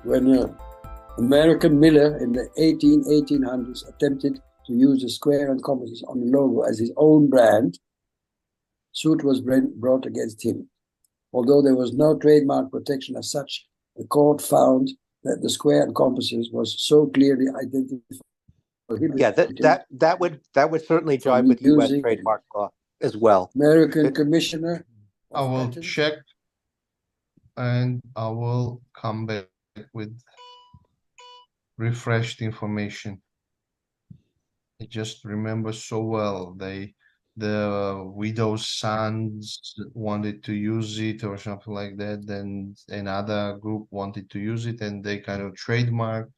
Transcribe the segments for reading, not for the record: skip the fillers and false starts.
when an American miller in the 1800s attempted to use the square and compasses on the logo as his own brand, suit was brought against him. Although there was no trademark protection as such, the court found that the square and compasses was so clearly identified. Yeah, that would certainly jive with U.S. trademark law as well. American Commissioner. I will check, and I will come back with refreshed information. I just remember so well the widow's sons wanted to use it or something like that. Then another group wanted to use it, and they kind of trademark,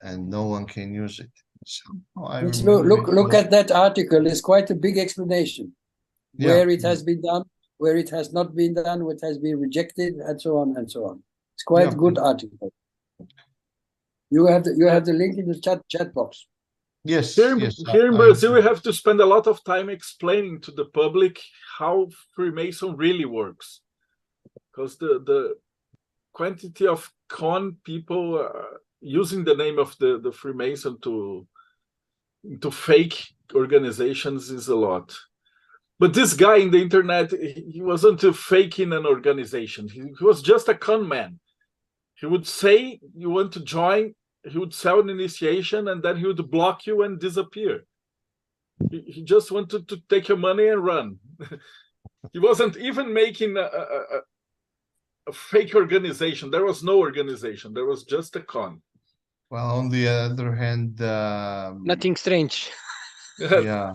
and no one can use it. So look at that article. It's quite a big explanation. Yeah. Where it has been done, where it has not been done, what has been rejected, and so on and so on. It's quite a good article. You have the link in the chat box. Yes. Here in Brazil, we have to spend a lot of time explaining to the public how Freemason really works, because the quantity of con people using the name of the Freemason to fake organizations is a lot. But this guy in the internet, he wasn't faking an organization. He was just a con man. He would say you want to join. He would sell an initiation, and then he would block you and disappear. He just wanted to take your money and run. He wasn't even making a fake organization. There was no organization. There was just a con. Well, on the other hand, nothing strange. Yeah.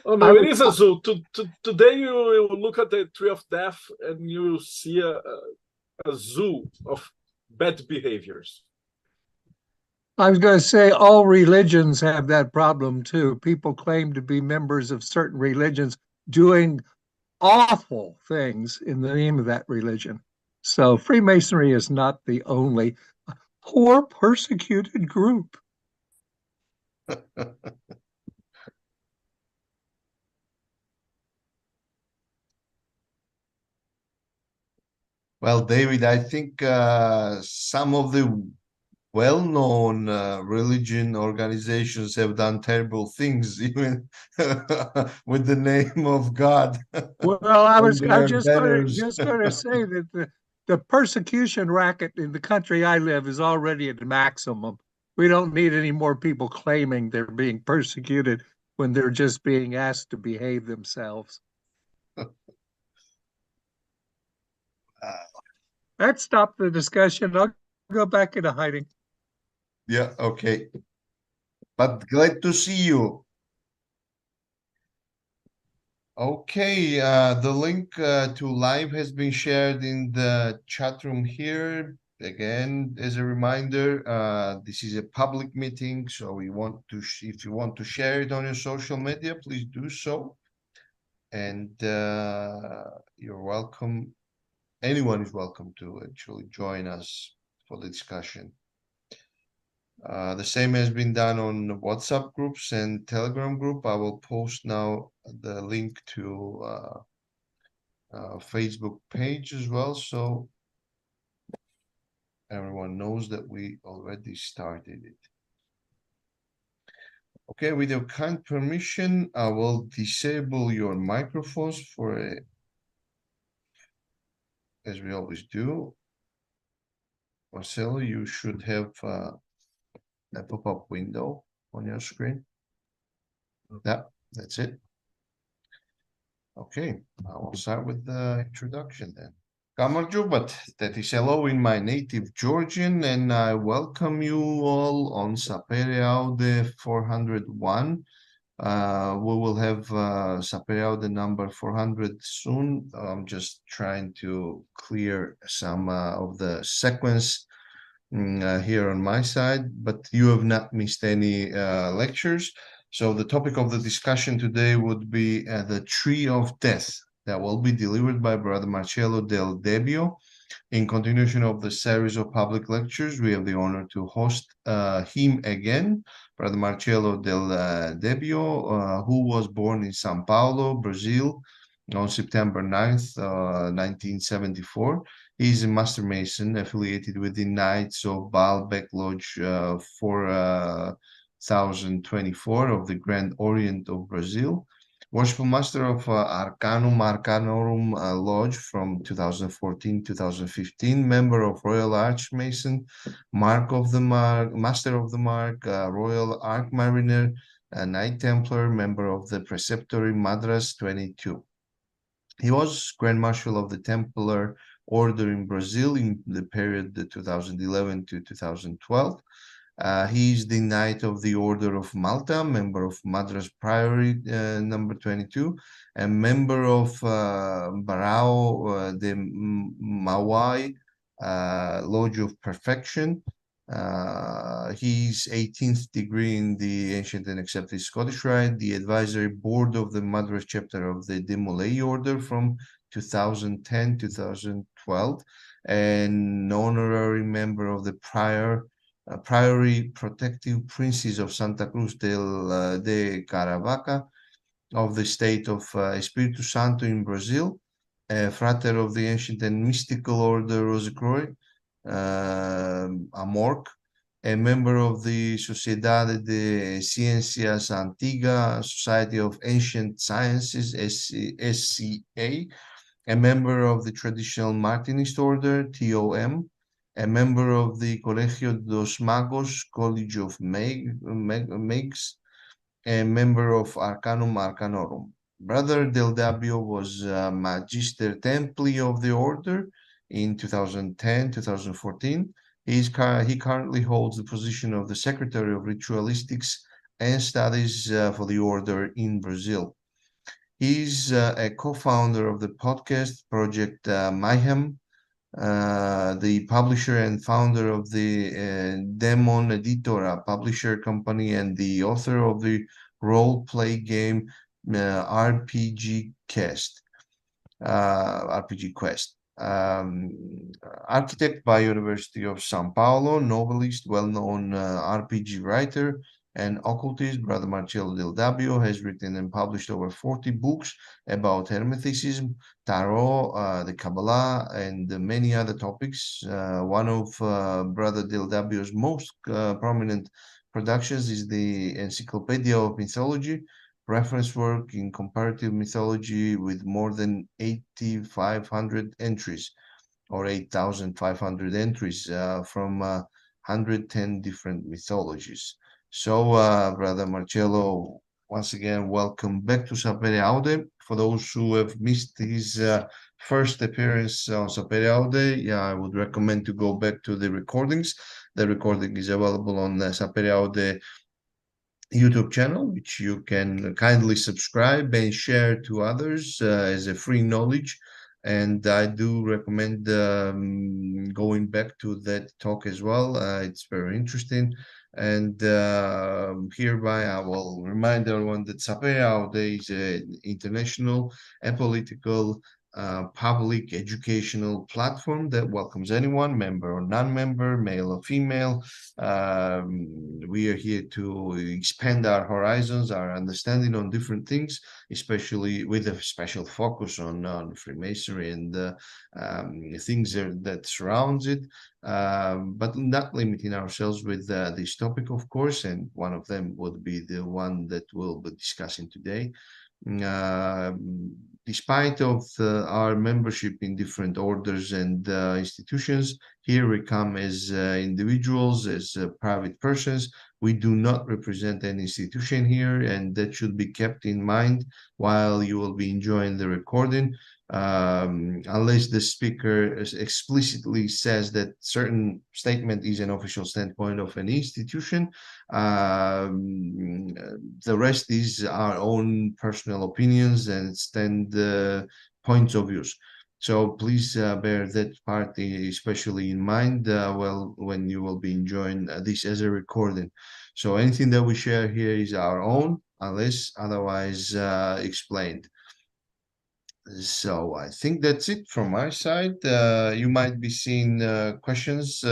Oh no, it is Azul. Today you look at the Tree of Death and you see a zoo of bad behaviors. I was going to say all religions have that problem too. People claim to be members of certain religions doing awful things in the name of that religion. So Freemasonry is not the only poor persecuted group. Well, David, I think some of the well-known religion organizations have done terrible things, even with the name of God. Well, I'm just going to say that the persecution racket in the country I live is already at the maximum. We don't need any more people claiming they're being persecuted when they're just being asked to behave themselves. Let's stop the discussion. I'll go back into hiding. Yeah, okay. But glad to see you. Okay, the link to live has been shared in the chat room here. Again, as a reminder, this is a public meeting, so we want to if you want to share it on your social media, please do so. And you're welcome. Anyone is welcome to actually join us for the discussion. The same has been done on WhatsApp groups and Telegram group. I will post now the link to Facebook page as well, so everyone knows that we already started it. Okay, with your kind permission, I will disable your microphones for as we always do. Marcelo, you should have a pop-up window on your screen. Yeah, that's it. Okay, I will start with the introduction then. Kamarjubat, that is hello in my native Georgian, and I welcome you all on Sapere Aude 401. We will have Sapere Aude number 400 soon. I'm just trying to clear some of the sequence here on my side, but you have not missed any lectures. So the topic of the discussion today would be the Tree of Death, that will be delivered by Brother Marcelo Del Debbio. In continuation of the series of public lectures, we have the honor to host him again, Brother Marcelo Del Debbio, who was born in São Paulo, Brazil, on September 9th, 1974. He's a Master Mason affiliated with the Knights of Baalbek Lodge 4024 of the Grand Orient of Brazil. Worshipful Master of Arcanum Arcanorum Lodge from 2014-2015, member of Royal Archmason, Mark of the Mark, Master of the Mark, Royal Arch Mariner, Knight Templar, member of the Preceptory Madras 22. He was Grand Marshal of the Templar Order in Brazil in the period 2011 to 2012. He is the Knight of the Order of Malta, member of Madras Priory number 22, and member of Barão de Mauai Lodge of Perfection. He's 18th degree in the Ancient and Accepted Scottish Rite, the advisory board of the Madras chapter of the Demolay Order from 2010-2012, and honorary member of the Priory Protective Princes of Santa Cruz de Caravaca of the state of Espírito Santo in Brazil, Frater of the Ancient and Mystical Order Rosicrucian, Amorc, a member of the Sociedade de Ciencias Antigas, Society of Ancient Sciences, SCA, a member of the Traditional Martinist Order, TOM, a member of the Colegio dos Magos, College of Mags, a member of Arcanum Arcanorum. Brother Del Debbio was Magister Templi of the Order in 2010-2014. He currently holds the position of the Secretary of Ritualistics and Studies for the Order in Brazil. He's a co-founder of the podcast Project Mayhem, the publisher and founder of the Demon Editora publisher company, and the author of the role-play game RPG Quest. Architect by University of São Paulo, novelist, well-known RPG writer, and occultist, Brother Marcelo Del Debbio has written and published over 40 books about Hermeticism, Tarot, the Kabbalah, and many other topics. One of Brother Del Debbio's most prominent productions is the Encyclopedia of Mythology, reference work in comparative mythology with more than 8,500 entries, or 8,500 entries from 110 different mythologies. So, Brother Marcelo, once again, welcome back to Sapere Aude. For those who have missed his first appearance on Sapere Aude, yeah, I would recommend to go back to the recordings. The recording is available on Sapere Aude YouTube channel, which you can kindly subscribe and share to others as a free knowledge. And I do recommend going back to that talk as well. It's very interesting. And hereby I will remind everyone that Sapere Aude is an international apolitical public educational platform that welcomes anyone, member or non-member, male or female. We are here to expand our horizons, our understanding on different things, especially with a special focus on Freemasonry and things that surrounds it, but not limiting ourselves with this topic, of course, and one of them would be the one that we'll be discussing today. Despite of our membership in different orders and institutions, here we come as individuals, as private persons. We do not represent any institution here, and that should be kept in mind while you will be enjoying the recording. Unless the speaker explicitly says that certain statement is an official standpoint of an institution, the rest is our own personal opinions and stand points of views. So please bear that part especially in mind well, when you will be enjoying this as a recording. So anything that we share here is our own, unless otherwise explained. So I think that's it from my side. You might be seeing questions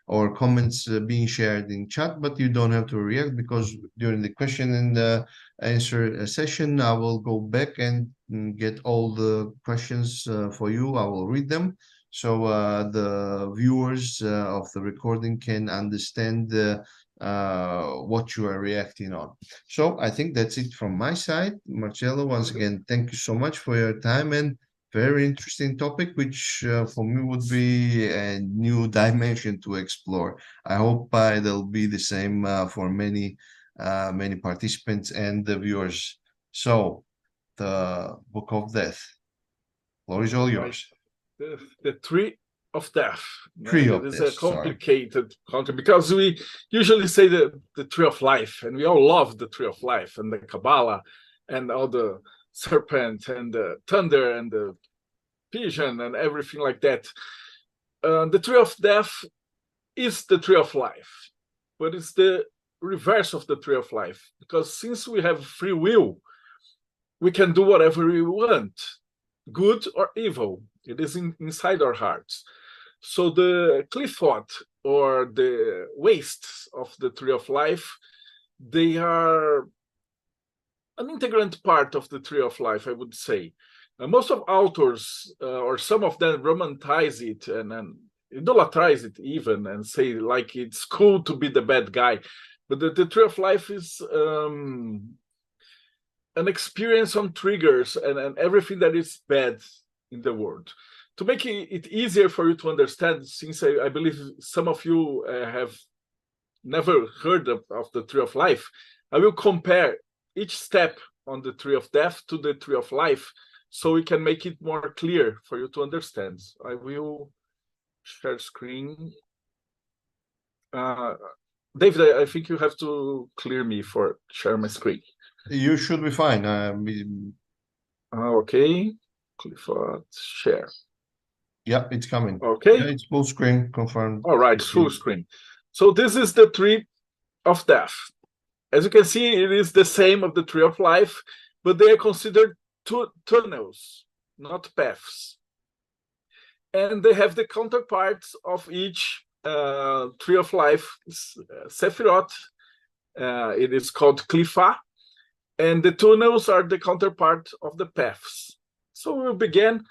or comments being shared in chat, but you don't have to react, because during the question and answer session, I will go back and get all the questions for you. I will read them, so the viewers of the recording can understand what you are reacting on. So I think that's it from my side. Marcelo, once again, thank you so much for your time, and very interesting topic, which for me would be a new dimension to explore. I hope there'll be the same for many participants and the viewers. So the Book of Death, floor is all yours. The Tree of Death. Tree of It is Death, a complicated concept, because we usually say the Tree of Life, and we all love the Tree of Life and the Kabbalah and all the serpent and the thunder and the pigeon and everything like that. The Tree of Death is the Tree of Life, but it's the reverse of the Tree of Life, because since we have free will, we can do whatever we want, good or evil. It is inside our hearts. So the Qliphotic, or the wastes of the Tree of Life, they are an integrant part of the Tree of Life, I would say. Most of authors, or some of them, romanticize it and idolatrize it even, and say like it's cool to be the bad guy. But the Tree of Life is an experience on triggers and everything that is bad in the world. To make it easier for you to understand, since I believe some of you have never heard of the Tree of Life, I will compare each step on the Tree of Death to the Tree of Life, so we can make it more clear for you to understand. I will share screen. David, I think you have to clear me for share my screen. You should be fine. Okay, Qliphotic share. Yeah, it's coming. Okay, yeah, it's full screen, confirmed. All right, full screen. So this is the Tree of Death. As you can see, it is the same of the Tree of Life, but they are considered tunnels, not paths. And they have the counterparts of each Tree of Life, Sephiroth. It is called Qlipha, and the tunnels are the counterpart of the paths. So we'll begin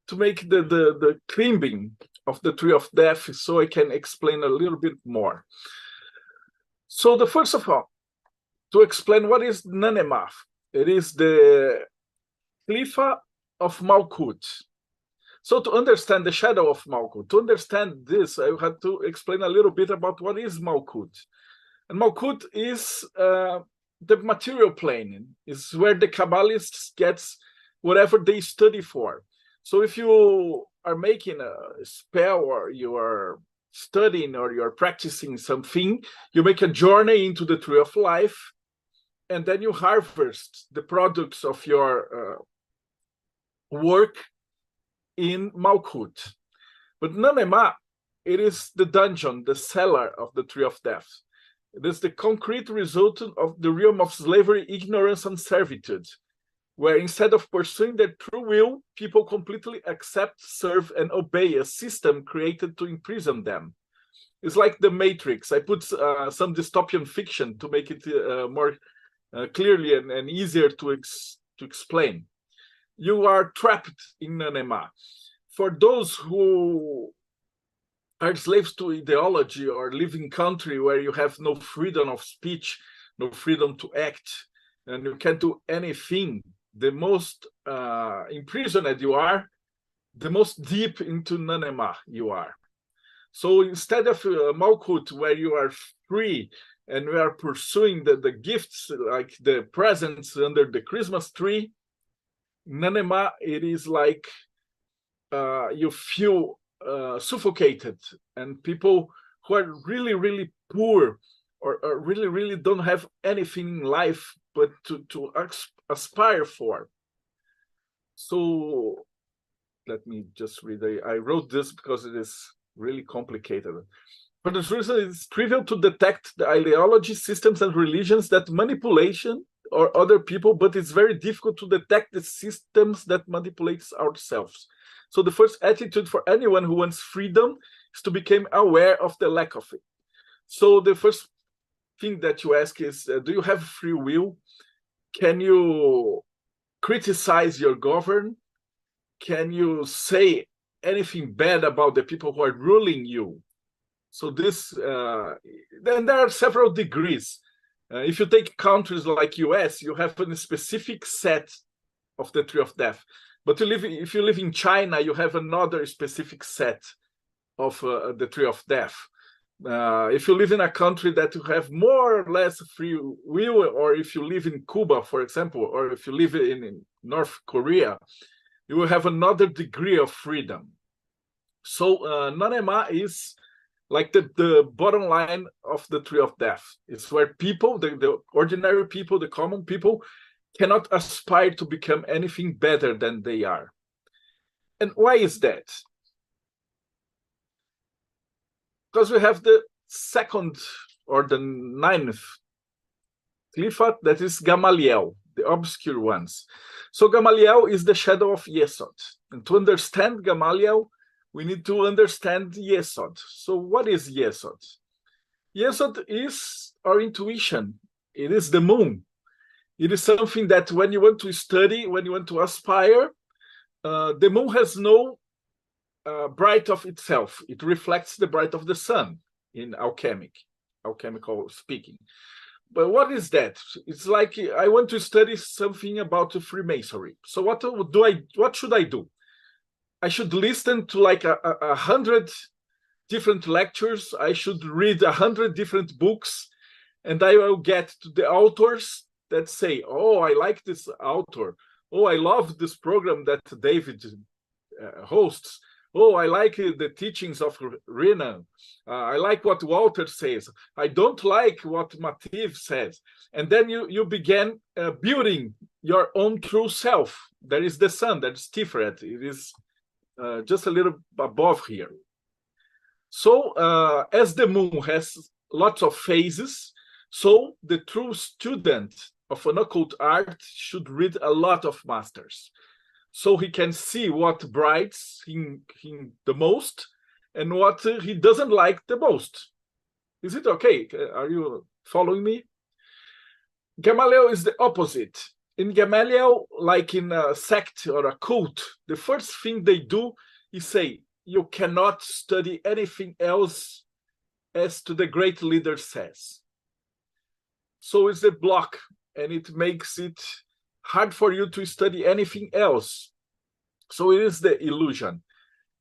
to make the climbing of the Tree of Death, so I can explain a little bit more. So the first of all, to explain what is Nanemath, it is the Qlipha of Malkuth. So to understand the shadow of Malkuth, to understand this, I had to explain a little bit about what is Malkuth. And Malkuth is the material plane, is where the Kabbalists gets whatever they study for. So if you are making a spell, or you are studying, or you're practicing something, you make a journey into the Tree of Life, and then you harvest the products of your work in Malkuth. But Nanema, it is the dungeon, the cellar of the Tree of Death. It is the concrete result of the realm of slavery, ignorance, and servitude, where instead of pursuing their true will, people completely accept, serve, and obey a system created to imprison them. It's like the Matrix. I put some dystopian fiction to make it more clearly and easier to explain. You are trapped in Nanema. For those who are slaves to ideology, or live in country where you have no freedom of speech, no freedom to act, and you can't do anything, the most imprisoned you are, the most deep into Nanema you are. So instead of Malkuth, where you are free and we are pursuing the gifts, like the presents under the Christmas tree, Nanema, it is like you feel suffocated, and people who are really, really poor, or really, really don't have anything in life but to aspire for. So let me just read. I wrote this because it is really complicated. For this reason, it's trivial to detect the ideology, systems, and religions that manipulation or other people, but it's very difficult to detect the systems that manipulates ourselves. So the first attitude for anyone who wants freedom is to become aware of the lack of it. So the first thing that you ask is, do you have free will? Can you criticize your government? Can you say anything bad about the people who are ruling you? So this, then there are several degrees. If you take countries like US, you have a specific set of the tree of death. But if you live in China, you have another specific set of the tree of death. If you live in a country that you have more or less free will, or if you live in Cuba, for example, or if you live in North Korea, you will have another degree of freedom. So non-ema is like the bottom line of the tree of death. It's where people, the ordinary people, the common people, cannot aspire to become anything better than they are. And why is that? Because we have the second or the ninth Qliphotic, that is Gamaliel, the obscure ones. So Gamaliel is the shadow of Yesod. And to understand Gamaliel, we need to understand Yesod. So what is Yesod? Yesod is our intuition. It is the moon. It is something that when you want to study, when you want to aspire, the moon has no bright of itself. It reflects the bright of the sun in alchemical speaking. But what is that? It's like I want to study something about Freemasonry. So what should I do? I should listen to like 100 different lectures. I should read 100 different books, and I will get to the authors that say, oh, I like this author. Oh, I love this program that David hosts. Oh, I like the teachings of Renan. I like what Walter says. I don't like what Mativ says. And then you begin building your own true self. There is the sun, that's Tiferet. It is just a little above here. So as the moon has lots of phases, so the true student of an occult art should read a lot of masters, so he can see what brights him the most and what he doesn't like the most. Is it okay? Are you following me? Gamaliel is the opposite. In Gamaliel, like in a sect or a cult, the first thing they do is say, you cannot study anything else as to the great leader says. So it's a block, and it makes it hard for you to study anything else. So it is the illusion.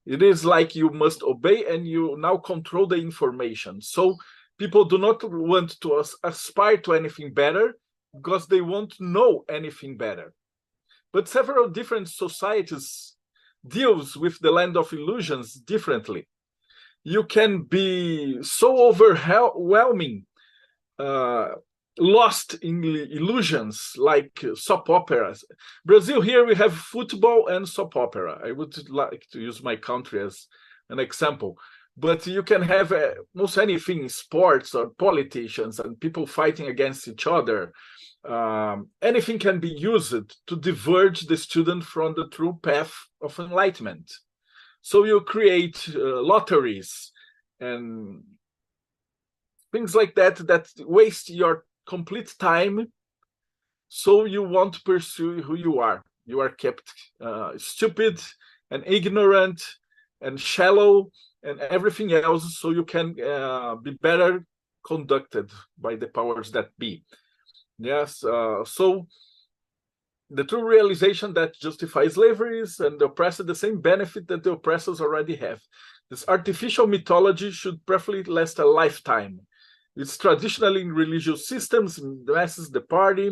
It is like you must obey and you now control the information. So people do not want to aspire to anything better because they won't know anything better. But several different societies deals with the land of illusions differently. You can be so overwhelming, lost in illusions like soap operas. Brazil, here we have football and soap opera. I would like to use my country as an example. But you can have most anything, sports or politicians and people fighting against each other. Anything can be used to diverge the student from the true path of enlightenment. So you create lotteries and things like that waste your complete time, so you won't pursue who you are. You are kept stupid and ignorant and shallow and everything else, so you can be better conducted by the powers that be. Yes, so the true realization that justifies slaveries and the oppressor the same benefit that the oppressors already have. This artificial mythology should preferably last a lifetime. It's traditionally in religious systems, the masses, the party,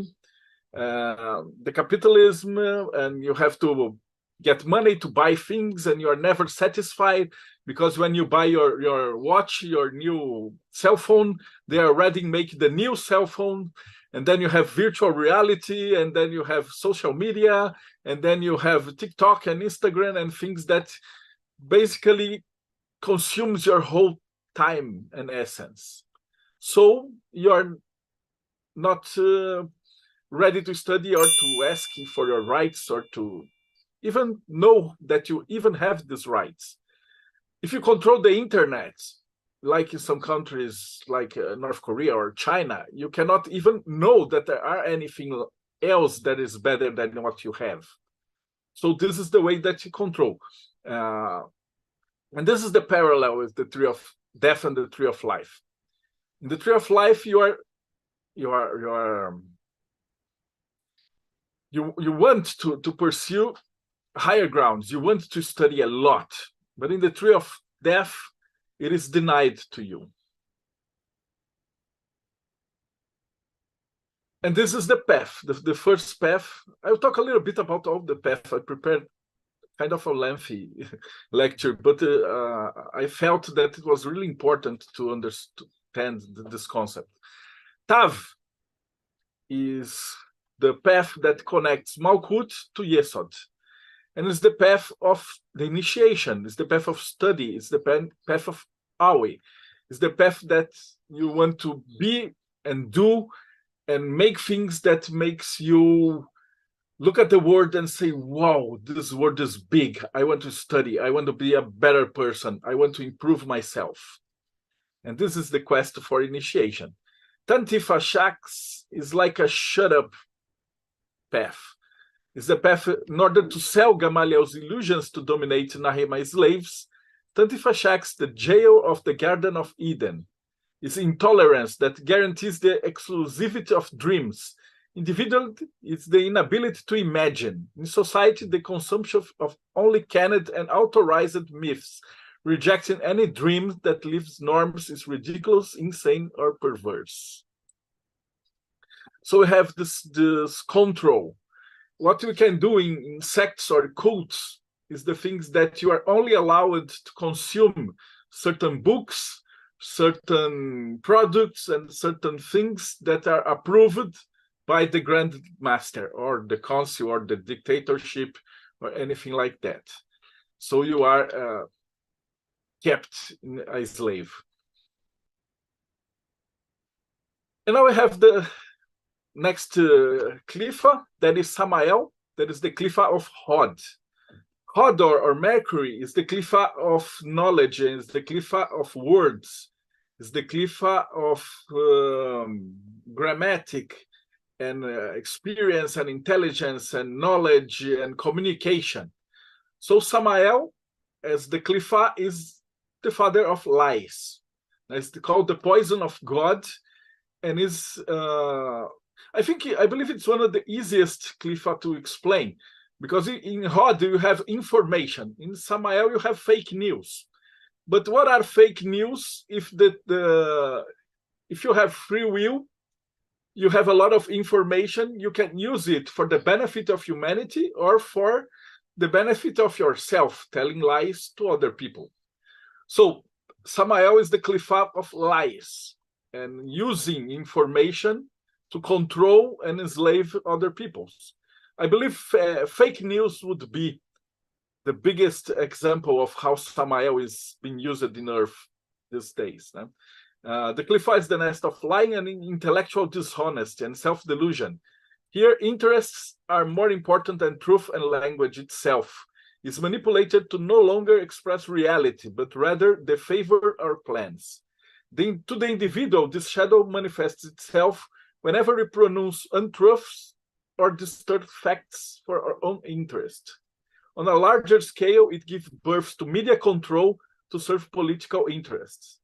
the capitalism, and you have to get money to buy things, and you're never satisfied because when you buy your watch, your new cell phone, they are already making the new cell phone, and then you have virtual reality, and then you have social media, and then you have TikTok and Instagram and things that basically consumes your whole time and essence. So you're not ready to study or to ask for your rights or to even know that you even have these rights. If you control the internet, like in some countries like North Korea or China, you cannot even know that there are anything else that is better than what you have. So this is the way that you control. And this is the parallel with the tree of death and the tree of life. In the tree of life, you want to pursue higher grounds. You want to study a lot. But in the tree of death, it is denied to you. And this is the path, the first path. I'll talk a little bit about all the path. I prepared kind of a lengthy lecture, but I felt that it was really important to understand this concept. Tav is the path that connects Malkut to Yesod. And it's the path of the initiation. It's the path of study. It's the path of Awe. It's the path that you want to be and do and make things that makes you look at the world and say, wow, this world is big. I want to study. I want to be a better person. I want to improve myself. And this is the quest for initiation. Tantifa Shaks is like a shut-up path. It's the path in order to sell Gamaliel's illusions to dominate Nahemai's slaves. Tantifa Shaks, the jail of the Garden of Eden, is intolerance that guarantees the exclusivity of dreams. Individuality is the inability to imagine. In society, the consumption of only canned and authorized myths, rejecting any dream that leaves norms, is ridiculous, insane, or perverse. So we have this control. What we can do in sects or cults is the things that you are only allowed to consume certain books, certain products, and certain things that are approved by the Grand Master or the council or the dictatorship or anything like that. So you are kept a slave. And now we have the next Qlipha, that is Samael, that is the Qlipha of Hod. Hod or Mercury is the Qlipha of knowledge, and is the Qlipha of words, is the Qlipha of grammatic and experience and intelligence and knowledge and communication. So Samael, as the Qlipha, is the father of lies. It's called the poison of God, and is I believe it's one of the easiest Qlipha to explain, because in Hod you have information, in Samael you have fake news. But what are fake news? If you have free will, you have a lot of information, you can use it for the benefit of humanity or for the benefit of yourself, telling lies to other people. So Samael is the Qlipha of lies and using information to control and enslave other peoples. I believe fake news would be the biggest example of how Samael is being used in Earth these days. The Qlipha is the nest of lying and intellectual dishonesty and self-delusion. Here, interests are more important than truth, and language itself is manipulated to no longer express reality, but rather the favor or plans. To the individual, this shadow manifests itself whenever we pronounce untruths or distort facts for our own interest. On a larger scale, it gives birth to media control to serve political interests.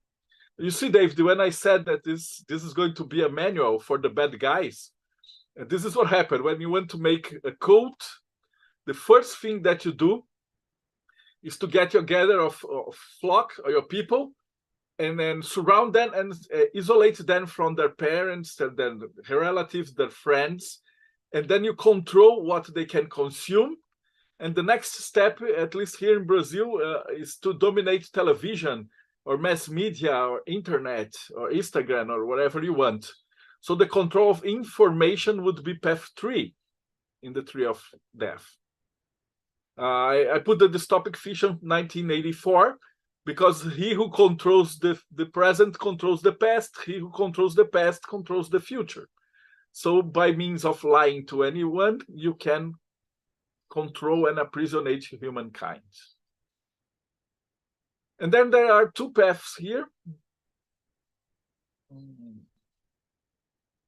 You see, David, when I said that this is going to be a manual for the bad guys, this is what happened. When you want to make a cult, the first thing that you do is to get together of flock or your people, and then surround them and isolate them from their parents, and then their relatives, their friends, and then you control what they can consume. And the next step, at least here in Brazil, is to dominate television or mass media or internet or Instagram or whatever you want. So the control of information would be path 3 in the tree of death. I put the dystopic fiction 1984 because he who controls the present controls the past. He who controls the past controls the future. So by means of lying to anyone, you can control and apprisonate humankind. And then there are two paths here.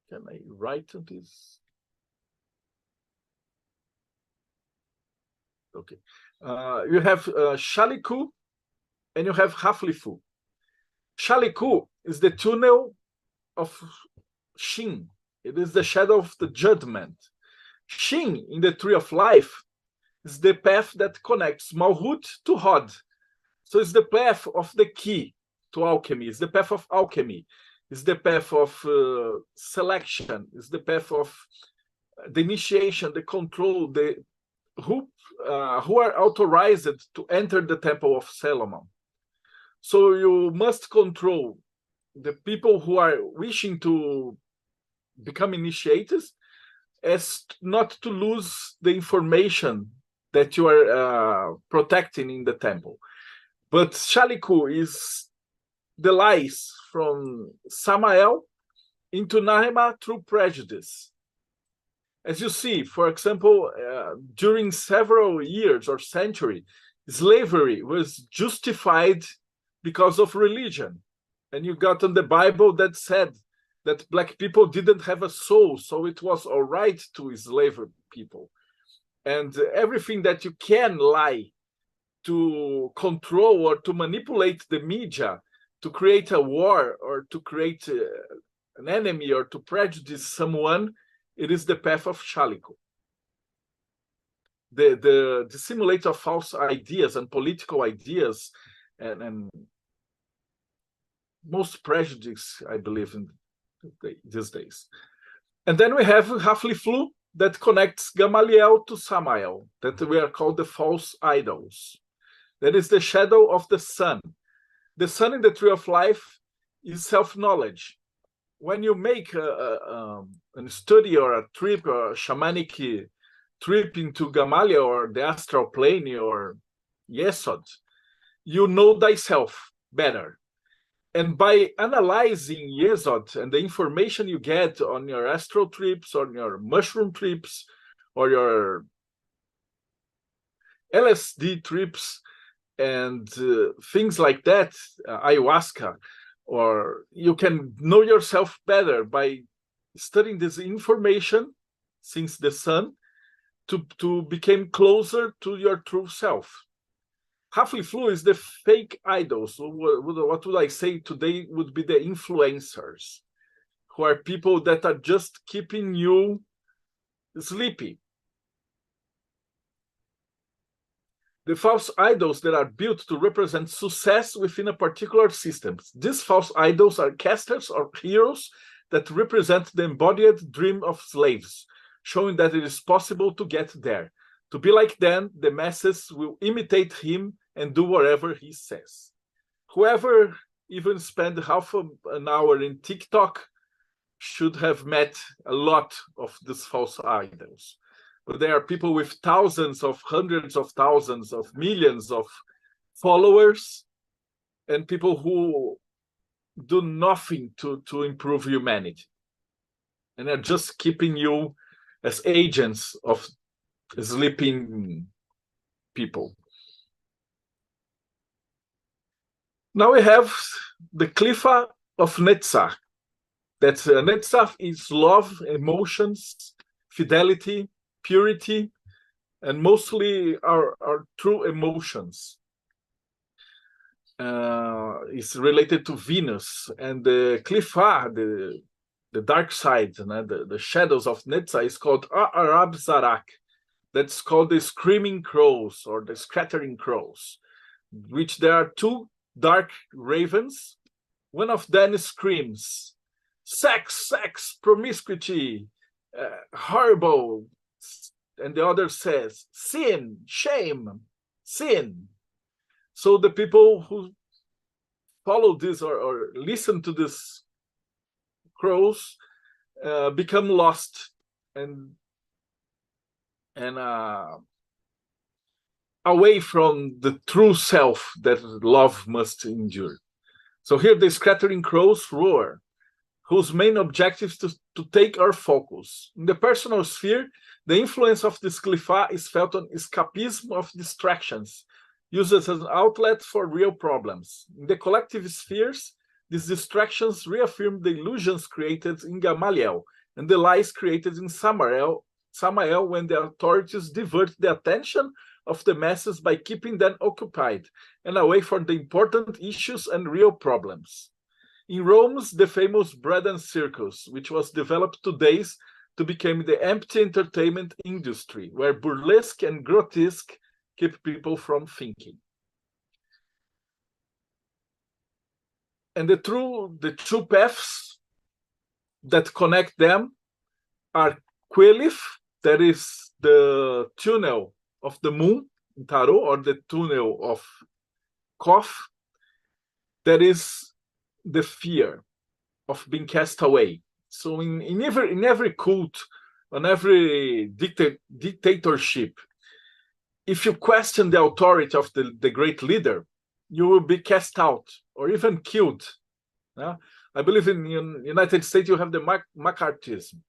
Can I write this? Okay. You have Shaliku and you have Haflifu. Shaliku is the tunnel of Shin. It is the shadow of the judgment. Shin in the tree of life is the path that connects Malhut to Hod. So it's the path of the key to alchemy. It's the path of alchemy. It's the path of selection. It's the path of the initiation, the control, the who are authorized to enter the temple of Solomon. So you must control the people who are wishing to become initiates, as not to lose the information that you are protecting in the temple. But Shaliku is the lies from Samael into Nahema through prejudice. As you see, for example, during several years or centuries, slavery was justified because of religion. And you got in the Bible that said that black people didn't have a soul, so it was all right to enslave people. And everything that you can lie to control or to manipulate the media, to create a war or to create an enemy or to prejudice someone, it is the path of Shaliku. The dissimulate of false ideas and political ideas and most prejudice, I believe, in these days. And then we have Hafliflu that connects Gamaliel to Samael, that we are called the false idols. That is the shadow of the sun. The sun in the tree of life is self-knowledge. When you make a study or a trip or a shamanic trip into Gamaliel or the astral plane or Yesod, you know thyself better. And by analyzing Yesod and the information you get on your astral trips, on your mushroom trips, or your LSD trips, and things like that, ayahuasca, or you can know yourself better by studying this information since the sun to become closer to your true self. Hafliflu is the fake idols. So what would I say today would be the influencers, who are people that are just keeping you sleepy. The false idols that are built to represent success within a particular system. These false idols are casters or heroes that represent the embodied dream of slaves, showing that it is possible to get there. To be like them, the masses will imitate him and do whatever he says. Whoever even spent half an hour in TikTok should have met a lot of these false idols. But there are people with thousands of hundreds of thousands of millions of followers and people who do nothing to improve humanity. And are just keeping you as agents of sleeping people. Now we have the Qlipha of Netzach. That Netzach is love, emotions, fidelity, purity, and mostly our true emotions. It's related to Venus, and the Qlipha, the dark side, the shadows of Netzach, is called Arab Zarak. That's called the screaming crows or the scattering crows, which there are two dark ravens. One of them screams, sex, sex, promiscuity, horrible. And the other says, sin, shame, sin. So the people who follow this or listen to these crows become lost and away from the true self that love must endure. So here the scattering crows roar. whose main objective is to take our focus. In the personal sphere, the influence of this Qlipha is felt on escapism of distractions, used as an outlet for real problems. In the collective spheres, these distractions reaffirm the illusions created in Gamaliel and the lies created in Samael when the authorities divert the attention of the masses by keeping them occupied and away from the important issues and real problems. In Rome, the famous bread and circus, which was developed today to become the empty entertainment industry, where burlesque and grotesque keep people from thinking. And the two paths that connect them are Qliph, that is the tunnel of the moon in Tarot, or the tunnel of Qof, that is the fear of being cast away. So in every cult, on every dictatorship, if you question the authority of the great leader, you will be cast out or even killed. I believe in the United States you have the McCarthyism,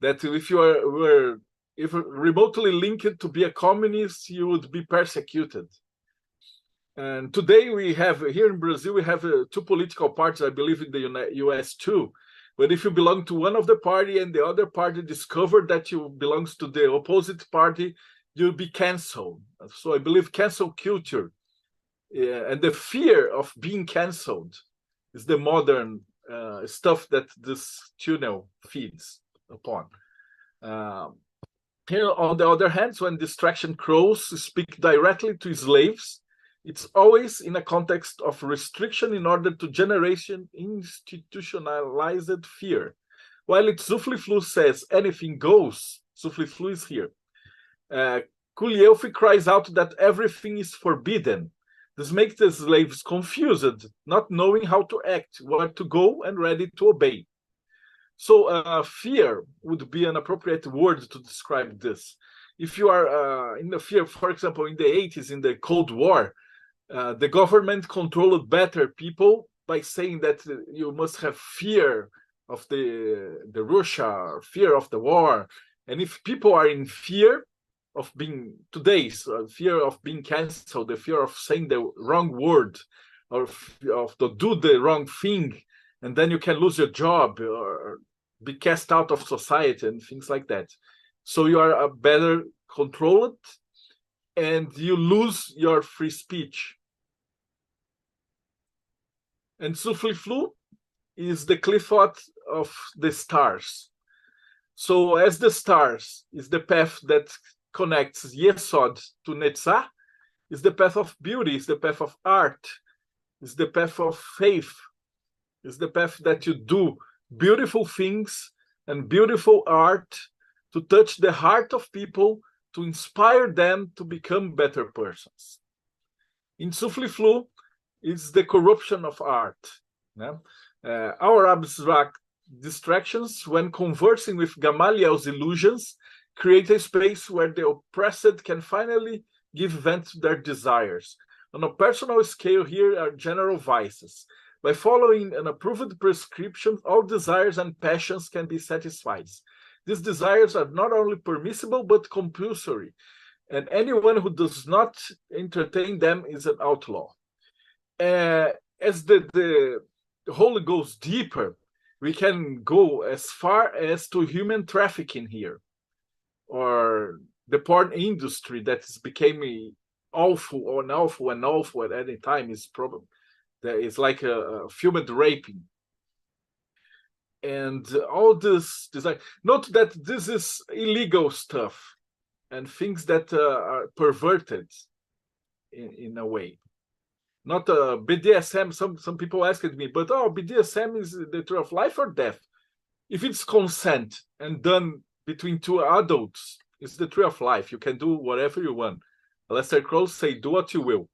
that if you were remotely linked to be a communist, you would be persecuted. And today we have, here in Brazil, we have two political parties, I believe in the US too. But if you belong to one of the party and the other party discovered that you belongs to the opposite party, you'll be canceled. So I believe cancel culture and the fear of being canceled is the modern stuff that this tunnel feeds upon. Here, on the other hand, when distraction crows speak directly to slaves, it's always in a context of restriction in order to generation institutionalized fear. While it's Qliphotic says anything goes, Qliphotic is here. Qliphotic cries out that everything is forbidden. This makes the slaves confused, not knowing how to act, where to go, and ready to obey. So fear would be an appropriate word to describe this. If you are in the fear, for example, in the 80s, in the Cold War, the government controlled better people by saying that you must have fear of the Russia, fear of the war. And if people are in fear of being today's fear of being canceled, the fear of saying the wrong word, or of to do the wrong thing, and then you can lose your job or be cast out of society and things like that. So you are better controlled and you lose your free speech. And Qliphotic is the Qliphotic of the stars. So as the stars is the path that connects Yesod to Netzah, is the path of beauty, is the path of art, is the path of faith, is the path that you do beautiful things and beautiful art to touch the heart of people, to inspire them to become better persons. In Qliphotic, it's the corruption of art. Our abstract distractions, when conversing with Gamaliel's illusions, create a space where the oppressed can finally give vent to their desires. On a personal scale, here are general vices. By following an approved prescription, all desires and passions can be satisfied. These desires are not only permissible, but compulsory. And anyone who does not entertain them is an outlaw. As the whole goes deeper, we can go as far as to human trafficking here, or the porn industry that is becoming awful at any time is problem. There is like a filmed raping. And all this design. Note that this is illegal stuff and things that are perverted in a way. Not BDSM. Some people asked me, but BDSM is the tree of life or death? If it's consent and done between two adults, it's the tree of life. You can do whatever you want. Lester Crowley say, do what you will.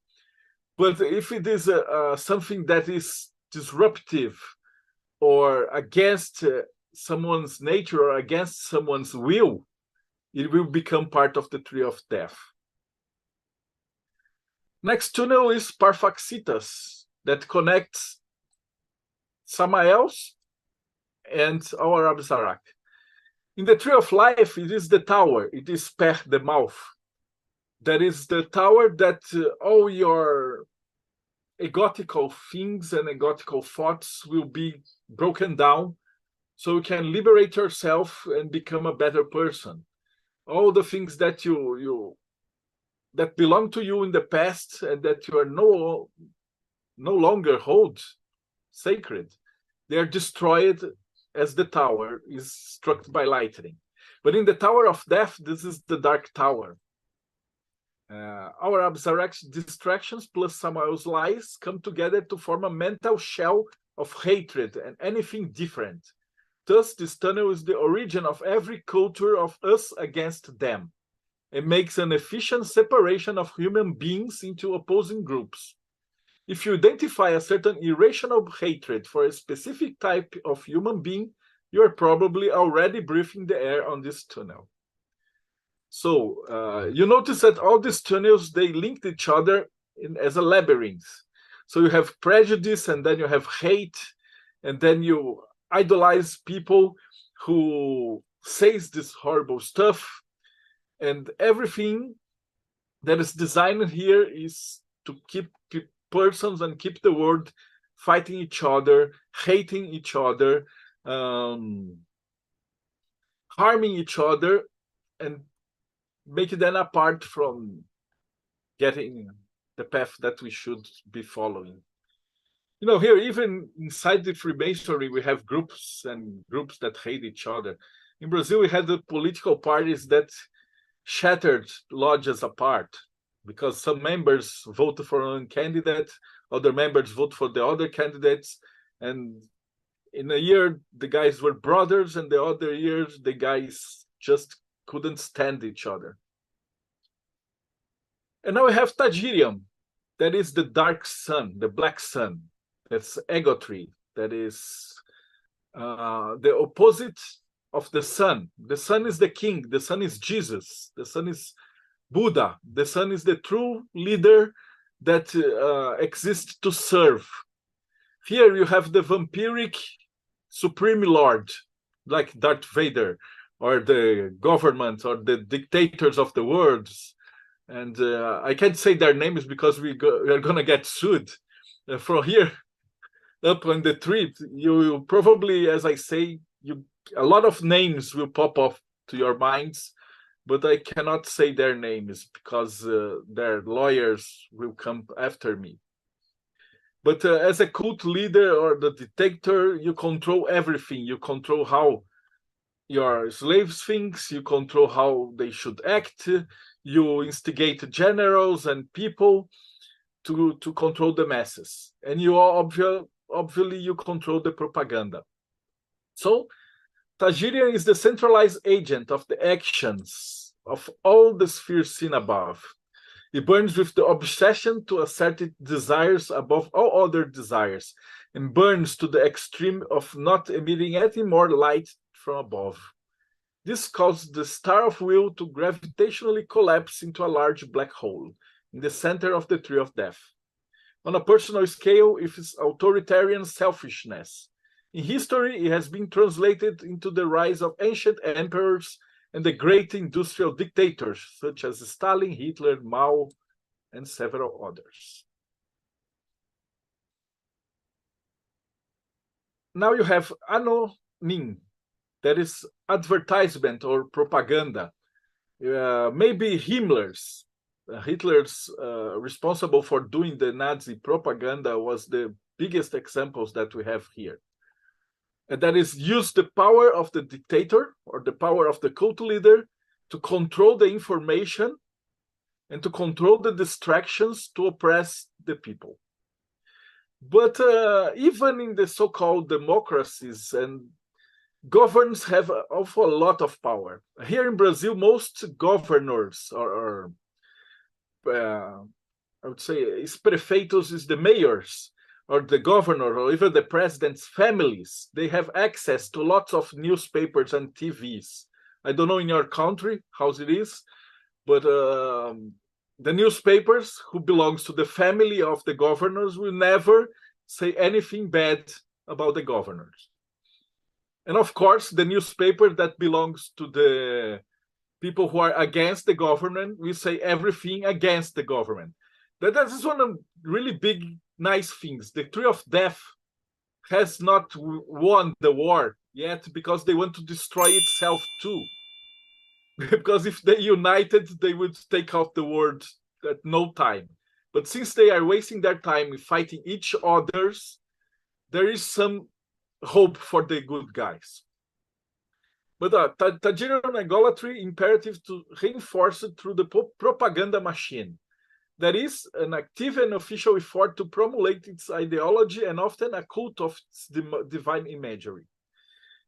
But if it is something that is disruptive or against someone's nature or against someone's will, it will become part of the tree of death. Next tunnel is Parphaxitas, that connects Samael's and our Absarak. In the tree of life, it is the tower, it is Peh, the mouth. That is the tower that all your egotical things and egotical thoughts will be broken down, so you can liberate yourself and become a better person. All the things that that belong to you in the past and that you are no longer hold sacred, they are destroyed as the tower is struck by lightning. But in the tower of death, this is the dark tower. Our distractions plus Samuel's lies come together to form a mental shell of hatred and anything different. Thus, this tunnel is the origin of every culture of us against them. It makes an efficient separation of human beings into opposing groups. If you identify a certain irrational hatred for a specific type of human being, you are probably already breathing the air on this tunnel. So you notice that all these tunnels, they linked each other as a labyrinth. So you have prejudice, and then you have hate, and then you idolize people who says this horrible stuff, and everything that is designed here is to keep persons and keep the world fighting each other, hating each other, harming each other, and make them apart from getting the path that we should be following. You know, here, even inside the Freemasonry, we have groups and groups that hate each other. In Brazil, we had the political parties that shattered lodges apart because some members voted for one candidate, other members vote for the other candidates, and in a year the guys were brothers, and the other years the guys just couldn't stand each other. And now we have Tajirium, that is the dark sun, the black sun. That's egotry. That is the opposite of the sun. The sun is the king. The sun is Jesus. The sun is Buddha. The sun is the true leader that exists to serve. Here you have the vampiric supreme lord, like Darth Vader, or the government, or the dictators of the world. And I can't say their names because we are going to get sued. From here up on the tree, you will probably, as I say, a lot of names will pop up to your minds, but I cannot say their names because their lawyers will come after me. But as a cult leader or the dictator, you control everything. You control how your slaves think, you control how they should act, you instigate generals and people to control the masses. And you obviously you control the propaganda. So Tajirian is the centralized agent of the actions of all the spheres seen above. It burns with the obsession to assert its desires above all other desires, and burns to the extreme of not emitting any more light from above. This caused the star of will to gravitationally collapse into a large black hole in the center of the tree of death. On a personal scale, it is authoritarian selfishness. In history, it has been translated into the rise of ancient emperors and the great industrial dictators, such as Stalin, Hitler, Mao, and several others. Now you have anonym, that is advertisement or propaganda. Maybe Himmler's. Hitler's responsible for doing the Nazi propaganda was the biggest examples that we have here. And that is use the power of the dictator or the power of the cult leader to control the information and to control the distractions to oppress the people. But even in the so-called democracies, and governments have an awful lot of power. Here in Brazil, most governors or I would say prefeitos is the mayors or the governor or even the president's families. They have access to lots of newspapers and TVs. I don't know in your country how it is, but the newspapers who belongs to the family of the governors will never say anything bad about the governors. And of course, the newspaper that belongs to the people who are against the government, we say everything against the government. That is one of really big, nice things. The Tree of Death has not won the war yet because they want to destroy itself too. Because if they united, they would take out the world at no time. But since they are wasting their time fighting each others, there is some hope for the good guys. But Tajirian idolatry imperative to reinforce it through the propaganda machine. That is an active and official effort to promulgate its ideology and often a cult of its divine imagery.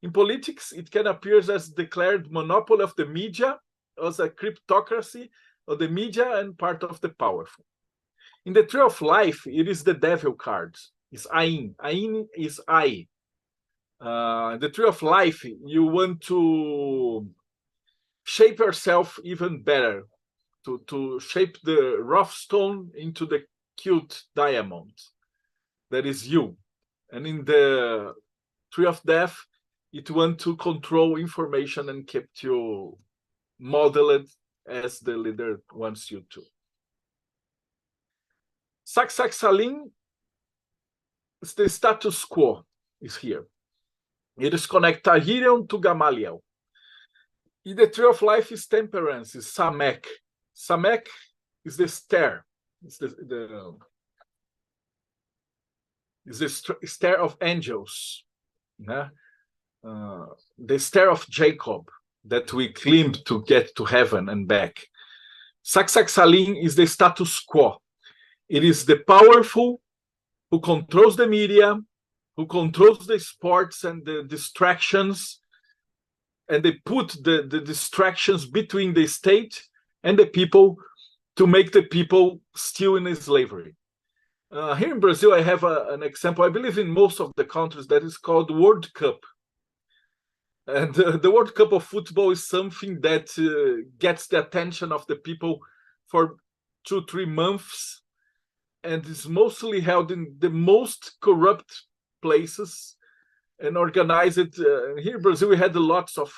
In politics, it can appear as declared monopoly of the media, as a kleptocracy of the media and part of the powerful. In the Tree of Life, it is the devil card. It's Ain. Ain is I. The Tree of Life, you want to shape yourself even better, to shape the rough stone into the cute diamond. That is you. And in the Tree of Death, it wants to control information and keep you modeled as the leader wants you to. Saxaxaline is the status quo, is here. It is connect Tahirion to Gamaliel. In the Tree of Life is temperance, is Samek. Samek is the stair. It's the stair of angels. Yeah? The stair of Jacob that we climb to get to heaven and back. Saxaxaline is the status quo. It is the powerful who controls the media, who controls the sports and the distractions, and they put the distractions between the state and the people to make the people still in slavery. Here in Brazil, I have an example. I believe in most of the countries that is called World Cup. And the World Cup of football is something that gets the attention of the people for 2-3 months, and is mostly held in the most corrupt places and organized. Here in Brazil, we had lots of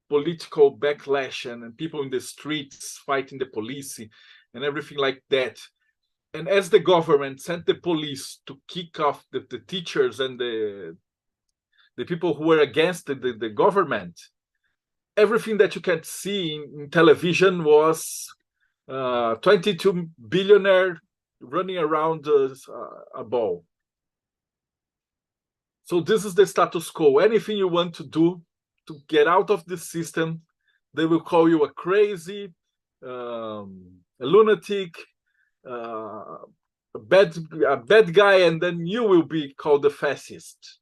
political backlash and people in the streets fighting the police and everything like that. And as the government sent the police to kick off the teachers and the people who were against the government, everything that you can see in television was 22 billionaire running around a ball. So this is the status quo. Anything you want to do to get out of the system, they will call you a crazy, a lunatic, a bad guy, and then you will be called a fascist.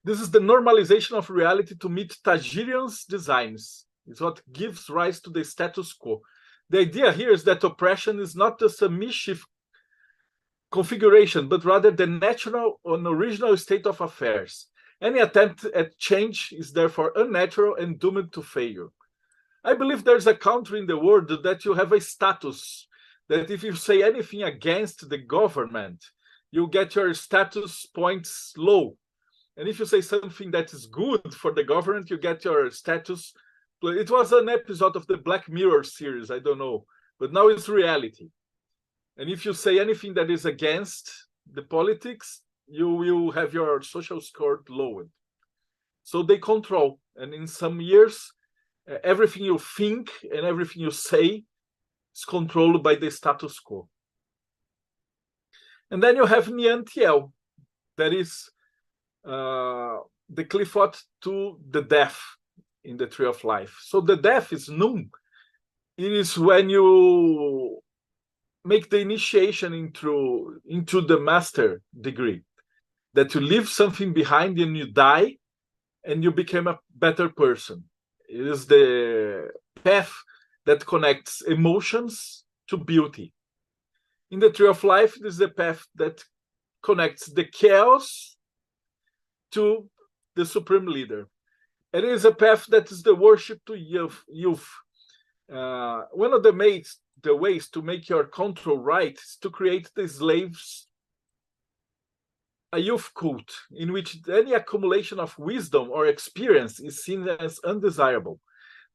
This is the normalization of reality to meet Tajirian's designs. It's what gives rise to the status quo. The idea here is that oppression is not a submissive configuration, but rather the natural and original state of affairs. Any attempt at change is therefore unnatural and doomed to failure. I believe there's a country in the world that you have a status, that if you say anything against the government, you get your status points low. And if you say something that is good for the government, you get your status. It was an episode of the Black Mirror series, I don't know, but now it's reality. And if you say anything that is against the politics, you will have your social score lowered. So they control. And in some years, everything you think and everything you say is controlled by the status quo. And then you have Niantiel, that is the Qliphotic to the death in the Tree of Life. So the death is Nun. It is when you make the initiation into the master degree, that you leave something behind and you die and you become a better person. It is the path that connects emotions to beauty. In the Tree of Life, it is the path that connects the chaos to the supreme leader. It is a path that is the worship to youth. One of the ways, to make your control right is to create the slaves a youth cult in which any accumulation of wisdom or experience is seen as undesirable.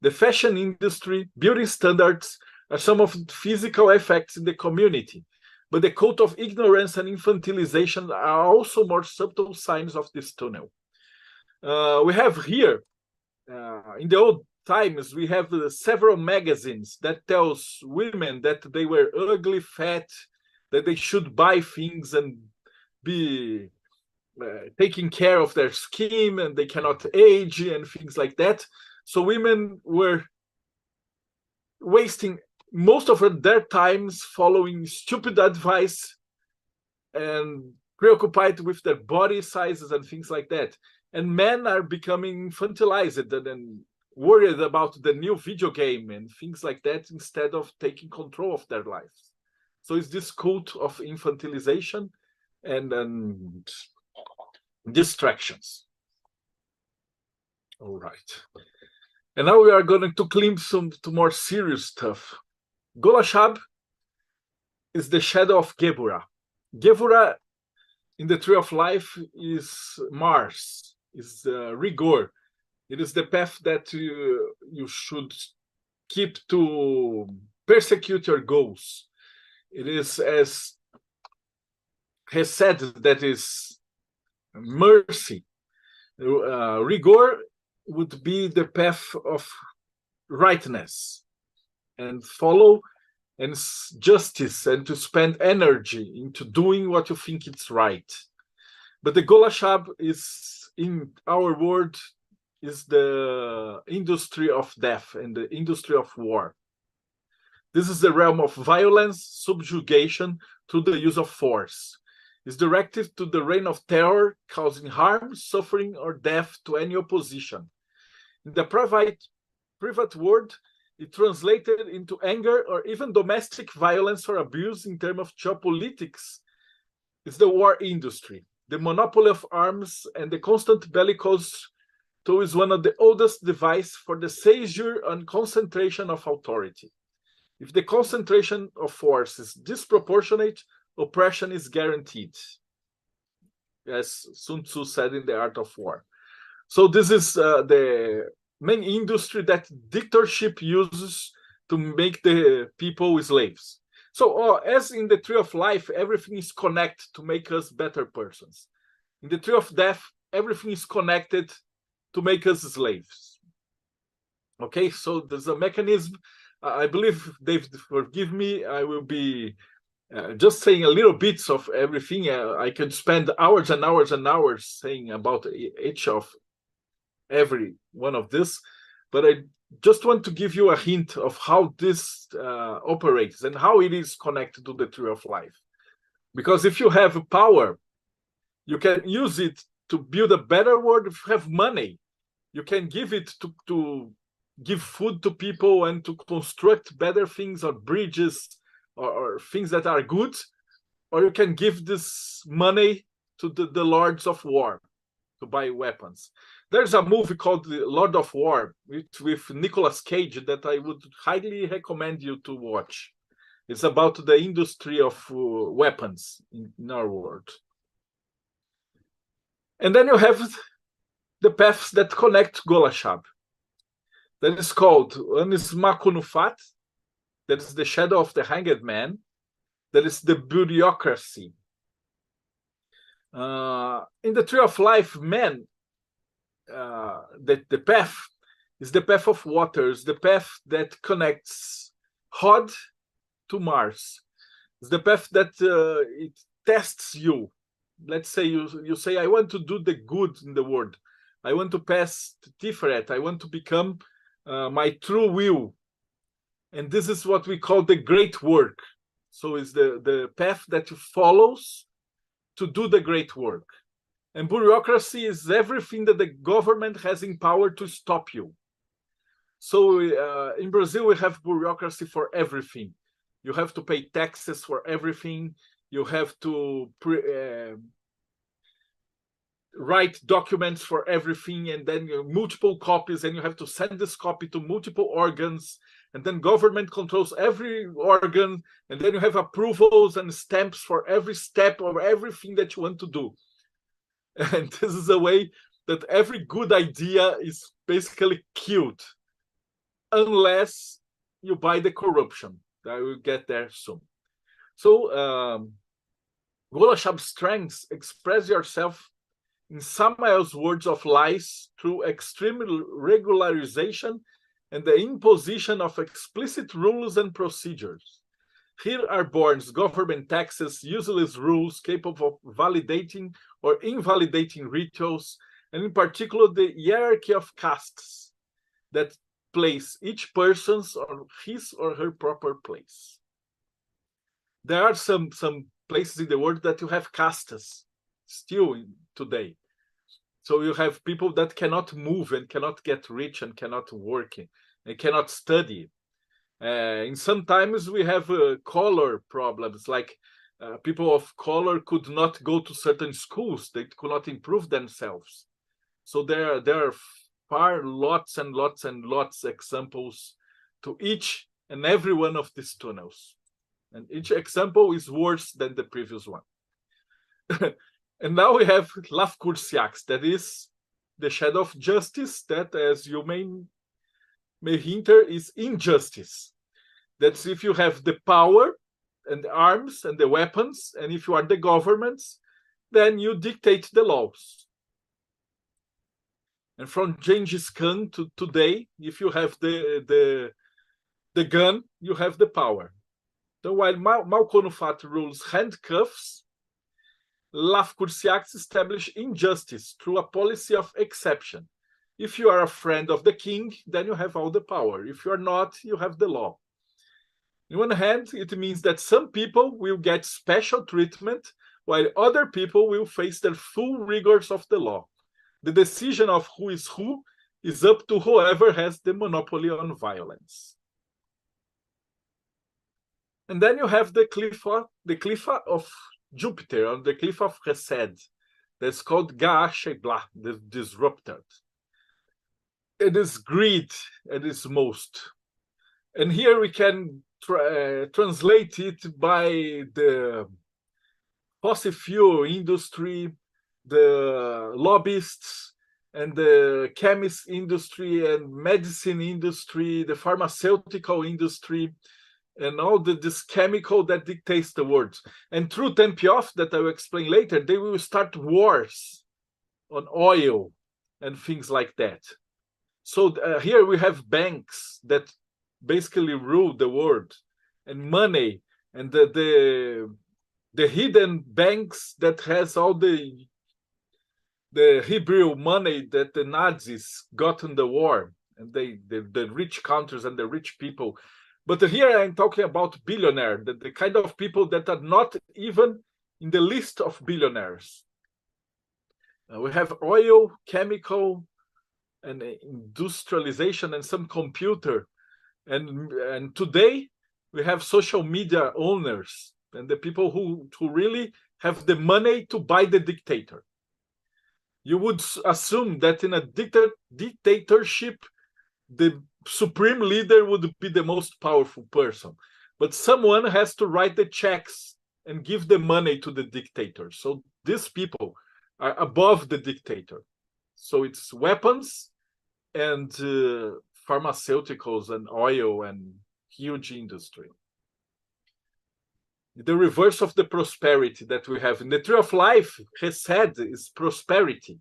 The fashion industry, beauty standards are some of the physical effects in the community, but the cult of ignorance and infantilization are also more subtle signs of this tunnel. We have here, in the old times, we have several magazines that tells women that they were ugly, fat, that they should buy things and be taking care of their skin, and they cannot age and things like that. So women were wasting most of their times following stupid advice and preoccupied with their body sizes and things like that. And men are becoming infantilized and worried about the new video game and things like that instead of taking control of their lives. So it's this cult of infantilization and distractions. All right. And now we are going to glimpse to more serious stuff. Golashab is the shadow of Gebura. Gebura in the Tree of Life is Mars, is rigor. It is the path that you should keep to persecute your goals. It is, as has said, that is mercy. Rigor would be the path of rightness and follow and justice, and to spend energy into doing what you think it's right. But the Golashab is, in our word, is the industry of death and the industry of war. This is the realm of violence, subjugation through the use of force. It's directed to the reign of terror, causing harm, suffering, or death to any opposition. In the private world, it translated into anger or even domestic violence or abuse in terms of geopolitics. It's the war industry. The monopoly of arms and the constant bellicose tool is one of the oldest devices for the seizure and concentration of authority. If the concentration of force is disproportionate, oppression is guaranteed, as Sun Tzu said in The Art of War. So this is the main industry that dictatorship uses to make the people slaves. So as in the Tree of Life, everything is connected to make us better persons. In the Tree of Death, everything is connected to make us slaves. Okay, so there's a mechanism. I believe, David, forgive me, I will be just saying a little bits of everything. I could spend hours and hours and hours saying about each of every one of this, but I just want to give you a hint of how this operates and how it is connected to the Tree of Life. Because if you have power, you can use it to build a better world. If you have money, you can give it to give food to people and to construct better things, or bridges, or things that are good, or you can give this money to the lords of war to buy weapons. There's a movie called The Lord of War with Nicolas Cage that I would highly recommend you to watch. It's about the industry of weapons in our world. And then you have the paths that connect Golashab. That is called, one is Makunufat, that is the shadow of the hanged man. That is the bureaucracy. In the Tree of Life, man, the path is the path of waters, the path that connects Hod to Mars. It's the path that it tests you. Let's say you say, I want to do the good in the world. I want to pass Tiferet. I want to become my true will. And this is what we call the great work. So it's the path that follows to do the great work. And bureaucracy is everything that the government has in power to stop you. So in Brazil, we have bureaucracy for everything. You have to pay taxes for everything. You have to write documents for everything, and then multiple copies, and you have to send this copy to multiple organs, and then government controls every organ, and then you have approvals and stamps for every step of everything that you want to do. And this is a way that every good idea is basically killed, unless you buy the corruption. I will get there soon. So, Golashab strengths: express yourself in Samael's words of lies through extreme regularization and the imposition of explicit rules and procedures. Here are born government taxes, useless rules capable of validating or invalidating rituals, and in particular the hierarchy of castes that place each person's on his or her proper place. There are some places in the world that you have castes still today. So you have people that cannot move and cannot get rich and cannot work and cannot study. And sometimes we have color problems, like people of color could not go to certain schools, they could not improve themselves. So there are lots and lots and lots examples to each and every one of these tunnels. And each example is worse than the previous one. And now we have Qliphotic, that is the shadow of justice, that, as you may hint, is injustice. That's if you have the power and the arms and the weapons, and if you are the governments, then you dictate the laws. And from Genghis Khan to today, if you have the gun, you have the power. So while Malkonufat rules handcuffs, Qliphotic establish injustice through a policy of exception. If you are a friend of the king, then you have all the power. If you are not, you have the law. On one hand, it means that some people will get special treatment, while other people will face the full rigors of the law. The decision of who is up to whoever has the monopoly on violence. And then you have the cliff of Jupiter, on the cliff of Chesed, that's called Ga'a Sheblah, the disruptor. It is greed at its most. And here we can translate it by the fossil fuel industry, the lobbyists, and the chemist industry and medicine industry, the pharmaceutical industry, and all this chemical that dictates the words. And through Tempioff, that I will explain later, they will start wars on oil and things like that. So here we have banks that basically rule the world, and money, and the hidden banks that has all the Hebrew money that the Nazis got in the war, and the rich countries and the rich people. But here I'm talking about billionaire, the kind of people that are not even in the list of billionaires. We have oil, chemical, and industrialization, and some computer. And today we have social media owners and the people who really have the money to buy the dictator. You would assume that in a dictatorship, the supreme leader would be the most powerful person, but someone has to write the checks and give the money to the dictator. So these people are above the dictator. So it's weapons and pharmaceuticals and oil and huge industry. The reverse of the prosperity that we have in the tree of life, Chesed, is prosperity,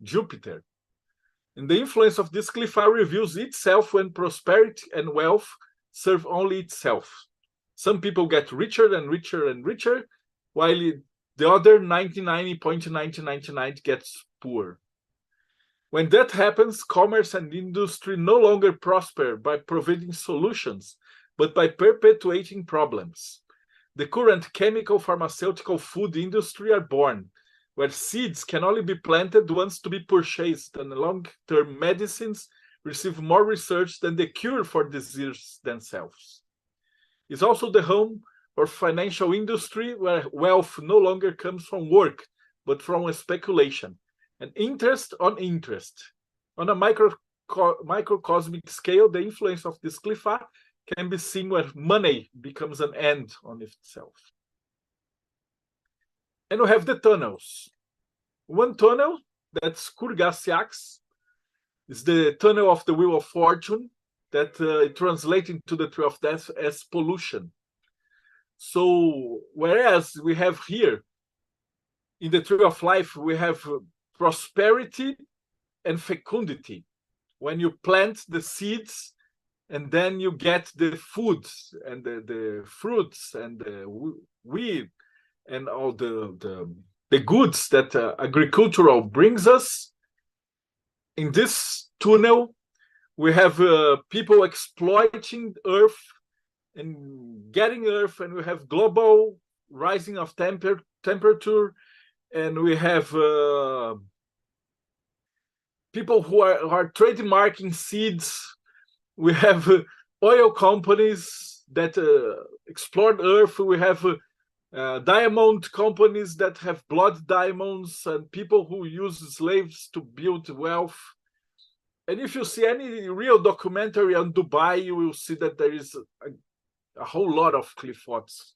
Jupiter. And the influence of this Qlipha reveals itself when prosperity and wealth serve only itself. Some people get richer and richer and richer, while the other 99.999 gets poor. When that happens, commerce and industry no longer prosper by providing solutions, but by perpetuating problems. The current chemical, pharmaceutical, food industry are born, where seeds can only be planted once to be purchased, and long-term medicines receive more research than the cure for disease themselves. It's also the home for financial industry, where wealth no longer comes from work, but from a speculation, and interest on interest. On a microcosmic scale, the influence of this Qlipha can be seen where money becomes an end on itself. And we have the tunnels. one tunnel, that's Kurgasiaks, is the tunnel of the Wheel of Fortune, that translates into the Tree of Death as pollution. So whereas we have here, in the Tree of Life, we have prosperity and fecundity. When you plant the seeds, and then you get the foods and the fruits and the wheat and all the goods that agricultural brings us. In this tunnel, we have people exploiting Earth and getting Earth, and we have global rising of temperature, and we have people who are trademarking seeds. We have oil companies that explored Earth. We have diamond companies that have blood diamonds, and people who use slaves to build wealth. And if you see any real documentary on Dubai, you will see that there is a whole lot of Qliphots,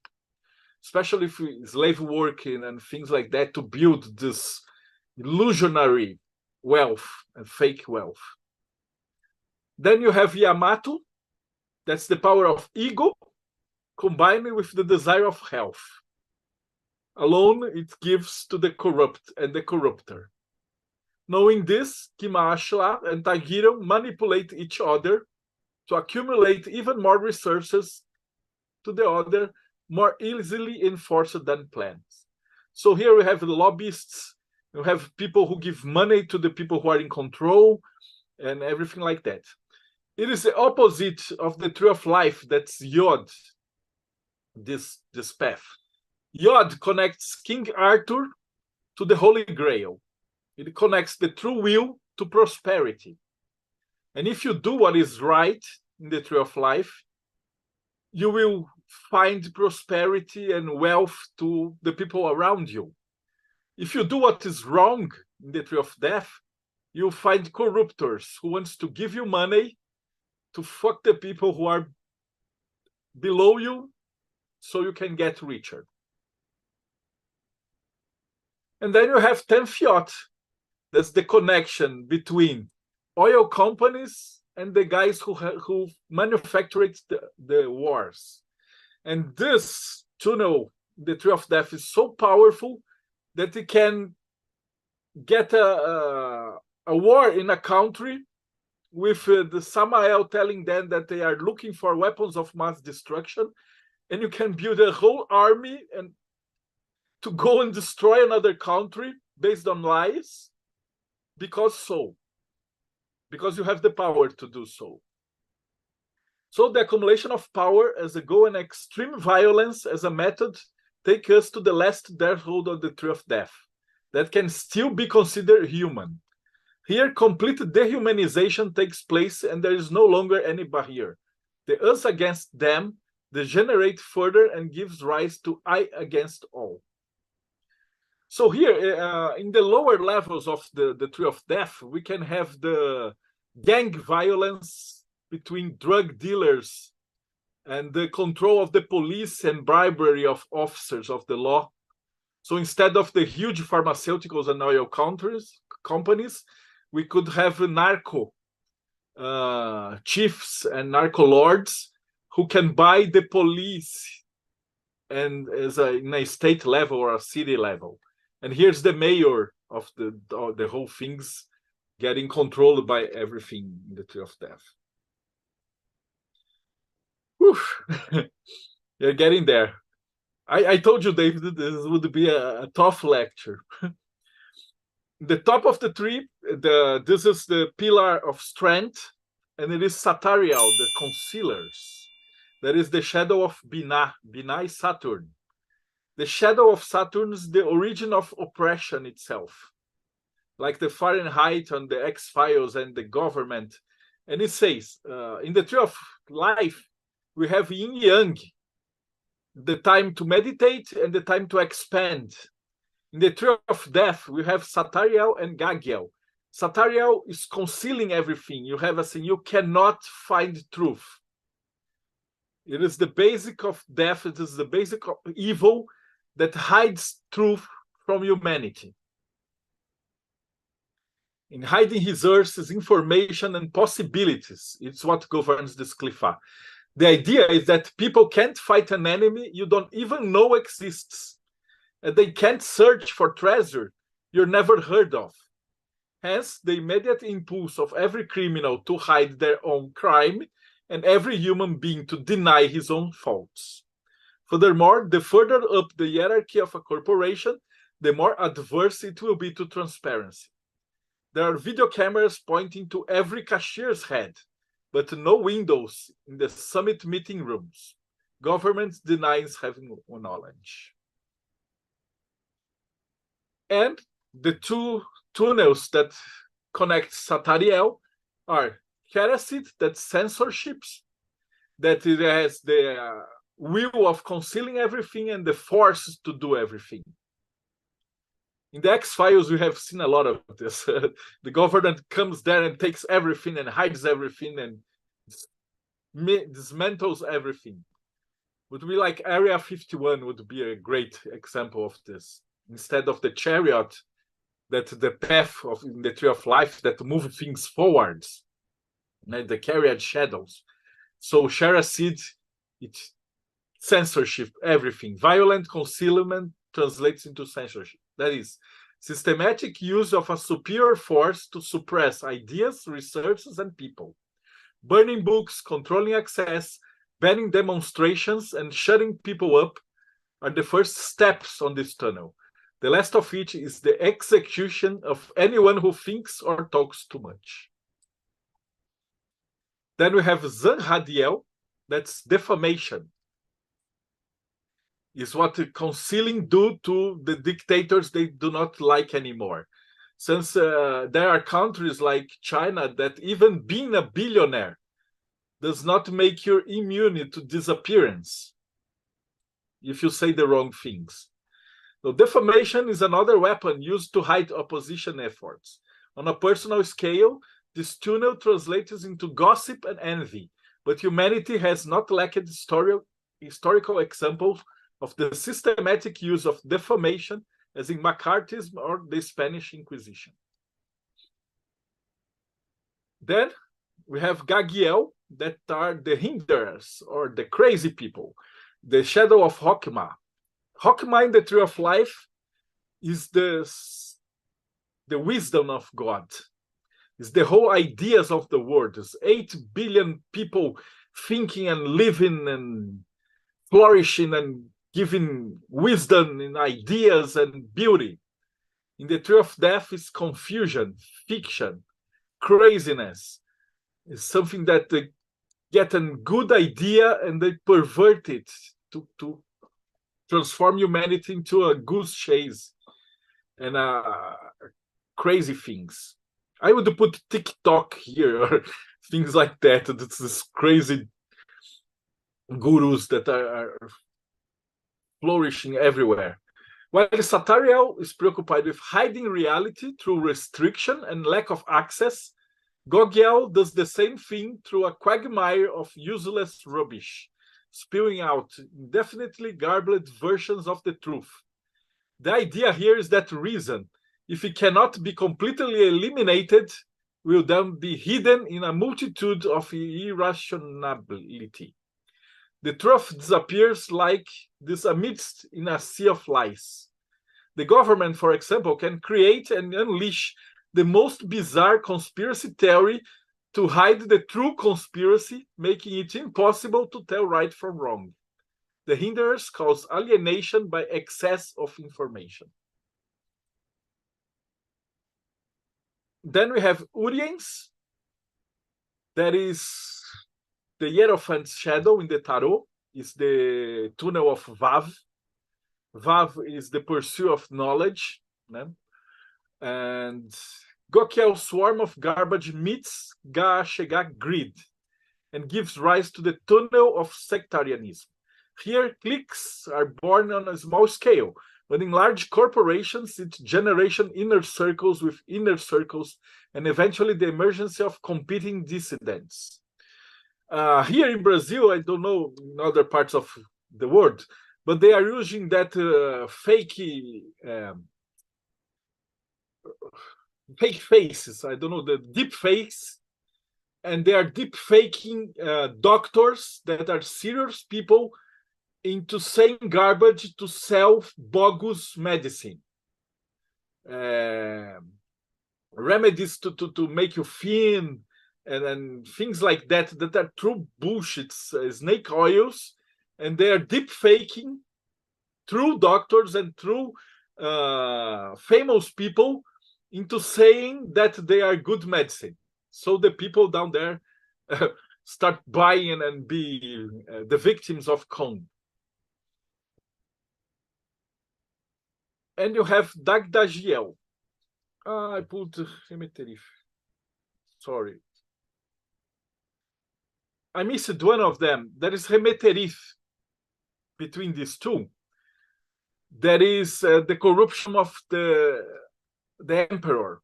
especially for slave working and things like that, to build this illusionary wealth and fake wealth. Then you have Yamato, that's the power of ego, combined with the desire of health. Alone, it gives to the corrupt and the corrupter. Knowing this, Kimashla and Tagiro manipulate each other to accumulate even more resources to the other, more easily enforced than plans. So here we have the lobbyists, we have people who give money to the people who are in control, and everything like that. It is the opposite of the Tree of Life, that's Yod, this path. Yod connects King Arthur to the Holy Grail. It connects the true will to prosperity. And if you do what is right in the Tree of Life, you will find prosperity and wealth to the people around you. If you do what is wrong in the Tree of Death, you'll find corruptors who wants to give you money to fuck the people who are below you so you can get richer. And then you have Tenfiot. That's the connection between oil companies and the guys who manufactured the wars. And this tunnel, the Tree of Death, is so powerful that it can get a war in a country with the Samael telling them that they are looking for weapons of mass destruction, and you can build a whole army and to go and destroy another country based on lies, because you have the power to do so. So the accumulation of power as a goal and extreme violence as a method take us to the last threshold of the Tree of Death, that can still be considered human. Here, complete dehumanization takes place, and there is no longer any barrier. The us against them degenerate further and gives rise to I against all. So here, in the lower levels of the Tree of Death, we can have the gang violence between drug dealers and the control of the police and bribery of officers of the law. So instead of the huge pharmaceuticals and oil companies, we could have narco chiefs and narco lords who can buy the police and in a state level or a city level. And here's the mayor of the whole things getting controlled by everything in the Tree of Death. You're getting there. I told you, David, this would be a tough lecture. The top of the tree, this is the pillar of strength, and it is Satarial, the concealers. That is the shadow of Binah. Binah is Saturn. The shadow of Saturn is the origin of oppression itself, like the Fahrenheit and the X-Files and the government. And it says, in the Tree of Life, we have yin-yang, the time to meditate and the time to expand. In the Tree of Death, we have Satariel and Gagiel. Satariel is concealing everything. You have you cannot find truth. It is the basic of death. It is the basic of evil that hides truth from humanity. in hiding resources, information, and possibilities. It's what governs this Qlipha. The idea is that people can't fight an enemy you don't even know exists, and they can't search for treasure you're never heard of. Hence, the immediate impulse of every criminal to hide their own crime and every human being to deny his own faults. Furthermore, the further up the hierarchy of a corporation, the more adverse it will be to transparency. There are video cameras pointing to every cashier's head, but no windows in the summit meeting rooms. Government denies having knowledge. And the two tunnels that connect Sapere are Keracid, that's censorships, that it has the will of concealing everything and the force to do everything. In the X-Files, we have seen a lot of this. The government comes there and takes everything and hides everything and dismantles everything. Would be like Area 51 would be a great example of this. Instead of the chariot, that the path of in the tree of life that move things forwards, and the carried shadows. So Keracid, it censorship, everything. Violent concealment translates into censorship. That is, systematic use of a superior force to suppress ideas, researches, and people. Burning books, controlling access, banning demonstrations, and shutting people up are the first steps on this tunnel. The last of which is the execution of anyone who thinks or talks too much. Then we have Zanradiel, that's defamation. Is what concealing do to the dictators they do not like anymore. Since there are countries like China that even being a billionaire does not make you immune to disappearance if you say the wrong things. So defamation is another weapon used to hide opposition efforts. On a personal scale, this tunnel translates into gossip and envy, but humanity has not lacked historical examples of the systematic use of defamation, as in McCarthyism or the Spanish Inquisition. Then we have Gagiel, that are the hinderers or the crazy people, the shadow of Hokmah. Hokmah in the Tree of Life is the wisdom of God. It's the whole ideas of the world. There's 8 billion people thinking and living and flourishing and giving wisdom in ideas and beauty. In the Tree of Death is confusion, fiction, craziness. It's something that they get a good idea and they pervert it to transform humanity into a goose chase and crazy things. I would put TikTok here or things like that. It's this crazy gurus that are flourishing everywhere. While Sapere is preoccupied with hiding reality through restriction and lack of access, Gagiel does the same thing through a quagmire of useless rubbish, spewing out indefinitely garbled versions of the truth. The idea here is that reason, if it cannot be completely eliminated, will then be hidden in a multitude of irrationality. The truth disappears like this amidst in a sea of lies. The government, for example, can create and unleash the most bizarre conspiracy theory to hide the true conspiracy, making it impossible to tell right from wrong. The hinderers cause alienation by excess of information. Then we have Uriens. That is the Hierophant's shadow in the Tarot. Is the tunnel of Vav. Vav is the pursuit of knowledge. And Gagiel's swarm of garbage meets Ga-Shega greed and gives rise to the tunnel of sectarianism. Here, cliques are born on a small scale, but in large corporations, it generates inner circles with inner circles, and eventually the emergence of competing dissidents. Here in Brazil, I don't know in other parts of the world, but they are using that fake fake faces. I don't know, the deep fakes, and they are deep faking doctors that are serious people into saying garbage to sell bogus medicine, remedies to make you thin, and things like that that are true bullshit, snake oils, and they are deep faking through doctors and through famous people into saying that they are good medicine. So the people down there start buying and be the victims of con. And you have Dagdagiel. I put Remeterif. Sorry. I missed one of them. There is Remeterif between these two. There is the corruption of the emperor.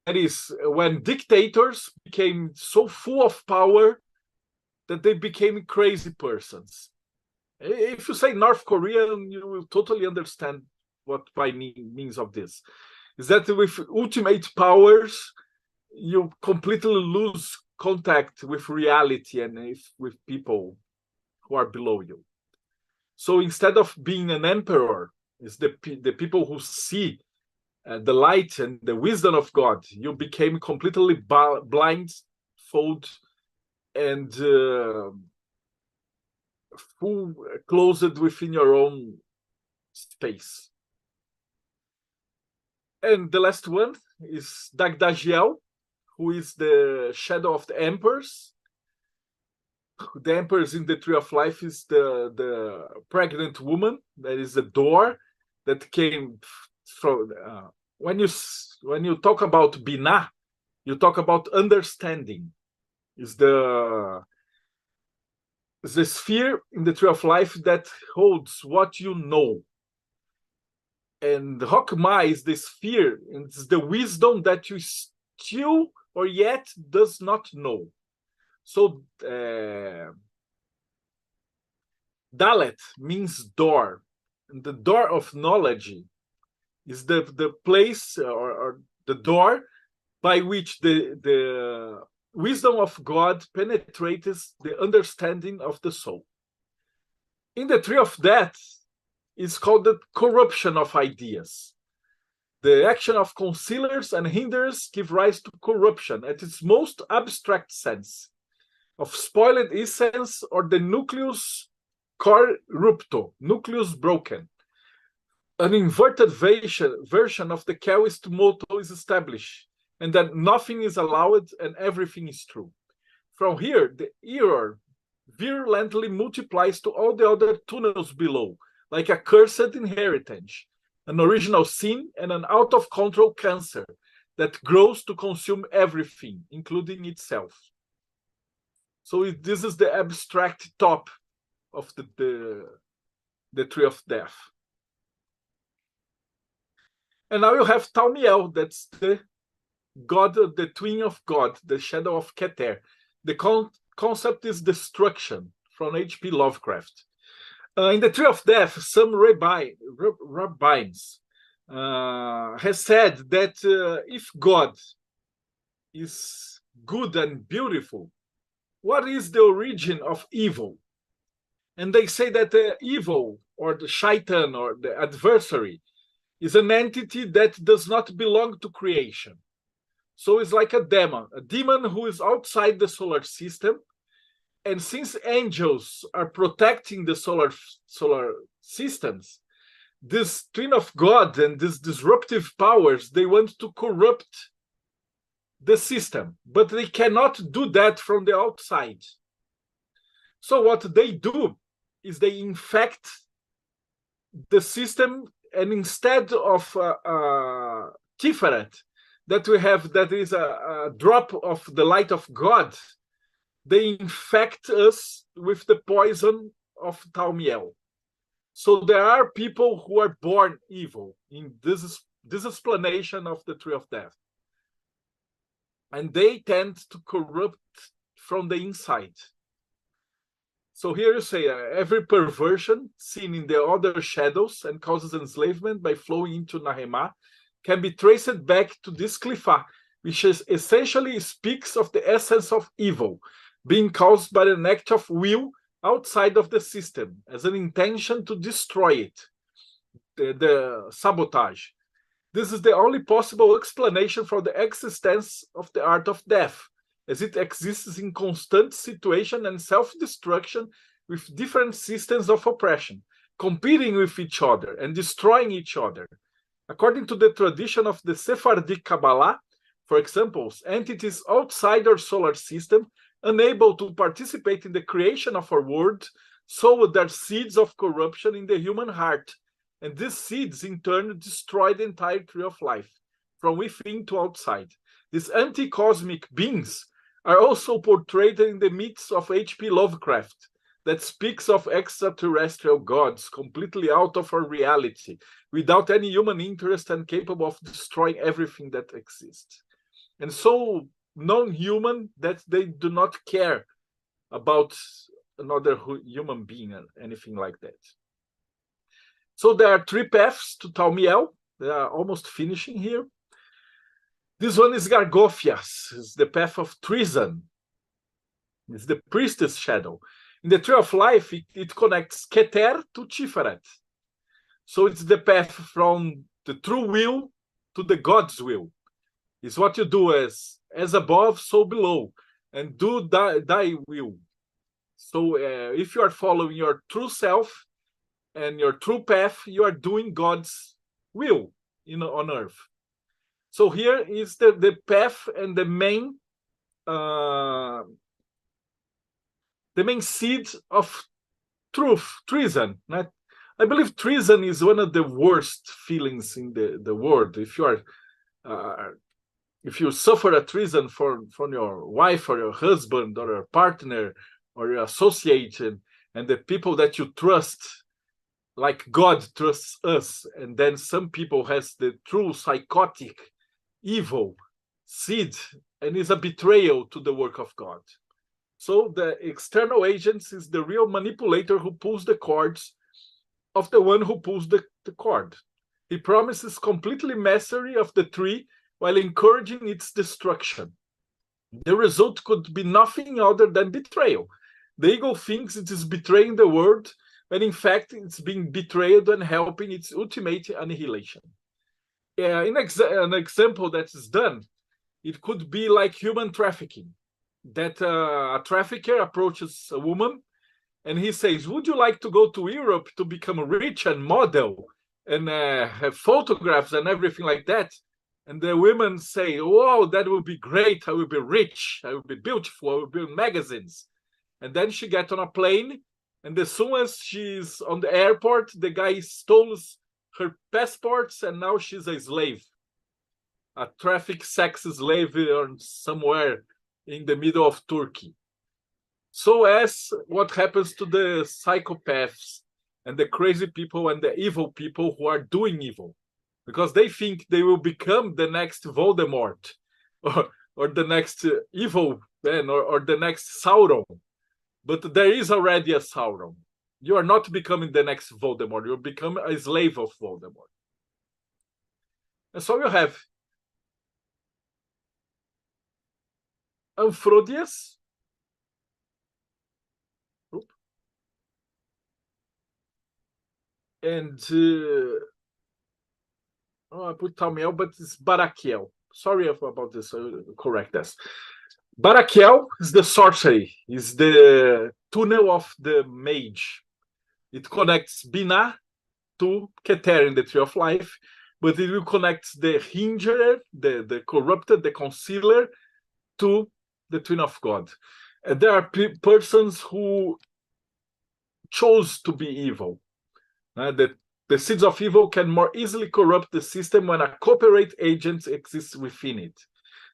That is when dictators became so full of power that they became crazy persons. If you say North Korea, you will totally understand what by means of this. Is that with ultimate powers, you completely lose contact with reality and with people who are below you. So instead of being an emperor, it's the people who see the light and the wisdom of God. You became completely blindfold and full closed within your own space. And the last one is Dagdagiel, who is the shadow of the emperors. The emperors in the Tree of Life is the pregnant woman. That is a door that came from. When you talk about Binah, you talk about understanding. Is the sphere in the Tree of Life that holds what you know. And Hokmah is the sphere, and it's the wisdom that you still or yet does not know. So Dalet means door, and the door of knowledge is the place or the door by which the wisdom of God penetrates the understanding of the soul. In the Tree of Death, it's called the corruption of ideas. The action of concealers and hinderers give rise to corruption at its most abstract sense, of spoiled essence or the nucleus corrupto, nucleus broken. An inverted version of the Calist motto is established, and that nothing is allowed and everything is true. From here, the error virulently multiplies to all the other tunnels below, like a cursed inheritance, an original sin, and an out-of-control cancer that grows to consume everything, including itself. So this is the abstract top of the Tree of Death. And now you have Thaumiel, that's the god, the twin of God, the shadow of Keter. The concept is destruction, from H.P. Lovecraft. In the Tree of Death, some rabbis has said that if God is good and beautiful, what is the origin of evil? And they say that the evil, or the shaitan, or the adversary, is an entity that does not belong to creation. So it's like a demon who is outside the solar system. And since angels are protecting the solar systems, this twin of God and these disruptive powers, they want to corrupt the system, but they cannot do that from the outside. So what they do is they infect the system, and instead of Tiferet, that we have, that is a drop of the light of God, they infect us with the poison of Thaumiel. So there are people who are born evil in this explanation of the Tree of Death. And they tend to corrupt from the inside. So here you say, every perversion seen in the other shadows and causes enslavement by flowing into Nahema can be traced back to this Qlipha, which essentially speaks of the essence of evil, being caused by an act of will outside of the system, as an intention to destroy it, the sabotage. This is the only possible explanation for the existence of the art of death, as it exists in constant situation and self-destruction with different systems of oppression, competing with each other and destroying each other. According to the tradition of the Sephardic Kabbalah, for example, entities outside our solar system, unable to participate in the creation of our world, sow their seeds of corruption in the human heart, and these seeds in turn destroy the entire tree of life, from within to outside. These anti-cosmic beings are also portrayed in the myths of H.P. Lovecraft, that speaks of extraterrestrial gods completely out of our reality, without any human interest and capable of destroying everything that exists. And so non-human that they do not care about another human being or anything like that. So there are 3 paths to Thaumiel. They are almost finishing here. This one is Gargophias. It's the path of treason. It's the priestess shadow. In the Tree of Life, it connects Keter to Tiferet. So it's the path from the true will to the God's will. It's what you do as above, so below, and do thy will. So if you are following your true self and your true path, you are doing God's will on earth. So here is the path and the main seed of truth, treason. I believe treason is one of the worst feelings in the world. If you suffer a treason from your wife or your husband or your partner or your associate and the people that you trust, like God trusts us, and then some people has the true psychotic evil seed and is a betrayal to the work of God. So the external agents is the real manipulator who pulls the cords of the one who pulls the cord. He promises completely mastery of the tree while encouraging its destruction. The result could be nothing other than betrayal. The ego thinks it is betraying the world, when in fact it's being betrayed and helping its ultimate annihilation. An example that is done, it could be like human trafficking. That a trafficker approaches a woman and he says, would you like to go to Europe to become rich and model and have photographs and everything like that? And the women say, wow, that would be great. I will be rich. I will be beautiful. I will be in magazines. And then she gets on a plane. And as soon as she's on the airport, the guy stole her passports. And now she's a slave, a traffic sex slave somewhere in the middle of Turkey. So as what happens to the psychopaths and the crazy people and the evil people who are doing evil, because they think they will become the next Voldemort or the next evil man or the next Sauron. But there is already a Sauron. You are not becoming the next Voldemort. You become a slave of Voldemort. And so you have Amphrodius. And I put Thaumiel, but it's Barakiel. Sorry about this. I'll correct this. Barakiel is the sorcery, is the tunnel of the mage. It connects Binah to Keter in the Tree of Life, but it will connect the Hinger, the corrupted, the concealer, to the Twin of God. And there are persons who chose to be evil. The seeds of evil can more easily corrupt the system when a cooperate agent exists within it.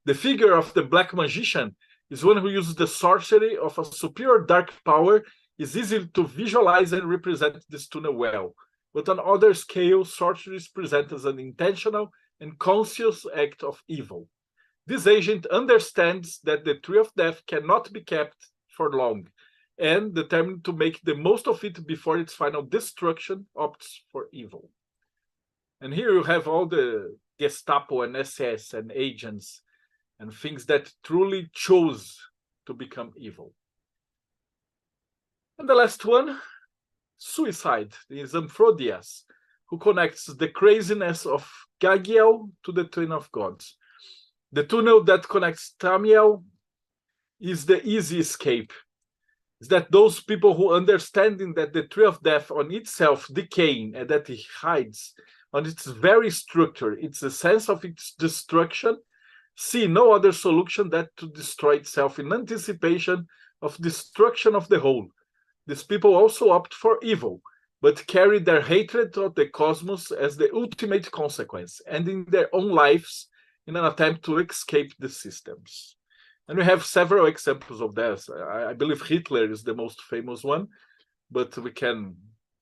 The figure of the black magician is one who uses the sorcery of a superior dark power, is easy to visualize and represent this tunnel well. But on other scales, sorcery is presented as an intentional and conscious act of evil. This agent understands that the Tree of Death cannot be kept for long, and determined to make the most of it before its final destruction, opts for evil. And here you have all the Gestapo and SS and agents and things that truly chose to become evil. And the last one, suicide, is Amphodias, who connects the craziness of Gagiel to the Twin of Gods. The tunnel that connects Tamiel is the easy escape. Is that those people who understanding that the tree of death on itself decaying and that it hides on its very structure, it's a sense of its destruction, see no other solution than to destroy itself in anticipation of destruction of the whole. These people also opt for evil, but carry their hatred of the cosmos as the ultimate consequence, ending their own lives in an attempt to escape the systems. And we have several examples of this. I believe Hitler is the most famous one, but we can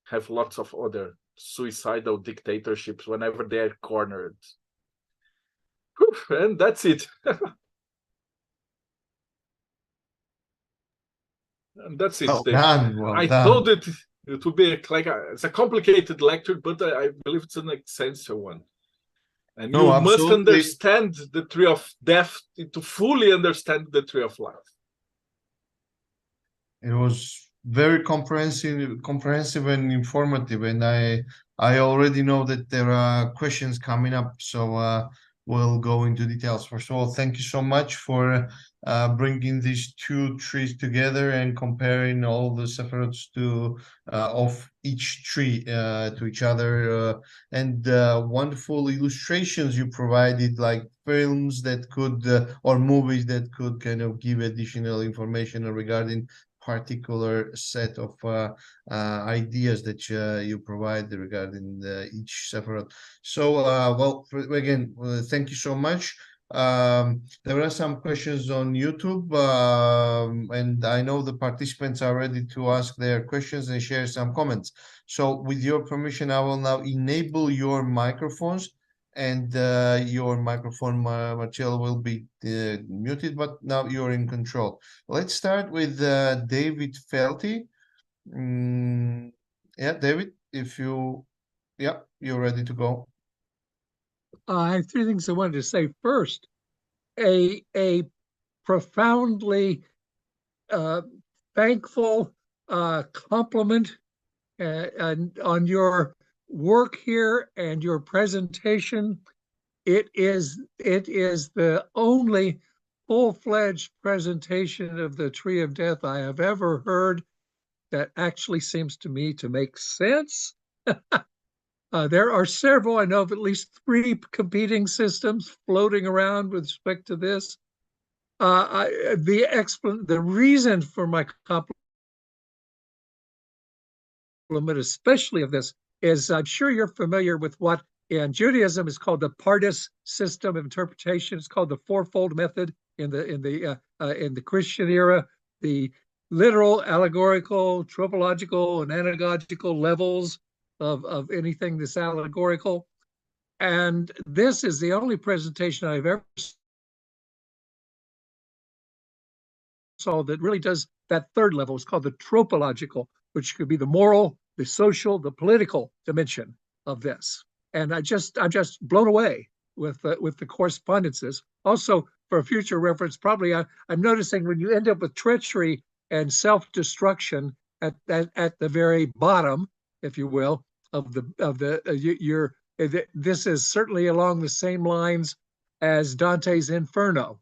have lots of other suicidal dictatorships whenever they are cornered. Whew, and that's it. And that's it. Well done, well I done. thought it would be like it's a complicated lecture, but I believe it's an essential one. And you must understand the tree of death to fully understand the tree of life. It was very comprehensive and informative, and I already know that there are questions coming up, so we'll go into details. First of all, thank you so much for bringing these two trees together and comparing all the separates to of each tree to each other, and wonderful illustrations you provided, like films that could or movies that could kind of give additional information regarding particular set of ideas that you provide regarding each separate. So, well, again, thank you so much. There are some questions on YouTube, and I know the participants are ready to ask their questions and share some comments. So, with your permission, I will now enable your microphones, and your microphone, Marcelo, will be muted, but now you're in control. Let's start with David Felty. Yeah, David, if you, yeah, you're ready to go. I have three things I wanted to say. First, a profoundly thankful compliment on your work here and your presentation. It is the only full-fledged presentation of the Tree of Death I have ever heard that actually seems to me to make sense. There are several, I know of at least 3 competing systems floating around with respect to this. The reason for my compliment, especially of this, is I'm sure you're familiar with what in Judaism is called the Pardes system of interpretation. It's called the fourfold method in the Christian era. The literal, allegorical, tropological, and anagogical levels of anything that's allegorical. And this is the only presentation I've ever saw that really does that third level. It's called the tropological, which could be the moral, the social, the political dimension of this. And I'm just blown away with the correspondences. Also, for a future reference, probably I'm noticing when you end up with treachery and self-destruction at the very bottom, if you will, this is certainly along the same lines as Dante's Inferno,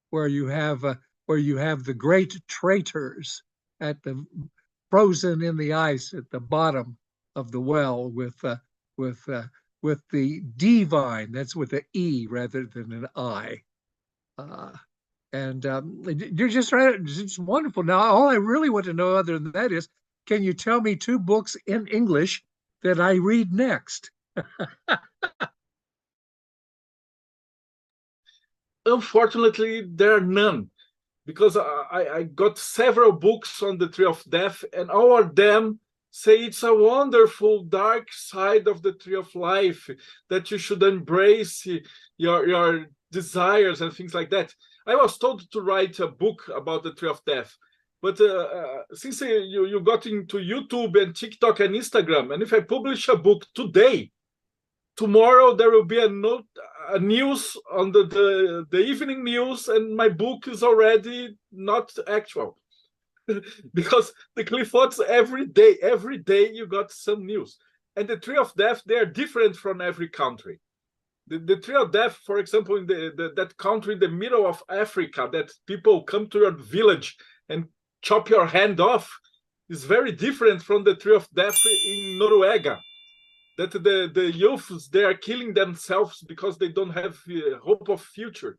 where you have the great traitors at the frozen in the ice at the bottom of the well with the divine, that's with an E rather than an I. You're just right. It's wonderful. Now, all I really want to know other than that is, can you tell me 2 books in English that I read next? Unfortunately, there are none, because I got several books on the Tree of Death, and all of them say it's a wonderful dark side of the Tree of Life, that you should embrace your desires and things like that. I was told to write a book about the Tree of Death, but since you got into YouTube and TikTok and Instagram, and if I publish a book today, tomorrow there will be a news on the evening news, and my book is already not actual. Because the Qliphotics, every day you got some news. And the Tree of Death, they are different from every country. The Tree of Death, for example, in that country in the middle of Africa, that people come to your village and chop your hand off, is very different from the Tree of Death in Noruega. That the youths, they are killing themselves because they don't have hope of future.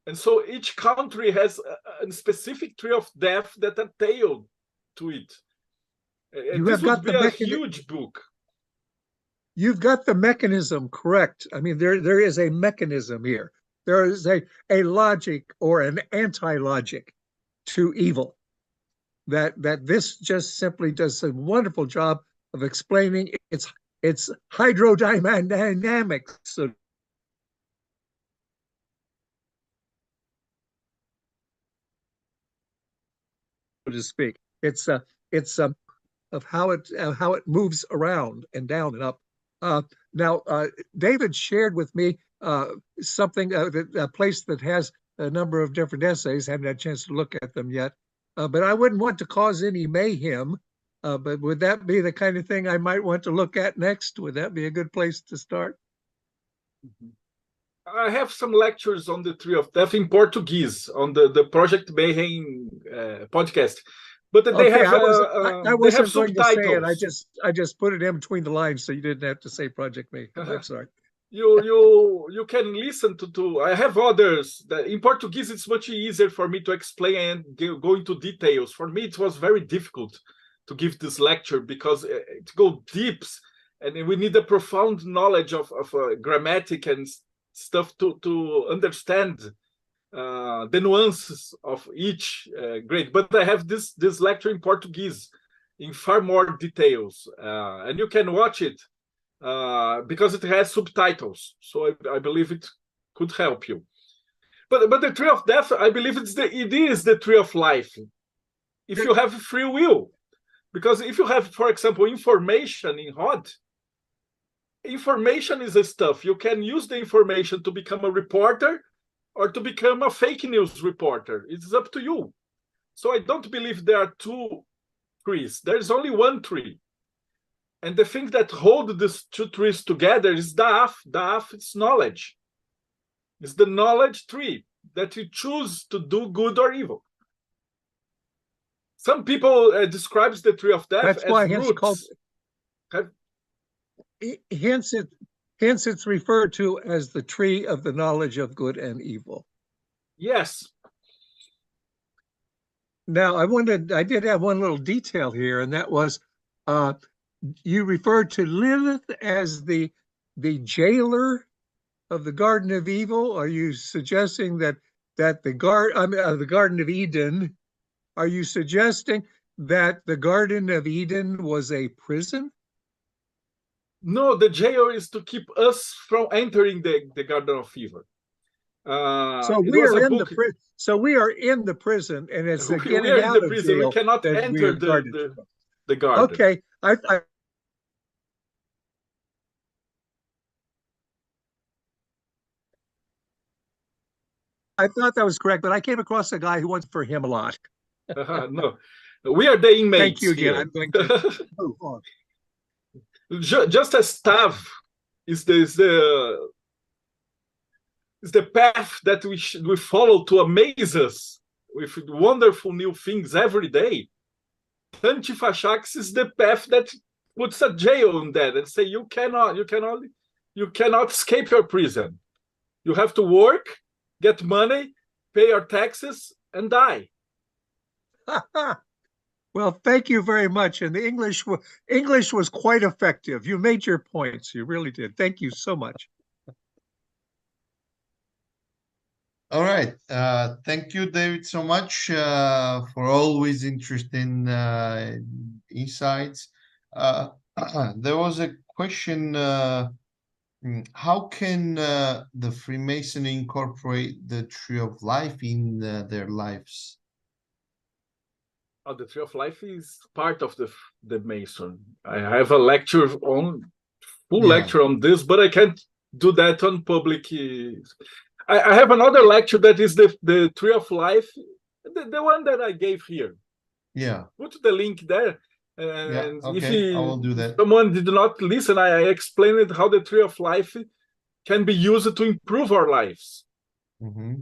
And so each country has a specific Tree of Death that are tailored to it. And this would be a huge book. You've got the mechanism correct. I mean, there is a mechanism here. There is a logic or an anti-logic to evil. That this just simply does a wonderful job of explaining its hydrodynamics, so to speak. It's of how it moves around and down and up. Now, David shared with me something, a place that has a number of different essays. Haven't had a chance to look at them yet, but I wouldn't want to cause any mayhem. But would that be the kind of thing I might want to look at next? Would that be a good place to start? I have some lectures on the Tree of Death in Portuguese on the Project Mayhem podcast. But they have subtitles. I just put it in between the lines so you didn't have to say Project Mayhem. I'm sorry. You can listen to. I have others that in Portuguese it's much easier for me to explain and go into details. For me, it was very difficult to give this lecture because it goes deep, and we need a profound knowledge of grammatic and stuff to understand the nuances of each grade. But I have this lecture in Portuguese in far more details, and you can watch it because it has subtitles. So I believe it could help you. But the Tree of Death, I believe it is the Tree of Life. If you have free will, because if you have, for example, information in HOD, information is a stuff. You can use the information to become a reporter or to become a fake news reporter. It's up to you. So I don't believe there are two trees. There's only one tree. And the thing that hold these two trees together is Da'af. Da'af is knowledge. It's the knowledge tree that you choose to do good or evil. Some people describes the Tree of Death That's as why roots. Hence it's referred to as the tree of the knowledge of good and evil. Yes. Now, I did have one little detail here, and that was you referred to Lilith as the jailer of the Garden of Evil. Are you suggesting that the Garden of Eden? Are you suggesting that the Garden of Eden was a prison? No, the jail is to keep us from entering the Garden of Evil. So we are in the prison, and it's getting out of prison. We cannot enter the garden. Okay, I thought that was correct, but I came across a guy who wants for him a lot. No, we are the inmates. Thank you again. I'm going to move on. Just as Tav is the path that we follow to amaze us with wonderful new things every day, Antifachax is the path that puts a jail on that and say you cannot escape your prison. You have to work, get money, pay your taxes, and die. Well, thank you very much. And the English was quite effective. You made your points. You really did. Thank you so much. All right. Thank you, David, so much for always interesting insights. There was a question, how can the Freemasonry incorporate the Tree of Life in their lives? Oh, the Tree of Life is part of the Mason. I have a lecture on full lecture on this, but I can't do that on public. I have another lecture that is the Tree of Life, the one that I gave here. Yeah. Put the link there. And okay, I will do that. If someone did not listen, I explained how the Tree of Life can be used to improve our lives. Mm-hmm.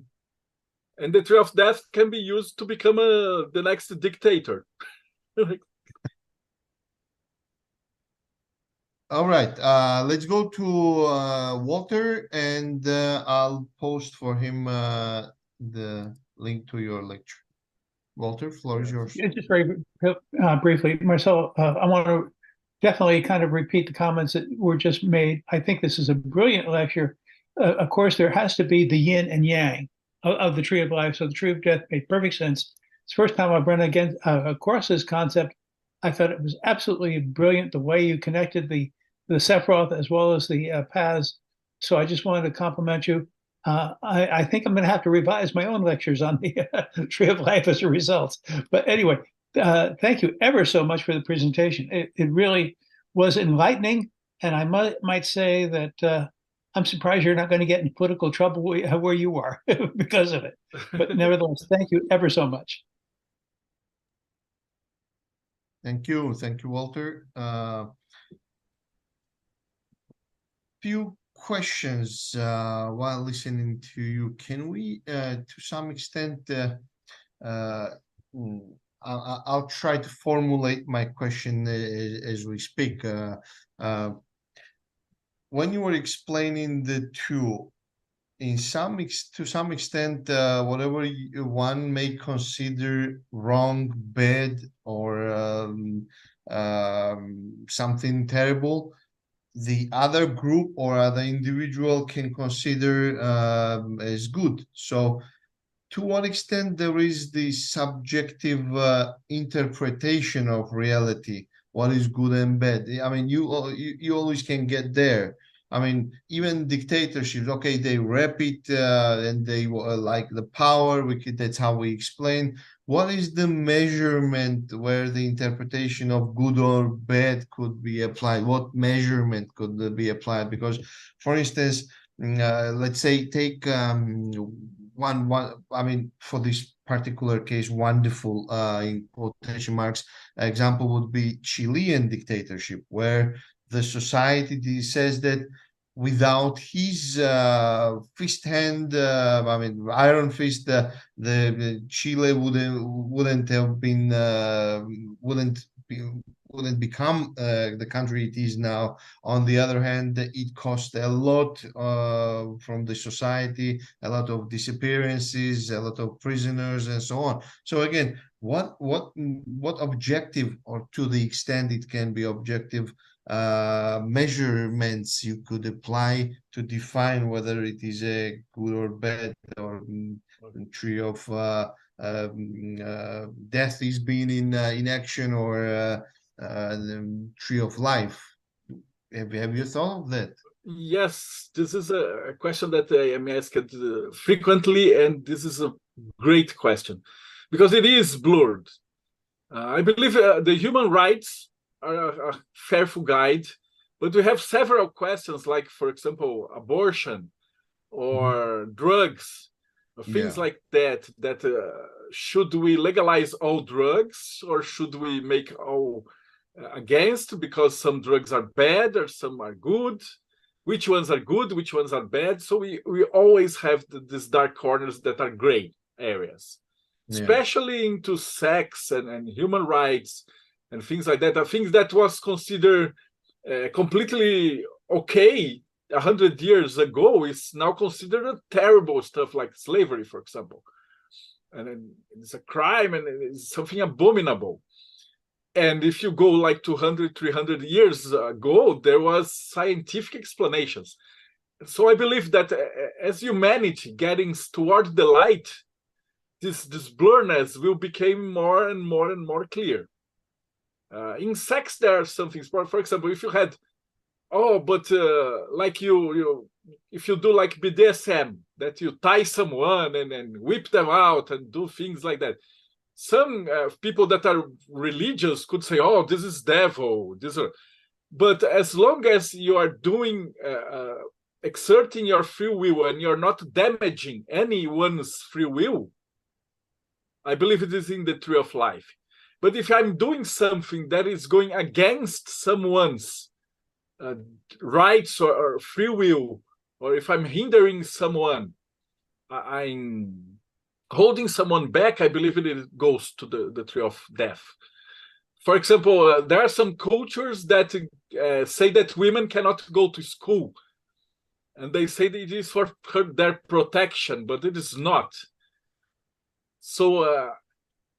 And the Tree of Death can be used to become the next dictator. All right, let's go to Walter, and I'll post for him the link to your lecture. Walter, floor is yours. Yeah, just very briefly, Marcelo, I want to definitely kind of repeat the comments that were just made. I think this is a brilliant lecture. Of course, there has to be the yin and yang of the Tree of Life. So the Tree of Death made perfect sense. It's the first time I've run across this concept. I thought it was absolutely brilliant, the way you connected the Sephiroth as well as the paths. So I just wanted to compliment you. I think I'm going to have to revise my own lectures on the Tree of Life as a result. But anyway, thank you ever so much for the presentation. It really was enlightening. And I might say that I'm surprised you're not going to get in political trouble where you are because of it. But nevertheless, thank you ever so much. Thank you, Walter. Few questions while listening to you. Can we, to some extent, I'll try to formulate my question as we speak. When you were explaining the two, to some extent, whatever one may consider wrong, bad, or something terrible, the other group or other individual can consider as good. So to what extent there is the subjective interpretation of reality, what is good and bad? I mean, you always can get there. I mean, even dictatorships, okay, they rep it and they like the power. That's how we explain. What is the measurement where the interpretation of good or bad could be applied? What measurement could be applied? Because, for instance, let's say take one. I mean, for this particular case, wonderful in quotation marks example would be Chilean dictatorship, where the society says that without his fist hand, I mean iron fist, the Chile wouldn't have been wouldn't become the country it is now. On the other hand, it cost a lot from the society, a lot of disappearances, a lot of prisoners, and so on. So again, what objective, or to the extent it can be objective, measurements you could apply to define whether it is a good or bad, or Tree of Death is being in action, or the Tree of Life. Have you thought of that? Yes, this is a question that I am asked frequently, and this is a great question because it is blurred. I believe the human rights are a faithful guide, but we have several questions, like, for example, abortion or drugs, or things like that. Should we legalize all drugs, or should we make all against, because some drugs are bad or some are good? Which ones are good, which ones are bad? So we always have these dark corners that are gray areas, especially into sex and human rights and things like that. Things that was considered completely okay 100 years ago is now considered terrible stuff, like slavery, for example. And then it's a crime and it's something abominable. And if you go like 200, 300 years ago, there was scientific explanations. So I believe that as humanity getting toward the light, this blurriness will become more and more and more clear. In sex, there are some things. For example, if you had, like if you do like BDSM, that you tie someone and whip them out and do things like that. Some people that are religious could say, "Oh, this is devil." But as long as you are doing, exerting your free will and you're not damaging anyone's free will, I believe it is in the tree of life. But if I'm doing something that is going against someone's rights or free will, or if I'm hindering someone, I'm holding someone back, I believe it goes to the tree of death. For example, there are some cultures that say that women cannot go to school. And they say that it is for their protection, but it is not. So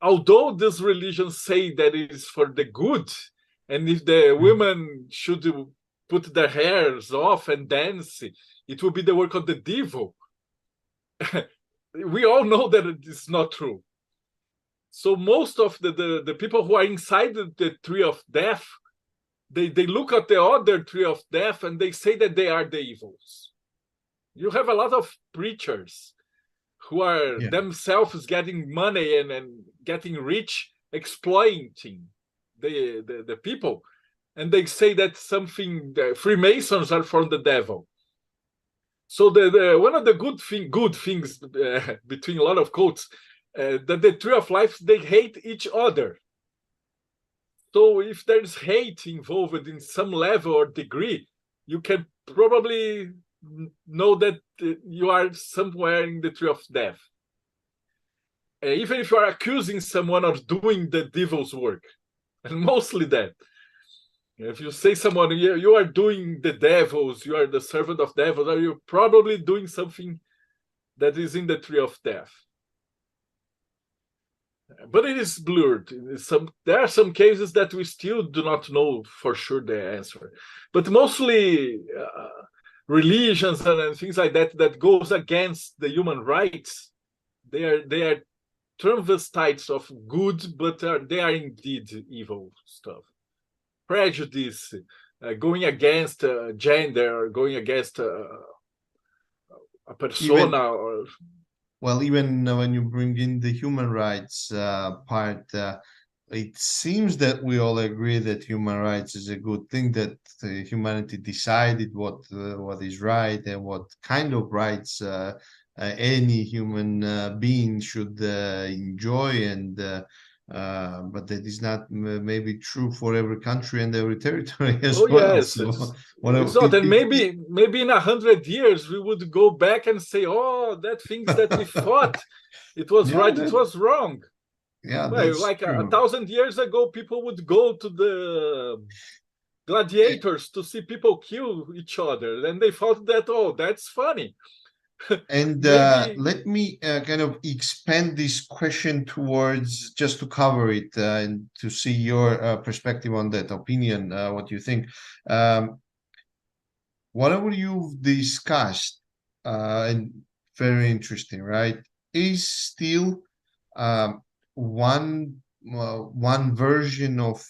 although these religions say that it is for the good, and if the women should put their hairs off and dance, it will be the work of the devil. We all know that it is not true. So most of the people who are inside the tree of death, they look at the other tree of death and they say that they are the evils. You have a lot of preachers who are themselves getting money and getting rich, exploiting the people. And they say that the Freemasons are from the devil. So one of the good things between a lot of cults, that the tree of life, they hate each other. So if there's hate involved in some level or degree, you can probably know that you are somewhere in the tree of death. Even if you are accusing someone of doing the devil's work, and mostly that. If you say someone, you are doing the devils, you are the servant of devils, or you're probably doing something that is in the tree of death. But it is blurred. There are some cases that we still do not know for sure the answer. But mostly religions and things like that goes against the human rights, they are transvestites of good, but they are indeed evil stuff. Prejudice, going against gender, going against a persona. Even when you bring in the human rights part, it seems that we all agree that human rights is a good thing, that humanity decided what is right and what kind of rights any human being should enjoy, and but that is not maybe true for every country and every territory as well. Yes, it's not. And maybe in 100 years we would go back and say, oh, that things that we thought it was right, it was wrong. Yeah, well, like 1,000 years ago, people would go to the gladiators to see people kill each other, and they thought that, oh, that's funny. And let me kind of expand this question towards, just to cover it and to see your perspective on that opinion, what you think. Whatever you've discussed, and very interesting, right, is still one version of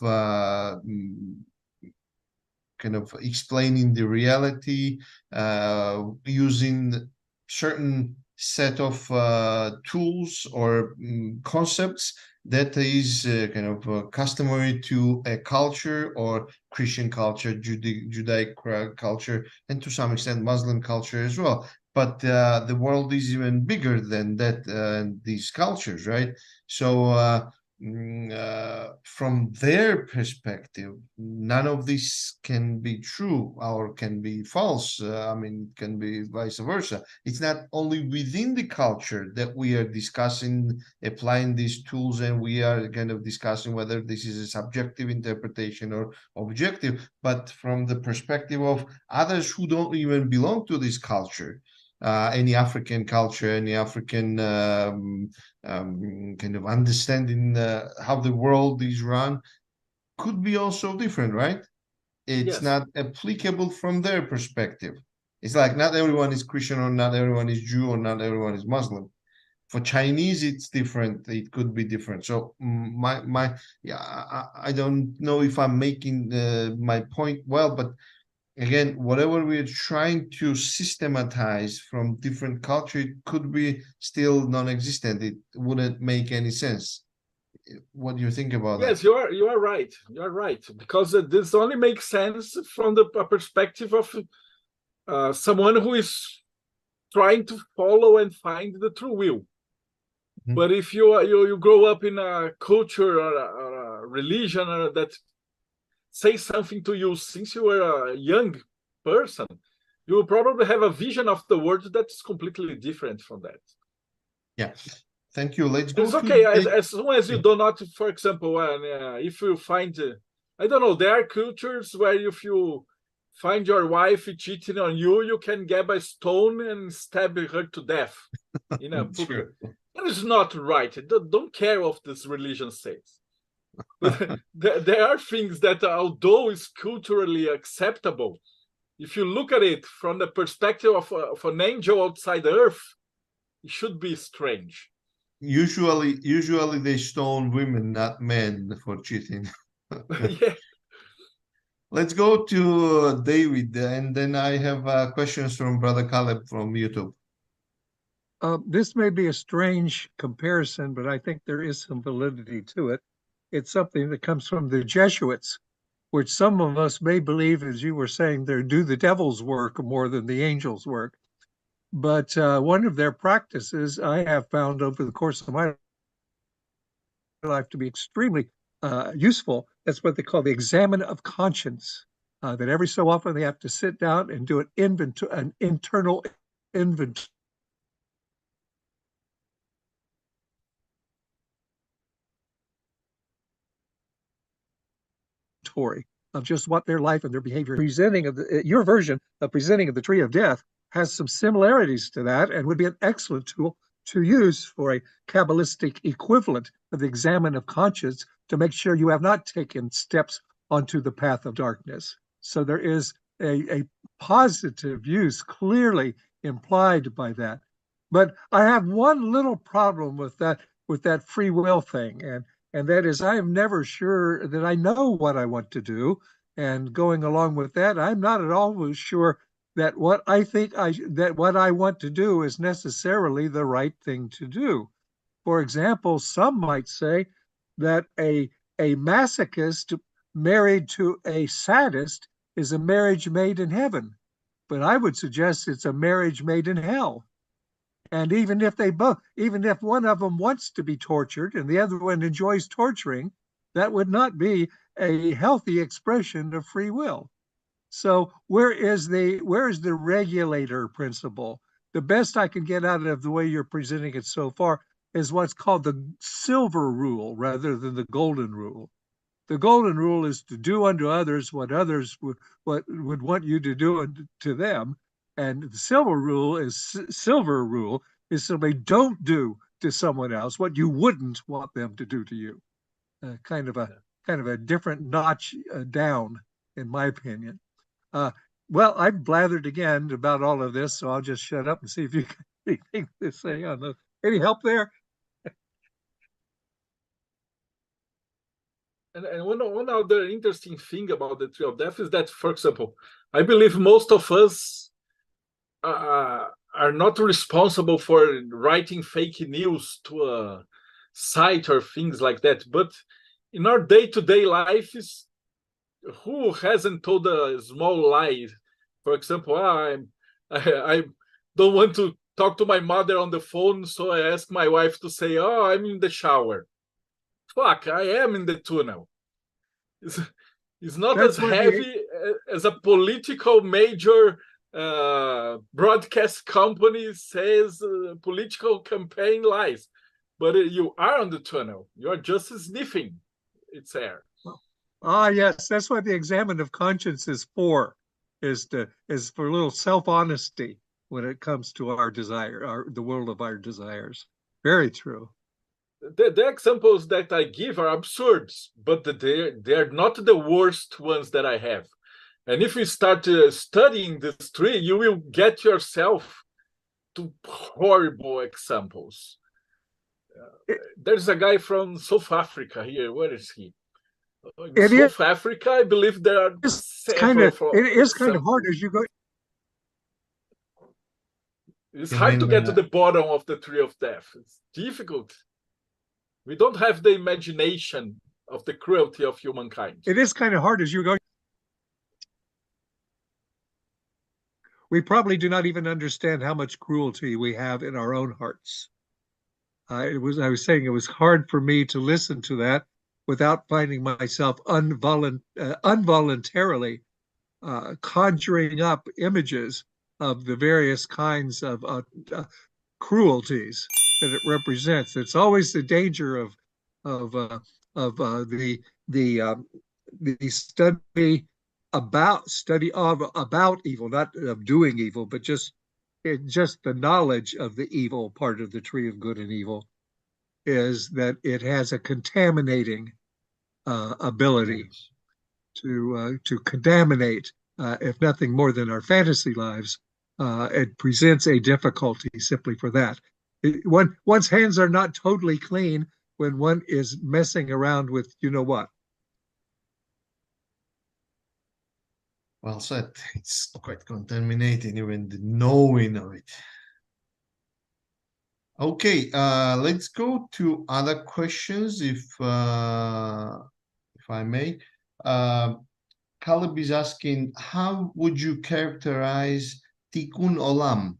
kind of explaining the reality using certain set of tools or concepts that is kind of customary to a culture, or Christian culture, Judaic culture, and to some extent Muslim culture as well. But the world is even bigger than that, these cultures, right? So from their perspective, none of this can be true or can be false. I mean, it can be vice versa. It's not only within the culture that we are discussing applying these tools, and we are kind of discussing whether this is a subjective interpretation or objective, but from the perspective of others who don't even belong to this culture. Any African culture, any African kind of understanding how the world is run could be also different, right? It's not applicable from their perspective. It's like not everyone is Christian, or not everyone is Jew, or not everyone is Muslim. For Chinese, it's different. It could be different. So I don't know if I'm making my point well, but again, whatever we're trying to systematize from different culture, it could be still non-existent. It wouldn't make any sense. what do you think about that? Yes, you are right. You are right, because this only makes sense from the perspective of someone who is trying to follow and find the true will. But if you grow up in a culture or a religion that says something to you since you were a young person, you will probably have a vision of the world that's completely different from that. Yeah, thank you. Let's go. It's okay as soon as you do not, for example, if you find, I don't know, there are cultures where if you find your wife cheating on you, you can get a stone and stab her to death. That is not right. Don't care what this religion says. But there are things that, although is culturally acceptable, if you look at it from the perspective of an angel outside Earth, it should be strange. Usually they stone women, not men, for cheating. Yeah. Let's go to David, and then I have questions from Brother Caleb from YouTube. This may be a strange comparison, but I think there is some validity to it. It's something that comes from the Jesuits, which some of us may believe, as you were saying, they do the devil's work more than the angel's work. But one of their practices I have found over the course of my life to be extremely useful. That's what they call the examine of conscience, that every so often they have to sit down and do an internal inventory of just what their life and their behavior. Presenting of your version of presenting of the tree of death has some similarities to that and would be an excellent tool to use for a Kabbalistic equivalent of the examine of conscience to make sure you have not taken steps onto the path of darkness. So there is a positive use clearly implied by that. But I have one little problem with that free will thing, and that is I am never sure that I know what I want to do. And going along with that, I'm not at all sure that what I want to do is necessarily the right thing to do. For example, some might say that a masochist married to a sadist is a marriage made in heaven. But I would suggest it's a marriage made in hell. And even if one of them wants to be tortured and the other one enjoys torturing, that would not be a healthy expression of free will. So where is the regulator principle? The best I can get out of the way you're presenting it so far is what's called the silver rule rather than the golden rule. The golden rule is to do unto others what others would want you to do to them. And the silver rule is simply don't do to someone else what you wouldn't want them to do to you. Kind of a different notch down, in my opinion. Well, I've blathered again about all of this, so I'll just shut up and see if you can anything to say on this. Any help there? And one other interesting thing about the tree of death is that, for example, I believe most of us are not responsible for writing fake news to a site or things like that. But in our day-to-day life, who hasn't told a small lie? For example, I don't want to talk to my mother on the phone, so I ask my wife to say, "Oh, I'm in the shower." Fuck, I am in the tunnel. It's not as heavy as a political major broadcast company says political campaign lies. But you are on the tunnel. You are just sniffing its air. Yes, that's what the examine of conscience is for, is for a little self-honesty when it comes to our desire, the world of our desires. Very true. The examples that I give are absurd, but they're not the worst ones that I have. And if you start studying this tree, you will get yourself to horrible examples. There's a guy from South Africa here. Where is he? In South Africa, I believe there are several. It is kind of hard as you go. It's hard to get to the bottom of the tree of death. It's difficult. We don't have the imagination of the cruelty of humankind. It is kind of hard as you go. We probably do not even understand how much cruelty we have in our own hearts. I was saying it was hard for me to listen to that without finding myself involuntarily conjuring up images of the various kinds of cruelties that it represents. It's always the danger of the study about evil, not of doing evil, but just the knowledge of the evil part of the tree of good and evil, is that it has a contaminating ability to contaminate, if nothing more than our fantasy lives. It presents a difficulty simply for that. One's hands are not totally clean when one is messing around with you know what. Well said. It's quite contaminating, even the knowing of it. Okay, let's go to other questions, if I may. Caleb is asking, how would you characterize Tikkun Olam?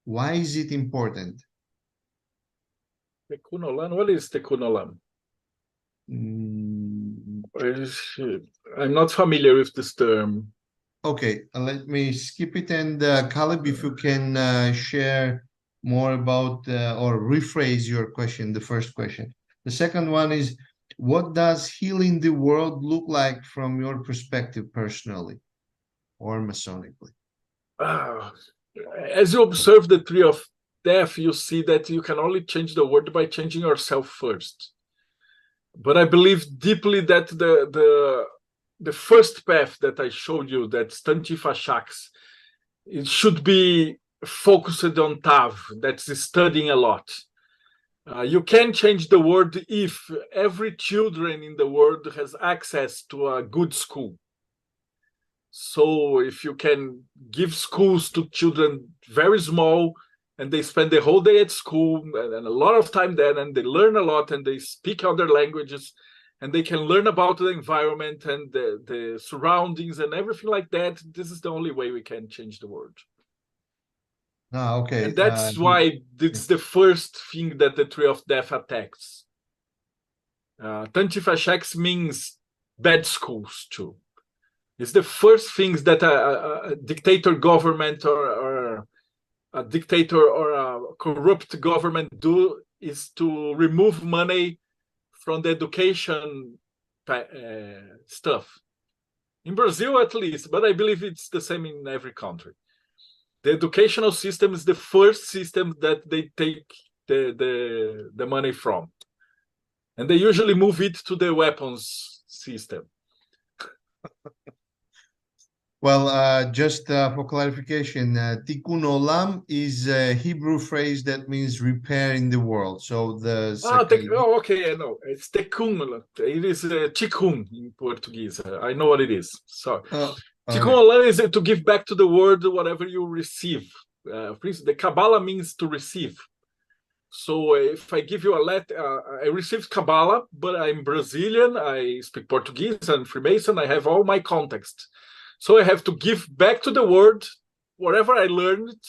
Why is it important? Tikkun Olam. What is Tikkun Olam? I'm not familiar with this term. Okay, let me skip it. And Caleb, if you can share more about or rephrase your question, the first question. The second one is, what does healing the world look like from your perspective personally or Masonically? As you observe the tree of death, you see that you can only change the world by changing yourself first. But I believe deeply that the first path that I showed you, that Qliphotic, it should be focused on Tav, that's studying a lot. You can change the world if every children in the world has access to a good school. So if you can give schools to children very small, and they spend the whole day at school and a lot of time there, and they learn a lot, and they speak other languages, and they can learn about the environment and the surroundings and everything like that, this is the only way we can change the world. Okay. And that's why it's the first thing that the tree of death attacks. Qliphotic means bad schools too. It's the first things that a dictator government or a dictator or a corrupt government do is to remove money from the education stuff. In Brazil, at least, but I believe it's the same in every country. The educational system is the first system that they take the money from. And they usually move it to the weapons system. Well, just for clarification, Tikkun Olam is a Hebrew phrase that means repairing the world. So the okay, I know. It's Tikkun. It is Tikkun in Portuguese. I know what it is. So Tikkun Olam is to give back to the world whatever you receive. The Kabbalah means to receive. So if I give you a letter, I received Kabbalah, but I'm Brazilian, I speak Portuguese, I'm Freemason, I have all my context. So I have to give back to the world whatever I learned,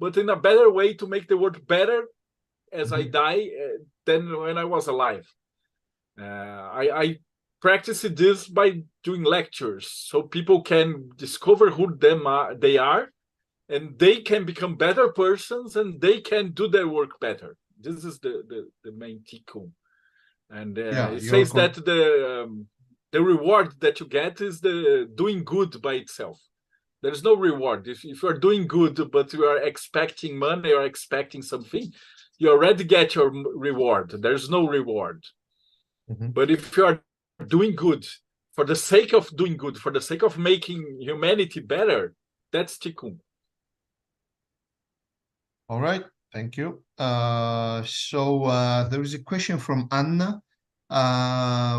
but in a better way to make the world better as I die than when I was alive. I practice this by doing lectures, so people can discover who they are, and they can become better persons, and they can do their work better. This is the main tikkun. And it says that the reward that you get is the doing good by itself. There's no reward. If you are doing good, but you are expecting money or expecting something, you already get your reward. There's no reward. But if you are doing good for the sake of doing good, for the sake of making humanity better, that's tikkun. All right, thank you. So there is a question from Anna.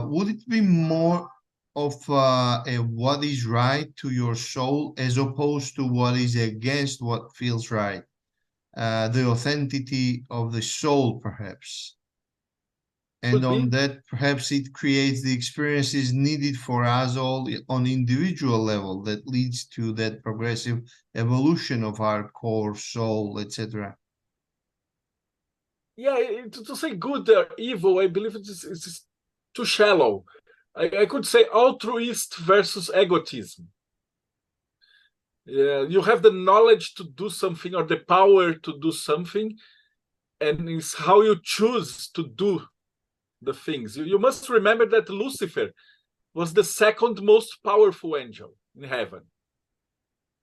Would it be more of a what is right to your soul as opposed to what is against what feels right? The authenticity of the soul, perhaps. And on that, perhaps it creates the experiences needed for us all on individual level that leads to that progressive evolution of our core soul, etc. Yeah, to say good or evil, I believe it's too shallow. I could say altruist versus egotism. Yeah, you have the knowledge to do something or the power to do something, and it's how you choose to do the things. You must remember that Lucifer was the second most powerful angel in heaven.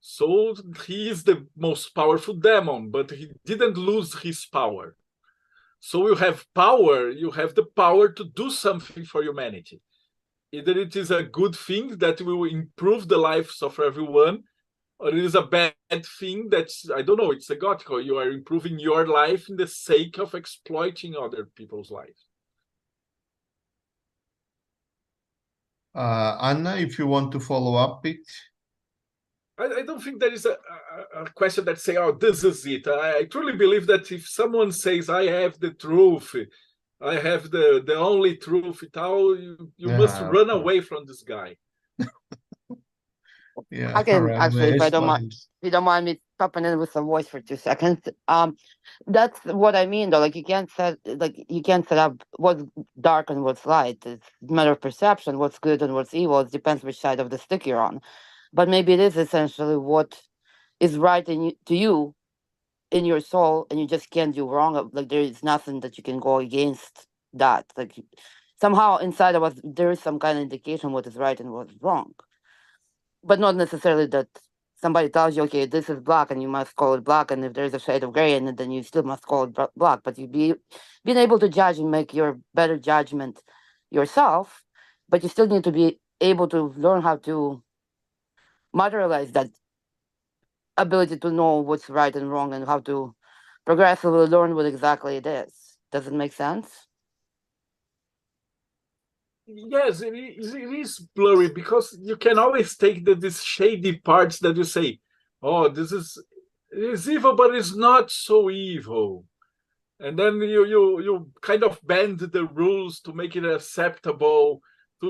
So he is the most powerful demon, but he didn't lose his power. So you have power, you have the power to do something for humanity. Either it is a good thing that will improve the lives of everyone, or it is a bad thing that's, I don't know, it's egotical. You are improving your life in the sake of exploiting other people's lives. Anna, if you want to follow up it. I don't think there is a question that say, oh, this is it. I truly believe that if someone says, I have the truth, I have the only truth, you must run away from this guy. Yeah, I can actually, if you don't mind me popping in with some voice for 2 seconds. That's what I mean, though. Like you can't set up what's dark and what's light. It's a matter of perception. What's good and what's evil. It depends which side of the stick you're on. But maybe it is essentially what is right to you in your soul, and you just can't do wrong. Like there is nothing that you can go against that. Like somehow inside of us, there is some kind of indication what is right and what is wrong. But not necessarily that somebody tells you, okay, this is black and you must call it black, and if there's a shade of gray in it, then you still must call it black. But being able to judge and make your better judgment yourself, but you still need to be able to learn how to materialize that ability to know what's right and wrong and how to progressively learn what exactly it is. Does it make sense? Yes, it is blurry because you can always take these shady parts that you say, oh, this is evil, but it's not so evil. And then you kind of bend the rules to make it acceptable,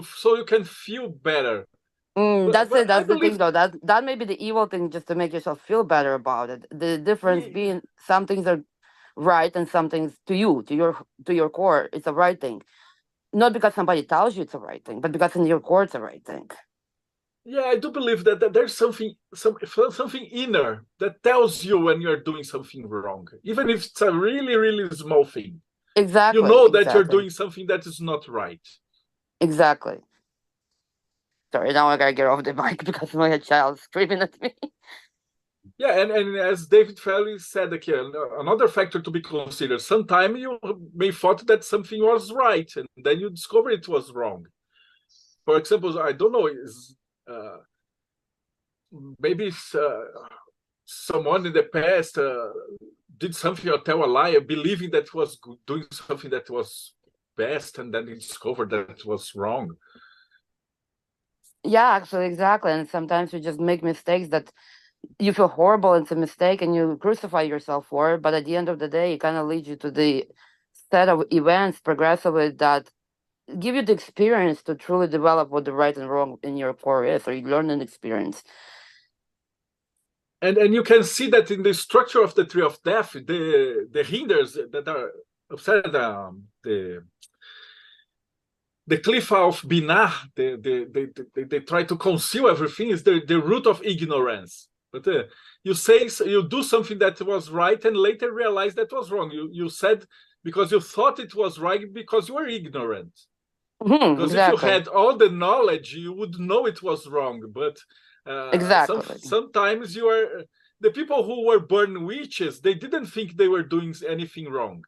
so you can feel better. That's the thing, though. That may be the evil thing, just to make yourself feel better about it. The difference being some things are right and some things to your core, it's a right thing. Not because somebody tells you it's a right thing, but because in your core it's a right thing. Yeah, I do believe that there's something inner that tells you when you're doing something wrong, even if it's a really, really small thing. Exactly. You know that you're doing something that is not right. Exactly. Sorry, now I gotta get off the mic because my child's screaming at me. Yeah, and as David Felly said again, another factor to be considered. Sometimes you may thought that something was right, and then you discover it was wrong. For example, I don't know, maybe someone in the past did something or tell a lie, believing that was doing something that was best, and then he discovered that it was wrong. Yeah, actually, exactly. And sometimes you just make mistakes that you feel horrible, it's a mistake, and you crucify yourself for it. But at the end of the day, it kind of leads you to the set of events progressively that give you the experience to truly develop what the right and wrong in your core is, or you learn an experience. And you can see that in the structure of the tree of death, the hinders that are upside the cliff of Binah, they try to conceal everything, is the root of ignorance. But you do something that was right and later realize that was wrong. You said because you thought it was right because you were ignorant. Because exactly. if you had all the knowledge, you would know it was wrong. But exactly. Sometimes the people who were born witches, they didn't think they were doing anything wrong.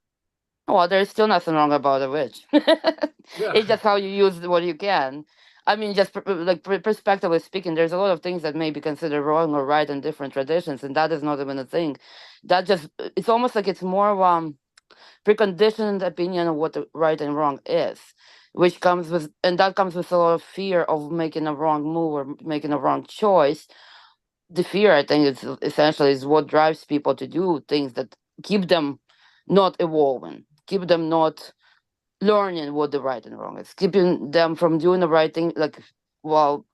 Well, there's still nothing wrong about a witch. Yeah. It's just how you use what you can. I mean, just perspectively speaking, there's a lot of things that may be considered wrong or right in different traditions, and that is not even a thing. It's almost like it's more of preconditioned opinion of what the right and wrong is, which comes with a lot of fear of making a wrong move or making a wrong choice. The fear, I think, is essentially what drives people to do things that keep them not evolving, keep them not learning what the right and wrong is, keeping them from doing the right thing. Like, well,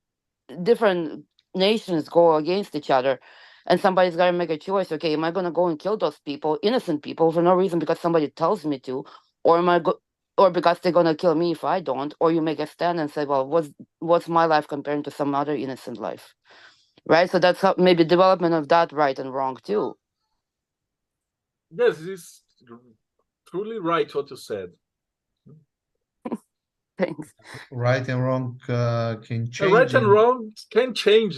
different nations go against each other, and somebody's got to make a choice. Okay, am I going to go and kill those people, innocent people, for no reason because somebody tells me to, or am I or because they're going to kill me if I don't? Or you make a stand and say, well, what's my life comparing to some other innocent life, right? So that's how maybe development of that right and wrong too. Yes, it's truly right what you said. Thanks. Right and wrong can change. Right and wrong can change.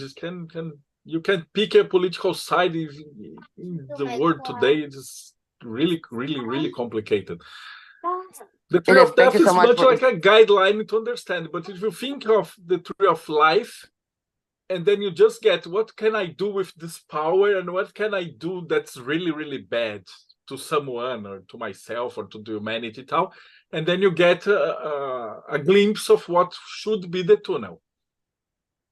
You can pick a political side in the world today. It's really, really, really complicated. The tree of death is much like a guideline to understand. But if you think of the tree of life, and then you just get, what can I do with this power, and what can I do that's really, really bad to someone or to myself or to the humanity tal, and then you get a glimpse of what should be the tunnel.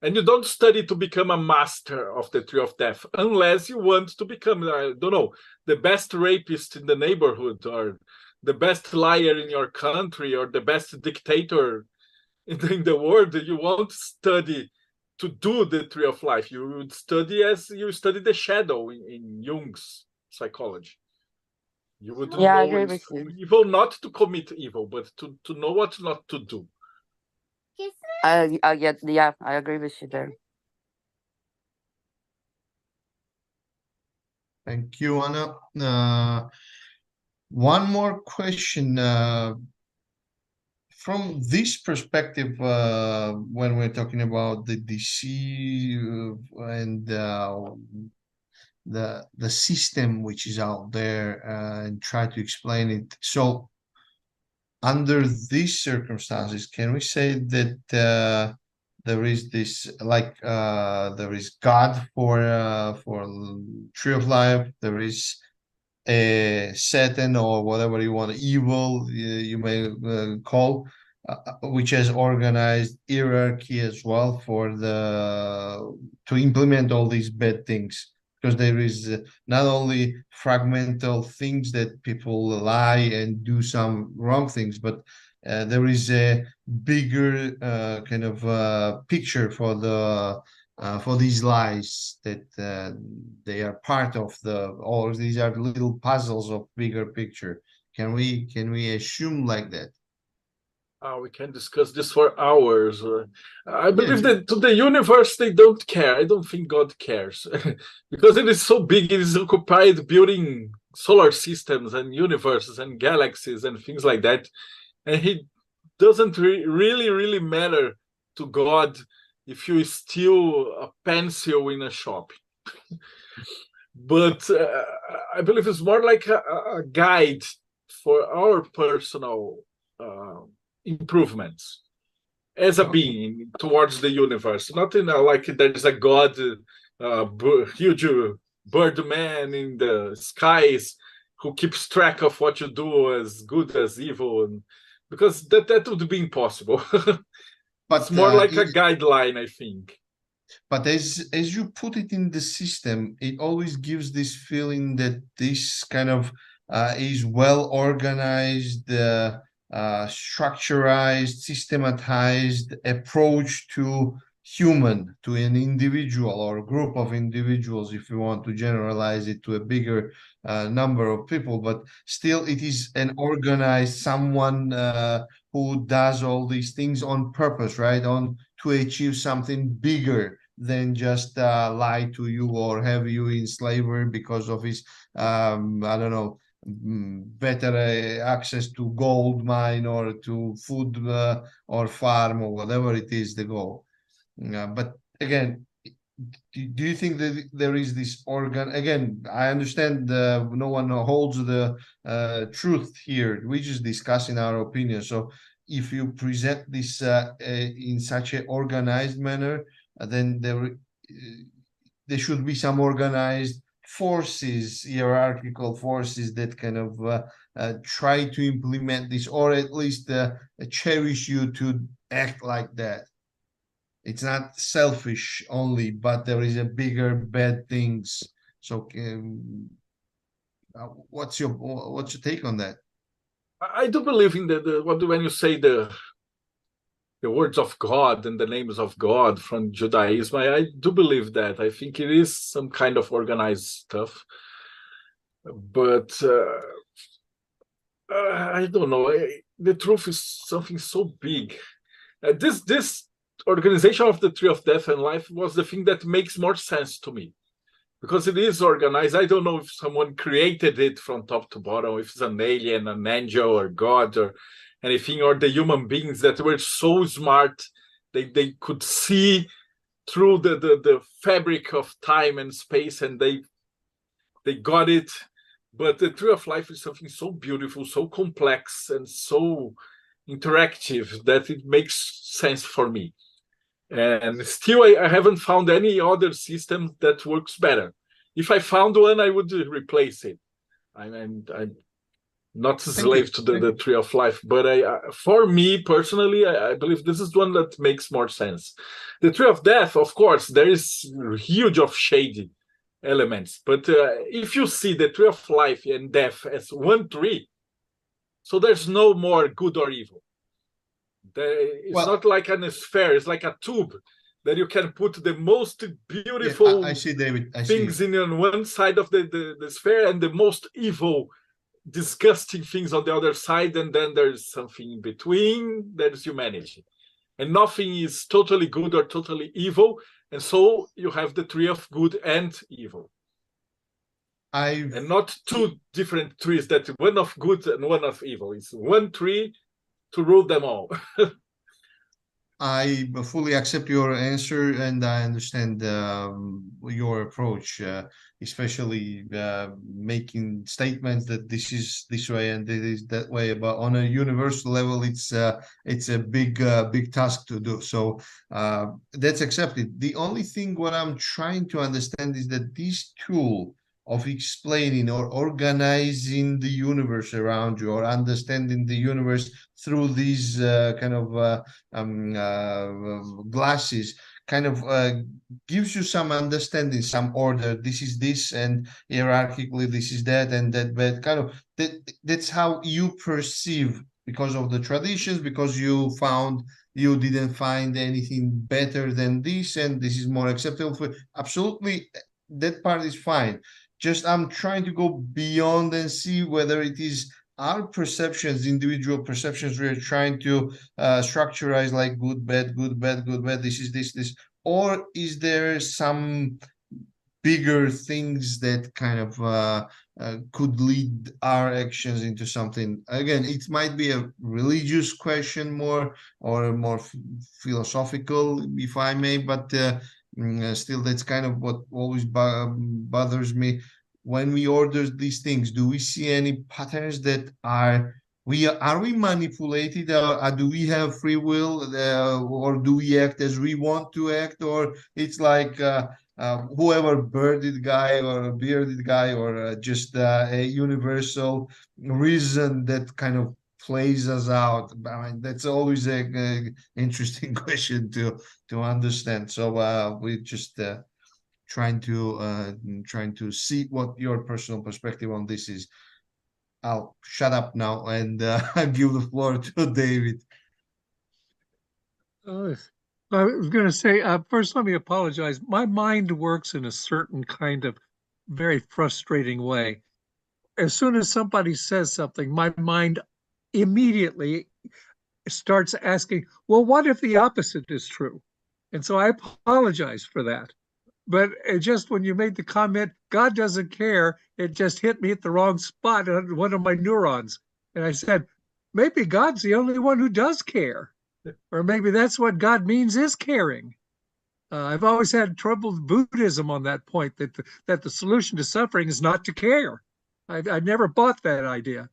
And you don't study to become a master of the tree of death unless you want to become, I don't know, the best rapist in the neighborhood, or the best liar in your country, or the best dictator in the world. You won't study to do the tree of life. You would study as you study the shadow in Jung's psychology. You would know evil not to commit evil, but to know what not to do. I agree with you there. Thank you, Anna. One more question. From this perspective, when we're talking about the DC and the system which is out there, and try to explain it. So, under these circumstances, can we say that there is this, like, there is God for tree of life, there is a Satan, or whatever you want, evil you may call, which has organized hierarchy as well to implement all these bad things, because there is not only fragmental things that people lie and do some wrong things, but there is a bigger kind of picture for these lies, that they are part of or these are little puzzles of bigger picture. Can we assume like that? We can discuss this for hours. I believe that to the universe they don't care. I don't think God cares because it is so big. It is occupied building solar systems and universes and galaxies and things like that, and He doesn't really matter to God if you steal a pencil in a shop. But I believe it's more like a guide for our personal improvements as a being towards the universe. Not like there's a God, huge birdman in the skies who keeps track of what you do, as good as evil, because that would be impossible. But it's more like a guideline, I think. But as you put it in the system, it always gives this feeling that this kind of is well organized, structurized, systematized approach to an individual or a group of individuals, if you want to generalize it to a bigger number of people. But still, it is an organized someone who does all these things on purpose, right? To achieve something bigger than just lie to you or have you in slavery because of his, I don't know, better access to gold mine or to food or farm or whatever it is the goal. But again, do you think that there is this organ? Again, I understand no one holds the truth here. We just discussing our opinion. So if you present this in such an organized manner, then there should be some organized forces, hierarchical forces that kind of try to implement this, or at least cherish you to act like that. It's not selfish only, but there is a bigger bad things. So what's your take on that? I do believe in when you say the words of God and the names of God from Judaism. I do believe that. I think it is some kind of organized stuff, but I don't know. The truth is something so big. This organization of the Tree of Death and Life was the thing that makes more sense to me, because it is organized. I don't know if someone created it from top to bottom, if it's an alien, an angel, or God, or anything, or the human beings that were so smart they could see through the fabric of time and space, and they got it. But the Tree of Life is something so beautiful, so complex, and so interactive that it makes sense for me. And still, I haven't found any other system that works better. If I found one, I would replace it. I'm not a slave to the Tree of Life, but for me personally, I believe this is one that makes more sense. The Tree of Death, of course, there is huge of shady elements, but if you see the Tree of Life and Death as one tree, so there's no more good or evil. It's not like a sphere, it's like a tube that you can put the most beautiful I see, David. things in on one side of the sphere and the most evil, disgusting things on the other side, and then there's something in between. There's humanity, and nothing is totally good or totally evil, and so you have the tree of good and evil, and not two different trees, that one of good and one of evil. It's one tree to rule them all. I fully accept your answer, and I understand your approach, especially making statements that this is this way and this is that way. But on a universal level, it's a big task to do. So that's accepted. The only thing what I'm trying to understand is that this tool of explaining or organizing the universe around you, or understanding the universe through these kind of glasses, kind of gives you some understanding, some order. This is this, and hierarchically this is that, and that. But kind of that's how you perceive, because of the traditions, because you didn't find anything better than this, and this is more acceptable for absolutely. That part is fine. Just I'm trying to go beyond and see whether it is our perceptions, individual perceptions, we're trying to structurize like good, bad, good, bad, good, bad, this is this, or is there some bigger things that kind of could lead our actions into something? Again, it might be a religious question more, or more philosophical, if I may, but still, that's kind of what always bothers me. When we order these things, do we see any patterns that are we manipulated, or do we have free will, or do we act as we want to act, or it's like whoever bearded guy or bearded guy, or just a universal reason that kind of plays us out? I mean, that's always a interesting question to understand. So we just trying to see what your personal perspective on this is. I'll shut up now and give the floor to David. I was going to say, first, let me apologize. My mind works in a certain kind of very frustrating way. As soon as somebody says something, my mind immediately starts asking, well, what if the opposite is true? And so I apologize for that. But it just, when you made the comment, God doesn't care, it just hit me at the wrong spot on one of my neurons. And I said, maybe God's the only one who does care. Or maybe that's what God means, is caring. I've always had trouble with Buddhism on that point, that the solution to suffering is not to care. I never bought that idea.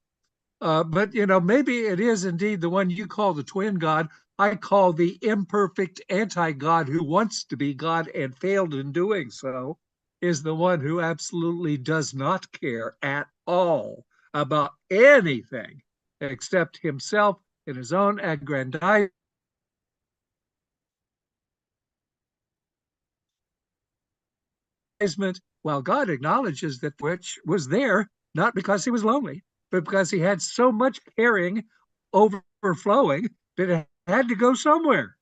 But, maybe it is indeed the one you call the twin God. I call the imperfect anti-God, who wants to be God and failed in doing so, is the one who absolutely does not care at all about anything except himself and his own aggrandizement, while God acknowledges that which was there, not because he was lonely, but because he had so much caring overflowing that it had to go somewhere.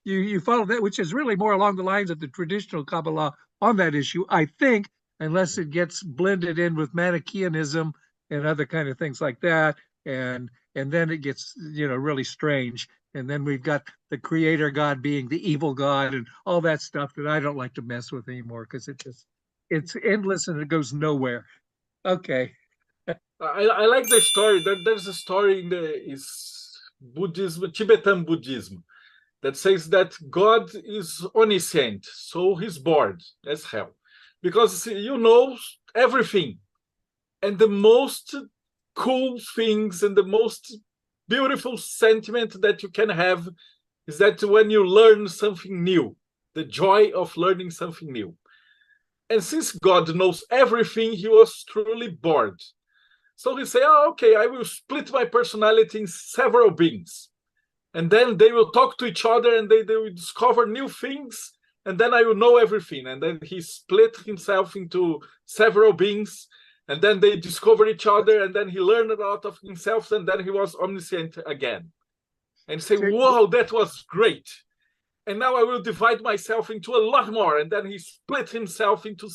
You follow that, which is really more along the lines of the traditional Kabbalah on that issue, I think, unless it gets blended in with Manichaeanism and other kind of things like that, and then it gets really strange. And then we've got the creator God being the evil God and all that stuff that I don't like to mess with anymore because it's endless and it goes nowhere. Okay. I like the story. There's a story in is Buddhism, Tibetan Buddhism, that says that God is omniscient, so he's bored as hell, because he knows everything, and the most cool things and the most beautiful sentiment that you can have is that when you learn something new, the joy of learning something new. And since God knows everything, he was truly bored. So he said, oh, okay, I will split my personality in several beings. And then they will talk to each other and they will discover new things. And then I will know everything. And then he split himself into several beings. And then they discover each other. And then he learned a lot of himself. And then he was omniscient again. And say, whoa, that was great. And now I will divide myself into a lot more. And then he split himself into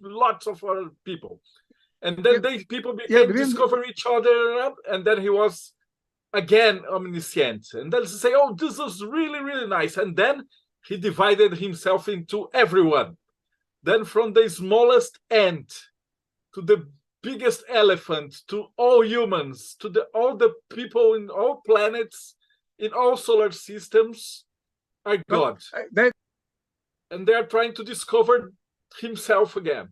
lots of other people. And then people began discover each other. And then he was again omniscient. And then say, oh, this is really, really nice. And then he divided himself into everyone. Then from the smallest ant to the biggest elephant, to all humans, to all the people in all planets, in all solar systems, are God. And they are trying to discover himself again.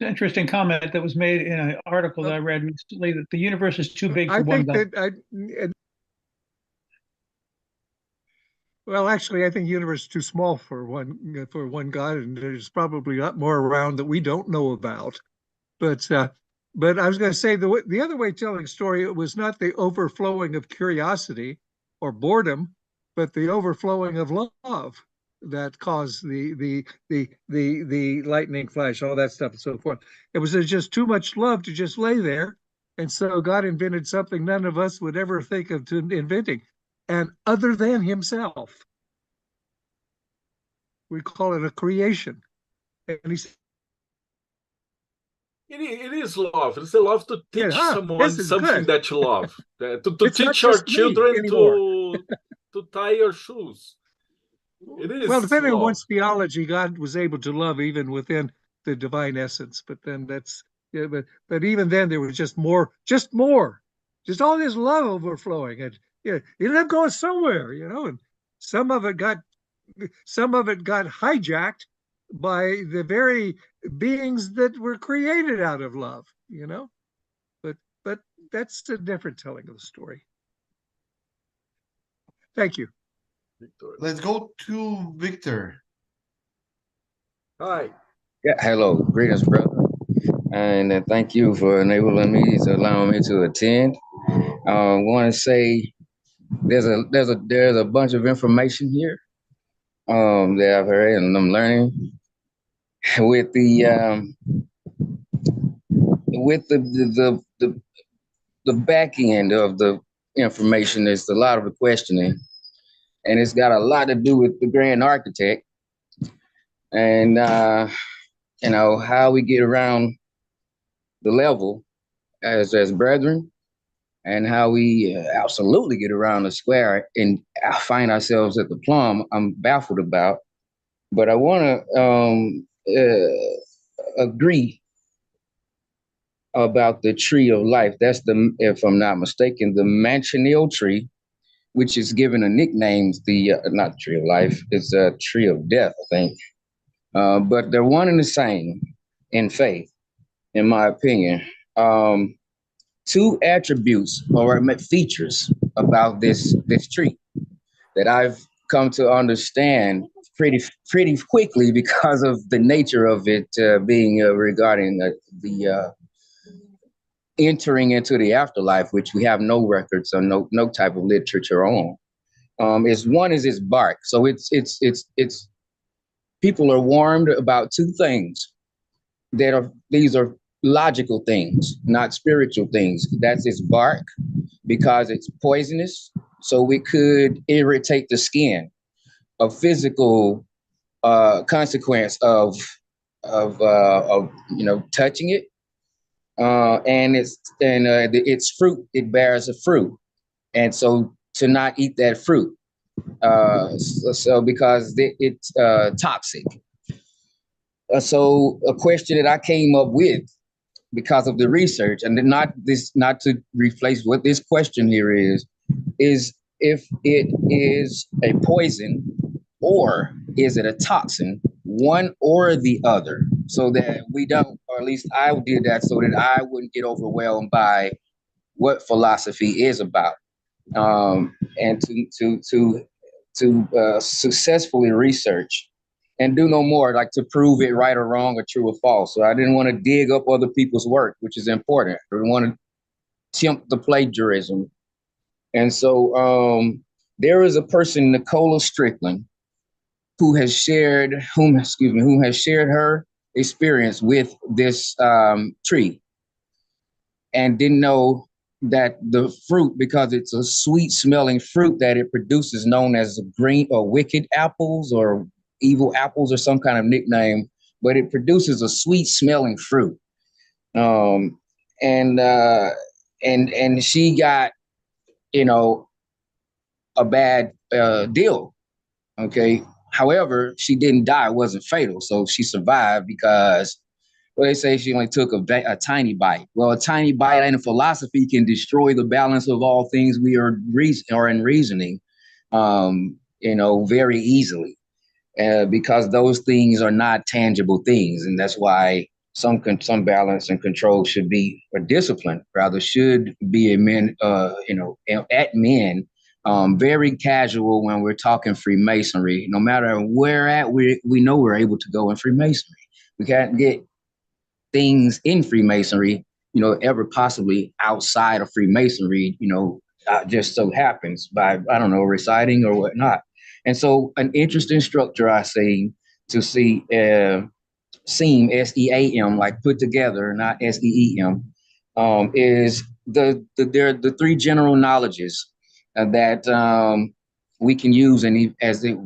Interesting comment that was made in an article that I read recently, that the universe is too big for one God. Well, actually, I think the universe is too small for one God, and there's probably a lot more around that we don't know about. But I was going to say the other way of telling a story, it was not the overflowing of curiosity or boredom, but the overflowing of love that caused the lightning flash, all that stuff and so forth. It was just too much love to just lay there. And so God invented something none of us would ever think of inventing. And other than himself, we call it a creation. And he said, it is love. It's a love to teach someone something that you love. To teach your children to tie your shoes. It is. Well, depending on one's theology, God was able to love even within the divine essence. But then but even then there was just all this love overflowing. And it ended up going somewhere, and some of it got hijacked by the very beings that were created out of love, But that's a different telling of the story. Thank you. Let's go to Victor. Hi. Yeah, hello. Greetings, brother. And thank you for allowing me to attend. I want to say there's a bunch of information here that I've heard and I'm learning with the back end of the information. There's a lot of the questioning, and it's got a lot to do with the grand architect and how we get around the level as brethren, and how we absolutely get around the square and find ourselves at the plumb. I'm baffled about, but I want to agree about the tree of life. That's if I'm not mistaken, the Manchineal tree, which is given a nickname, not tree of life, it's a tree of death, I think. But they're one and the same in faith, in my opinion. Two attributes or features about this tree that I've come to understand pretty quickly because of the nature of it being regarding the entering into the afterlife, which we have no records or no type of literature on. Is its bark. So it's people are warned about two things these are logical things, not spiritual things. That's its bark, because it's poisonous, so it could irritate the skin, a physical consequence of touching it, and its fruit. It bears a fruit, and so to not eat that fruit, because it's toxic. So a question that I came up with because of the research, and not to replace what this question here is if it is a poison or is it a toxin, one or the other, so that we don't, or at least I did that so that I wouldn't get overwhelmed by what philosophy is about, and to successfully research and do no more, like to prove it right or wrong or true or false. So I didn't want to dig up other people's work, which is important. I didn't want to tempt the plagiarism. And so there is a person, Nicola Strickland, who has shared her experience with this tree, and didn't know that the fruit, because it's a sweet smelling fruit that it produces, known as green or wicked apples or evil apples or some kind of nickname, but it produces a sweet smelling fruit. And she got, a bad deal. Okay. However, she didn't die. It wasn't fatal. So she survived because, well, they say she only took a tiny bite. Well, a tiny bite in philosophy can destroy the balance of all things we are in reasoning, very easily, because those things are not tangible things. And that's why some balance and control should be, or discipline rather, should be at men. Very casual when we're talking Freemasonry. No matter where at, we know we're able to go in Freemasonry. We can't get things in Freemasonry, ever possibly outside of Freemasonry, just so happens by, I don't know, reciting or whatnot. And so an interesting structure I see to see, SEAM, SEAM, like put together, not SEEM, is the three general knowledges that we can use, and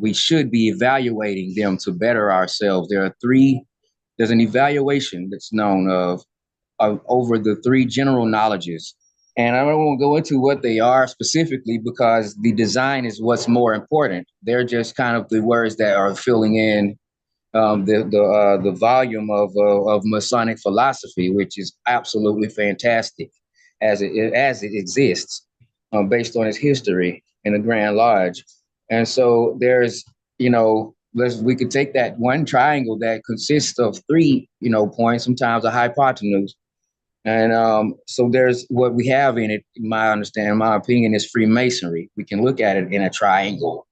we should be evaluating them to better ourselves. There's an evaluation that's known of over the three general knowledges. And I don't want to go into what they are specifically, because the design is what's more important. They're just kind of the words that are filling in the volume of Masonic philosophy, which is absolutely fantastic as it exists, based on its history in the Grand Lodge. And so there's, we could take that one triangle that consists of three, points, sometimes a hypotenuse. And so there's what we have in it, in my opinion, is Freemasonry. We can look at it in a triangle,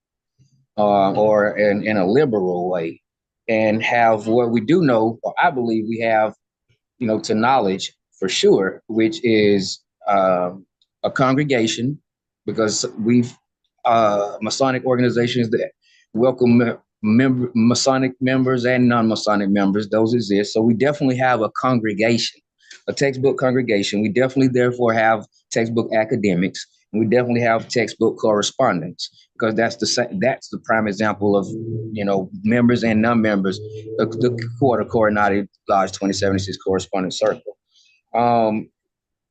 or in a liberal way, and have what we do know, or I believe we have, to knowledge for sure, which is a congregation, because we've Masonic organizations that welcome Masonic members and non-Masonic members. Those exist. So we definitely have a congregation, a textbook congregation. We definitely therefore have textbook academics, and we definitely have textbook correspondence, because that's the prime example of, members and non-members, the Coordinated Lodge 2076 Correspondence Circle.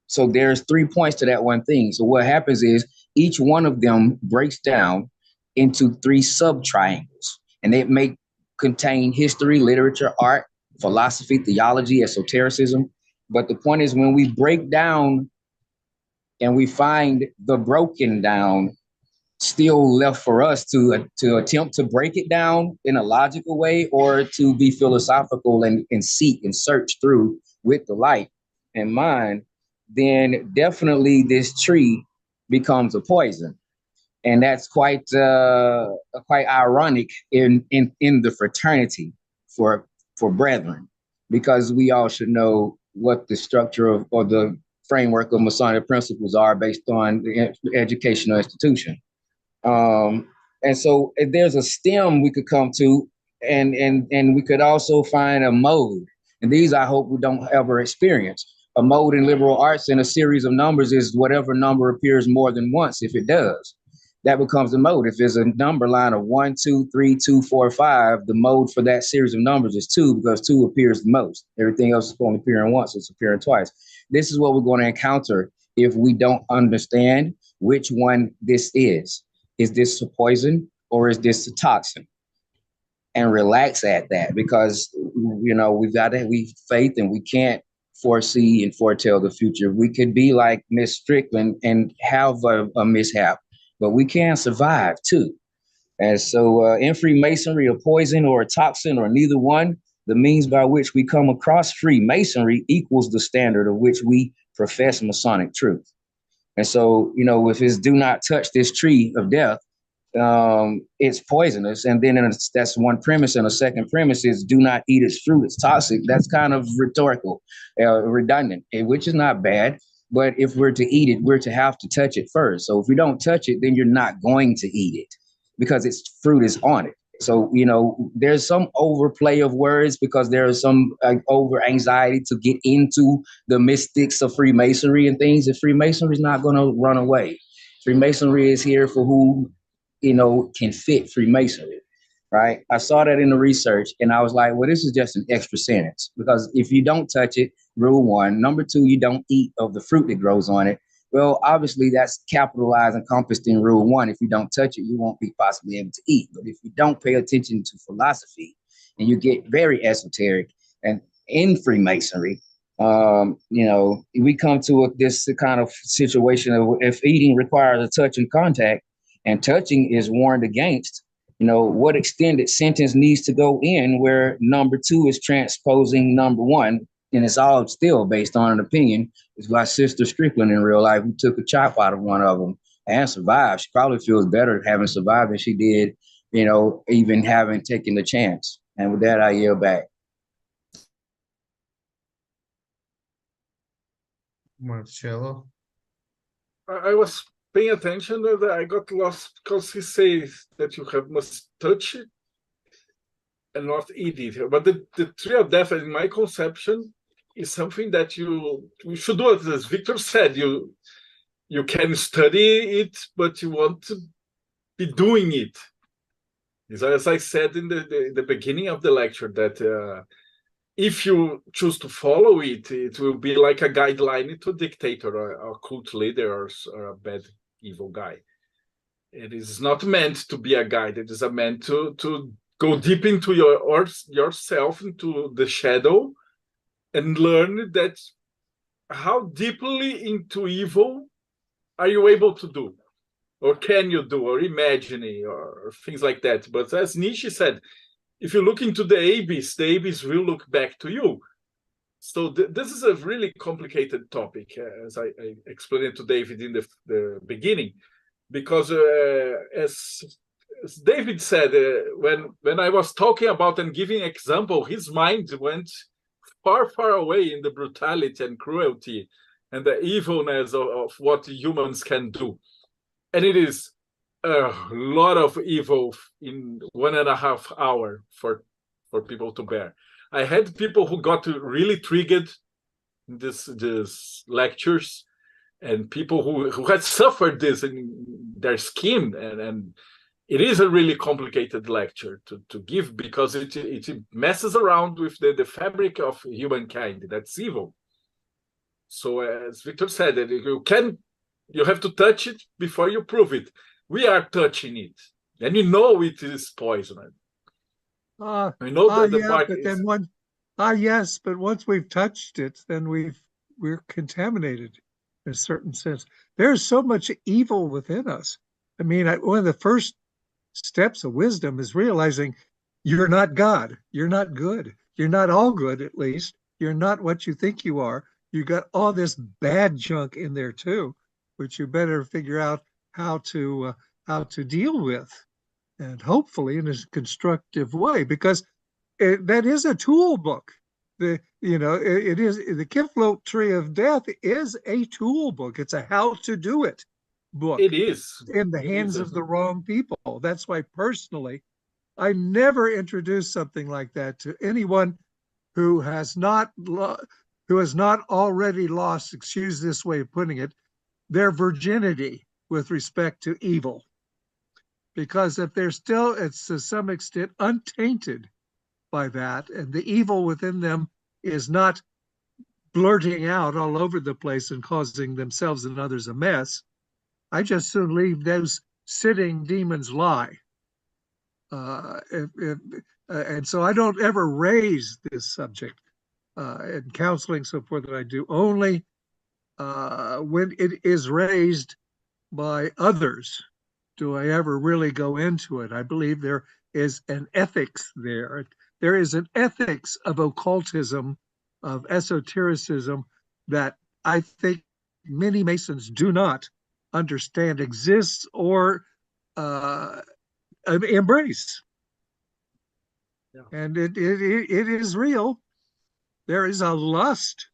So there's 3 points to that one thing. So what happens is each one of them breaks down into 3 sub-triangles, and it may contain history, literature, art, philosophy, theology, esotericism. But the point is, when we break down and we find the broken down still left for us to attempt to break it down in a logical way, or to be philosophical and seek and search through with the light in mind, then definitely this tree becomes a poison. And that's quite ironic in the fraternity for brethren, because we all should know what the structure of, or the framework of Masonic principles are based on the educational institution. And so there's a stem we could come to, and we could also find a mode. And these I hope we don't ever experience. A mode in liberal arts in a series of numbers is whatever number appears more than once. If it does, that becomes the mode. If there's a number line of 1, 2, 3, 2, 4, 5, the mode for that series of numbers is 2 because 2 appears the most. Everything else is going to appear in once, it's appearing twice. This is what we're going to encounter if we don't understand which one this is. Is this a poison or is this a toxin? And relax at that, because we've faith and we can't foresee and foretell the future. We could be like Miss Strickland and have a mishap, but we can survive too. And so in Freemasonry, a poison or a toxin or neither one, the means by which we come across Freemasonry equals the standard of which we profess Masonic truth. And so, if it's do not touch this tree of death, it's poisonous. And then that's one premise. And a second premise is do not eat its fruit. It's toxic. That's kind of rhetorical, redundant, which is not bad. But if we're to eat it, we're to have to touch it first. So if we don't touch it, then you're not going to eat it because its fruit is on it. So, there's some overplay of words because there is some over anxiety to get into the mystics of Freemasonry and things. And Freemasonry is not going to run away. Freemasonry is here for who can fit Freemasonry, right? I saw that in the research and I was like, well, this is just an extra sentence, because if you don't touch it, rule 1. Number 2, you don't eat of the fruit that grows on it. Well, obviously that's capitalized and encompassed in rule 1. If you don't touch it, you won't be possibly able to eat. But if you don't pay attention to philosophy and you get very esoteric and in Freemasonry, we come to this kind of situation of if eating requires a touch and contact, and touching is warned against, what extended sentence needs to go in where number 2 is transposing number 1, and it's all still based on an opinion. It's like Sister Strickland in real life, who took a chop out of one of them and survived. She probably feels better having survived than she did, even having taken the chance. And with that, I yield back. Marcelo? I was paying attention that I got lost because he says that you must touch it and not eat it. But the tree of death, in my conception, is something that you should do. As Victor said, you can study it, but you want to be doing it. As I said in the beginning of the lecture, that if you choose to follow it, it will be like a guideline to a dictator or a cult leader or a bad, evil guy. It is not meant to be a guide. It is meant to go deep into yourself, into the shadow, and learn that how deeply into evil are you able to do, or can you do, or imagining, or things like that. But as Nietzsche said, if you look into the abyss will look back to you. So this is a really complicated topic, as I explained it to David in the beginning, because as David said, when I was talking about and giving example, his mind went far, far away in the brutality and cruelty and the evilness of what humans can do. And it is a lot of evil in 1.5 hours for people to bear. I had people who got really triggered in this lectures, and people who had suffered this in their skin, and it is a really complicated lecture to give, because it messes around with the fabric of humankind. That's evil. So as Victor said, that you have to touch it before you prove it. We are touching it, and you know it is poison. I know the part but is... then yes, but once we've touched it, then we're contaminated in a certain sense. There's so much evil within us. I mean, one of the first steps of wisdom is realizing you're not God. You're not good. You're not all good, at least. You're not what you think you are. You got all this bad junk in there too, which you better figure out how to deal with, and hopefully in a constructive way, because that is a tool book. It is the Qliphotic Tree of Death is a tool book. It's a how to do it book. It is in the hands of the wrong people. That's why personally, I never introduce something like that to anyone who has not already lost, excuse this way of putting it, their virginity with respect to evil. Because if they're still, it's to some extent untainted by that, and the evil within them is not blurting out all over the place and causing themselves and others a mess, I just soon leave those sitting demons lie. And so I don't ever raise this subject in counseling, so forth, that I do only when it is raised by others do I ever really go into it. I believe there is an ethics there. There is an ethics of occultism, of esotericism, that I think many Masons do not understand exists or embrace. Yeah. And it is real. There is a lust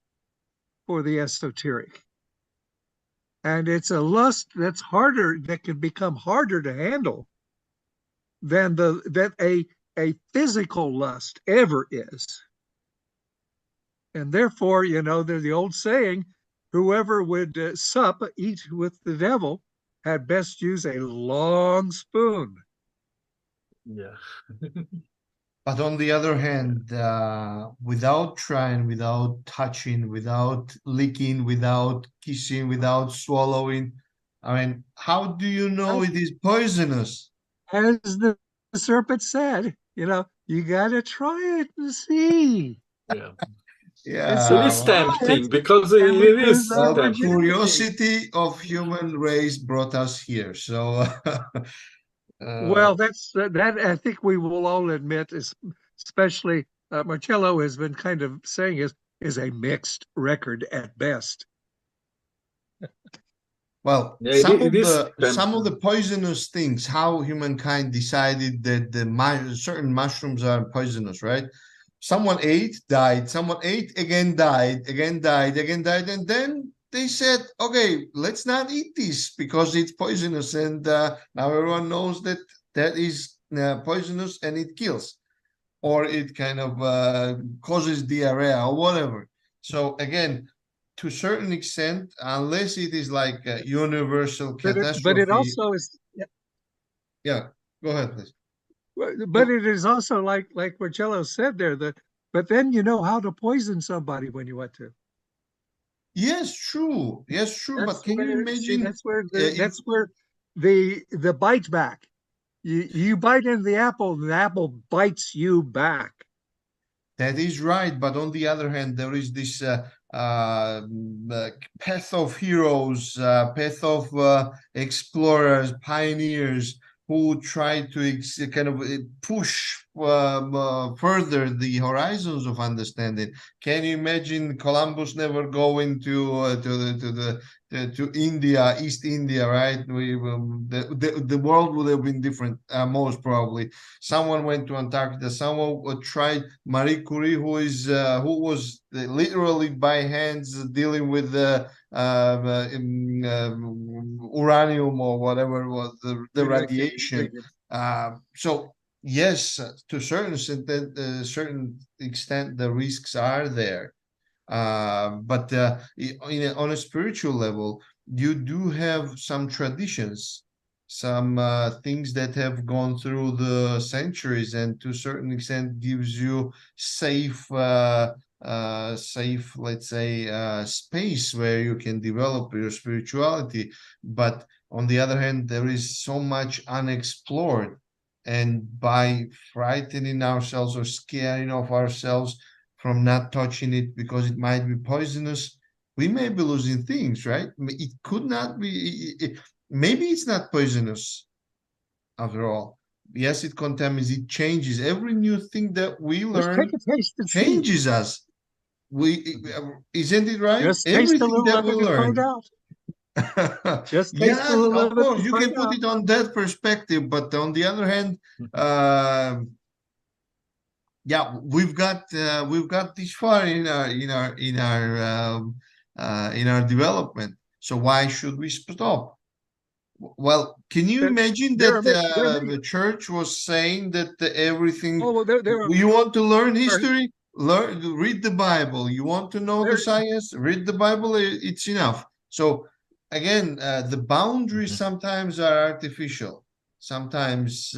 for the esoteric. And it's a lust that's harder, that can become harder to handle than a physical lust ever is. And therefore, you know, there's the old saying, whoever would eat with the devil had best use a long spoon. Yeah. But on the other hand, without trying, without touching, without licking, without kissing, without swallowing, I mean, how do you know it is poisonous? As the serpent said, you know, you got to try it and see. Yeah. Yeah, it is tempting because it is the curiosity of human race brought us here. So, well, that I think we will all admit, especially Marcello has been kind of saying is a mixed record at best. Well, yeah, some of the poisonous things, how humankind decided that certain mushrooms are poisonous, right? Someone ate, died, someone ate, again died, again died, again died, and then they said, okay, let's not eat this because it's poisonous, and now everyone knows that that is poisonous and it kills, or it kind of causes diarrhea or whatever. So again, to a certain extent, unless it is like a universal catastrophe. But it also is. Yeah, go ahead, please. But it is also like Marcello said there, but then you know how to poison somebody when you want to. Yes, true. Yes, true. But can you imagine? That's where the bite back. You bite into the apple, and the apple bites you back. That is right. But on the other hand, there is this path of heroes, path of explorers, pioneers, who try to kind of push further the horizons of understanding. Can you imagine Columbus never going to India, East India, right? The world would have been different, most probably. Someone went to Antarctica. Someone tried. Marie Curie, who was literally by hands dealing with uranium or whatever was the radiation. So yes, to a certain extent, the risks are there. But on a spiritual level, you do have some traditions, some things that have gone through the centuries, and to a certain extent gives you safe, let's say, space where you can develop your spirituality. But on the other hand, there is so much unexplored, and by frightening ourselves or scaring of ourselves from not touching it because it might be poisonous, we may be losing things, right? It could not be. Maybe it's not poisonous after all. Yes, it contaminates, it changes. Every new thing that we learn changes us. Isn't it right? Just Everything that we learn. Just yes, of course, you can put it on that perspective, but on the other hand, yeah, we've got this far in our development. So why should we stop? Well, can you imagine there that are the church was saying that everything, oh, well, you want to learn history, read the Bible. You want to know the science, read the Bible, it's enough. So again, the boundaries sometimes are artificial. Sometimes,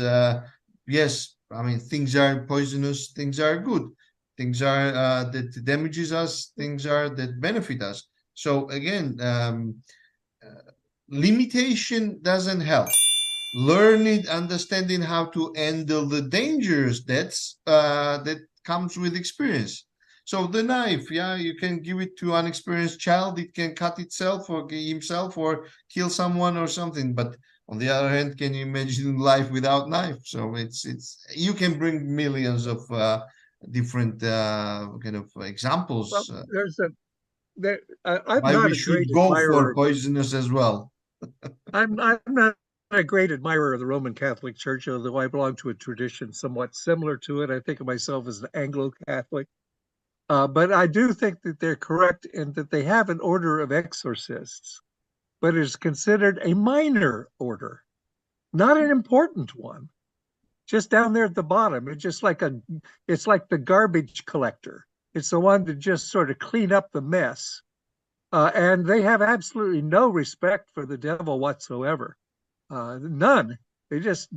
yes, I mean, things are poisonous, things are good. Things are that damages us, things are that benefit us. So again, limitation doesn't help. Learning, understanding how to handle the dangers that comes with experience. So the knife, yeah, you can give it to an experienced child, it can cut itself or himself or kill someone or something. But on the other hand, can you imagine life without knife? So it's you can bring millions of different kind of examples. Well, I'm Why not we a great should go for admirer. poisonous as well. I'm not a great admirer of the Roman Catholic Church, although I belong to a tradition somewhat similar to it. I think of myself as an Anglo-Catholic. But I do think that they're correct in that they have an order of exorcists, but it's considered a minor order, not an important one. Just down there at the bottom, it's like the garbage collector. It's the one to just sort of clean up the mess. And they have absolutely no respect for the devil whatsoever. None. They just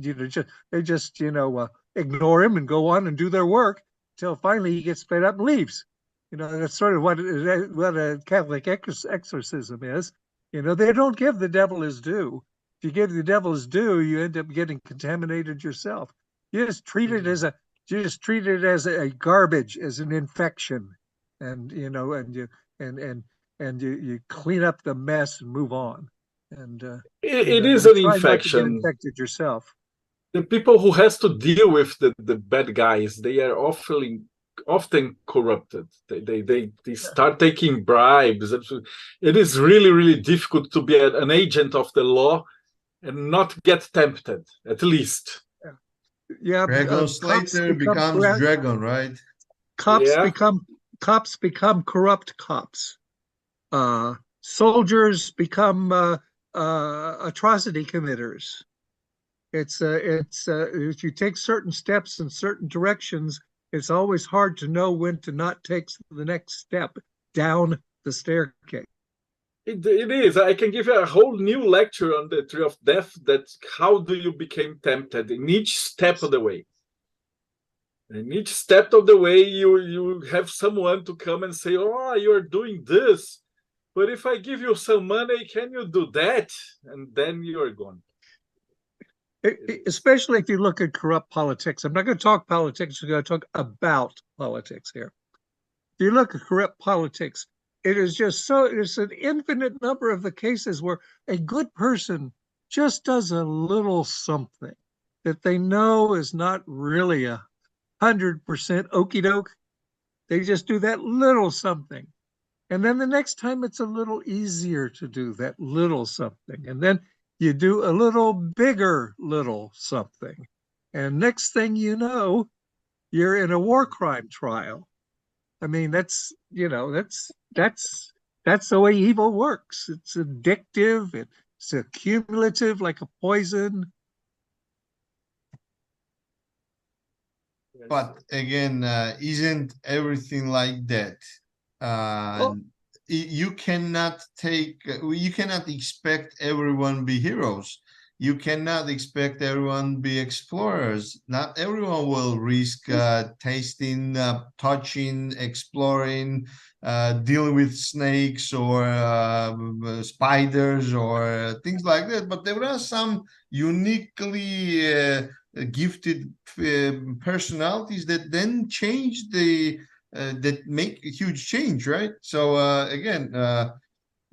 ignore him and go on and do their work until finally he gets fed up and leaves. That's sort of what a Catholic exorcism is. They don't give the devil his due. If you give the devil his due, you end up getting contaminated yourself. You just treat it as a garbage, as an infection, and you clean up the mess and move on. And it is an try infection. Not to get infected yourself. The people who has to deal with the bad guys, they are often corrupted. They start taking bribes. It is really, really difficult to be an agent of the law and not get tempted, at least. Yeah, Dragon Slater becomes dragon, right? Cops become corrupt cops. Soldiers become atrocity committers. If you take certain steps in certain directions, it's always hard to know when to not take the next step down the staircase. It is. I can give you a whole new lecture on the tree of death. That's how do you become tempted in each step of the way. In each step of the way, you have someone to come and say, "Oh, you're doing this, but if I give you some money, can you do that?" And then you're gone. Especially if you look at corrupt politics. I'm not going to talk politics. We're going to talk about politics here. If you look at corrupt politics, it is just it's an infinite number of the cases where a good person just does a little something that they know is not really 100% okie doke. They just do that little something. And then the next time it's a little easier to do that little something. And then you do a little bigger little something. And next thing you know, you're in a war crime trial. I mean, that's the way evil works. It's addictive. It's accumulative, like a poison. But again, isn't everything like that? You cannot expect everyone be heroes. You cannot expect everyone be explorers. Not everyone will risk tasting, touching, exploring, dealing with snakes or spiders or things like that. But there are some uniquely gifted personalities that then change that make a huge change, right? So again,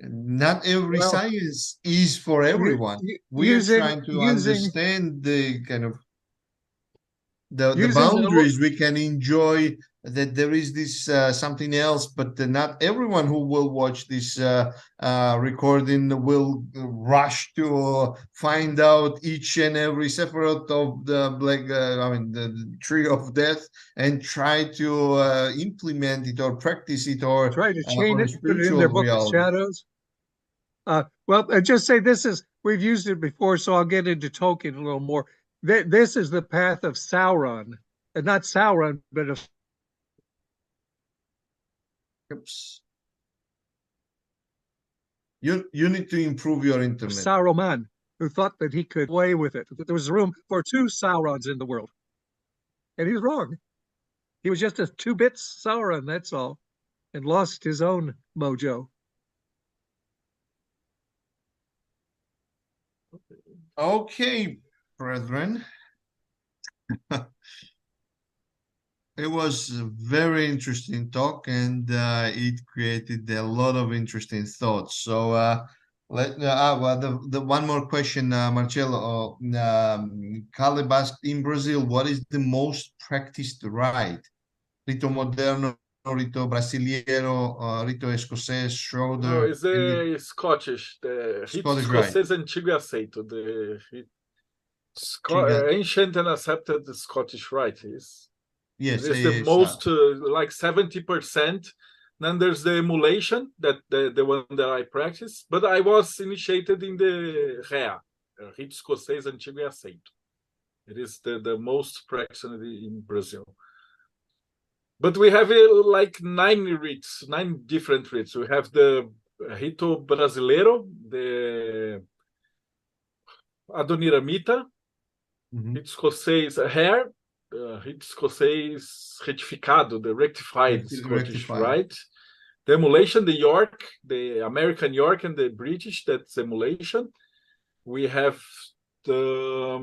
not every science is for everyone. We are trying to understand the kind of the boundaries we can enjoy, that there is this something else, but not everyone who will watch this recording will rush to find out each and every separate of the the tree of death and try to implement it or practice it or try to chain it, put it in their book of shadows. Well, I just say we've used it before, so I'll get into Tolkien a little more. This is the path of Sauron, and not Sauron, but of. Oops. You need to improve your internet. Saruman, who thought that he could play with it, that there was room for 2 Saurons in the world. And he was wrong. He was just a 2-bit Sauron, that's all, and lost his own mojo. Okay, brethren. It was a very interesting talk, and it created a lot of interesting thoughts. So the one more question, Marcelo. Caleb asked, in Brazil, what is the most practiced rite? Rito moderno, rito brasileiro, rito escocês, Schroeder. No, it's the Scottish, the rito escocês antigo e aceito, the ancient and accepted Scottish rite is. Yes, it's the most, like 70%. Then there's the emulation, that the one that I practice. But I was initiated in the REA, Rito Escocês Antigo e Aceito. It is the most practiced in Brazil. But we have like 9 different rites. We have the Rito Brasileiro, the Adoniramita, Rito Escocês Hair, Rito Escocês Retificado, the rectified Scottish rite. The emulation, the York, the American York and the British, that's emulation. We have the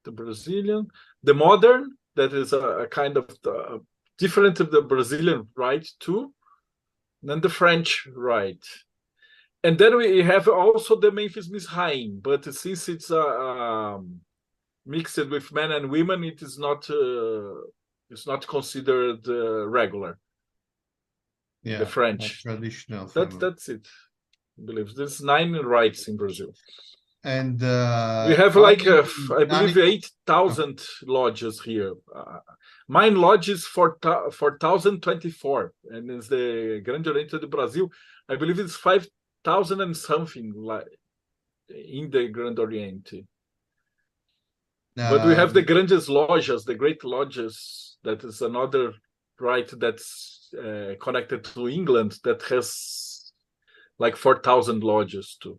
Brazilian, the modern, that is a kind of different of the Brazilian rite too. And then the French rite. And then we have also the Memphis Mizraim, but since it's mixed with men and women, it is not considered regular. Yeah, the French traditional. That's it. I believe there's 9 rites in Brazil, and we have like I believe 8,000 lodges here. Mine lodge is 4,024, and it's the Grande Oriente do Brasil. I believe it's 5,000 and something like in the Grande Oriente. But we have the Grandes Lojas, the great lodges. That is another rite that's connected to England that has like 4,000 lodges too.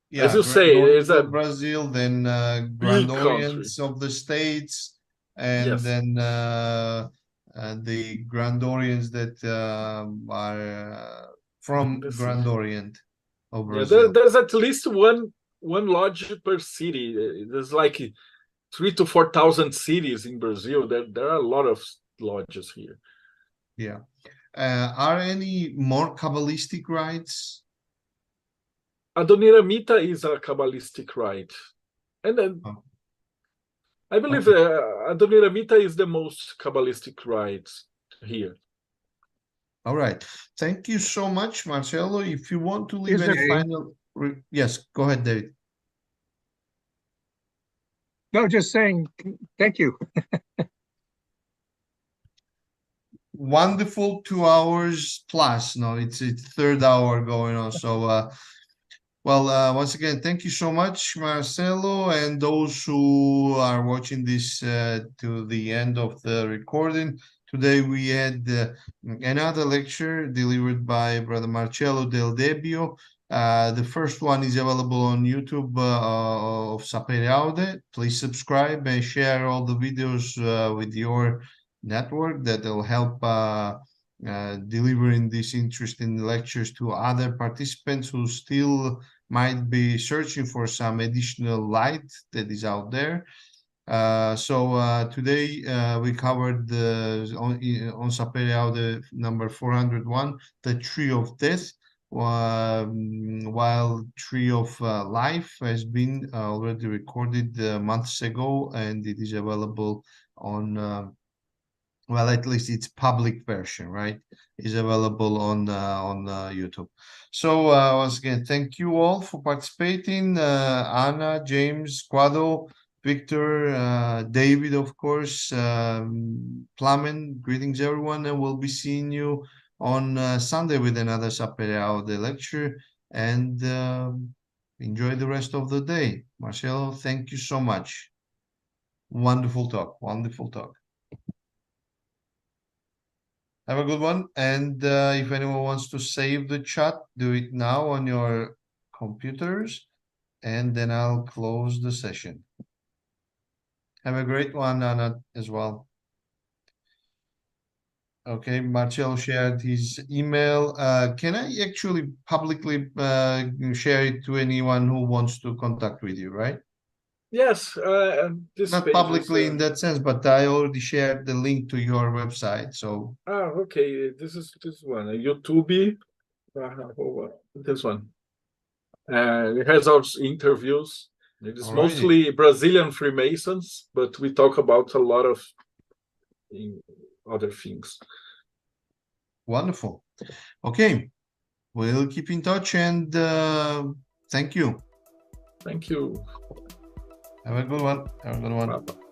Yeah, as you say, is a Brazil, then Grand Orients of the States, and then the Grand Orients that are from Grand Orient of Brazil. There's at least one lodge per city. There's like 3,000 to 4,000 cities in Brazil. There are a lot of lodges here. Yeah. Are any more Kabbalistic rites? Adoniramita is a Kabbalistic rite. And then I believe Adoniramita is the most Kabbalistic rite here. All right. Thank you so much, Marcelo. If you want to leave any final... Yes, go ahead, David. No, just saying thank you. Wonderful 2 hours plus. No, it's 3rd hour going on. So, once again, thank you so much, Marcelo, and those who are watching this to the end of the recording. Today we had another lecture delivered by Brother Marcelo Del Debbio. The first one is available on YouTube of Sapere Aude. Please subscribe and share all the videos with your network. That will help delivering these interesting lectures to other participants who still might be searching for some additional light that is out there. So today we covered on Sapere Aude number 401, the Tree of Death, while Tree of Life has been already recorded months ago, and it is available on well, at least its public version, right, is available on YouTube. So once again, thank you all for participating. Anna, James, Quado, Victor, David, of course, Plamen, greetings everyone, and we'll be seeing you on Sunday with another Sapere Aude lecture. and enjoy the rest of the day. Marcelo, thank you so much. Wonderful talk. Wonderful talk. Have a good one. And if anyone wants to save the chat, do it now on your computers, and then I'll close the session. Have a great one, Anna, as well. Okay, Marcelo shared his email. Can I actually publicly share it to anyone who wants to contact with you, right? Yes, this Not publicly in that sense, but I already shared the link to your website. So okay, this one, YouTube. This one. It has also interviews. It is mostly Brazilian Freemasons, but we talk about a lot of other things. Wonderful. Okay, we'll keep in touch, and thank you. Thank you. Have a good one. Have a good one. Bye-bye.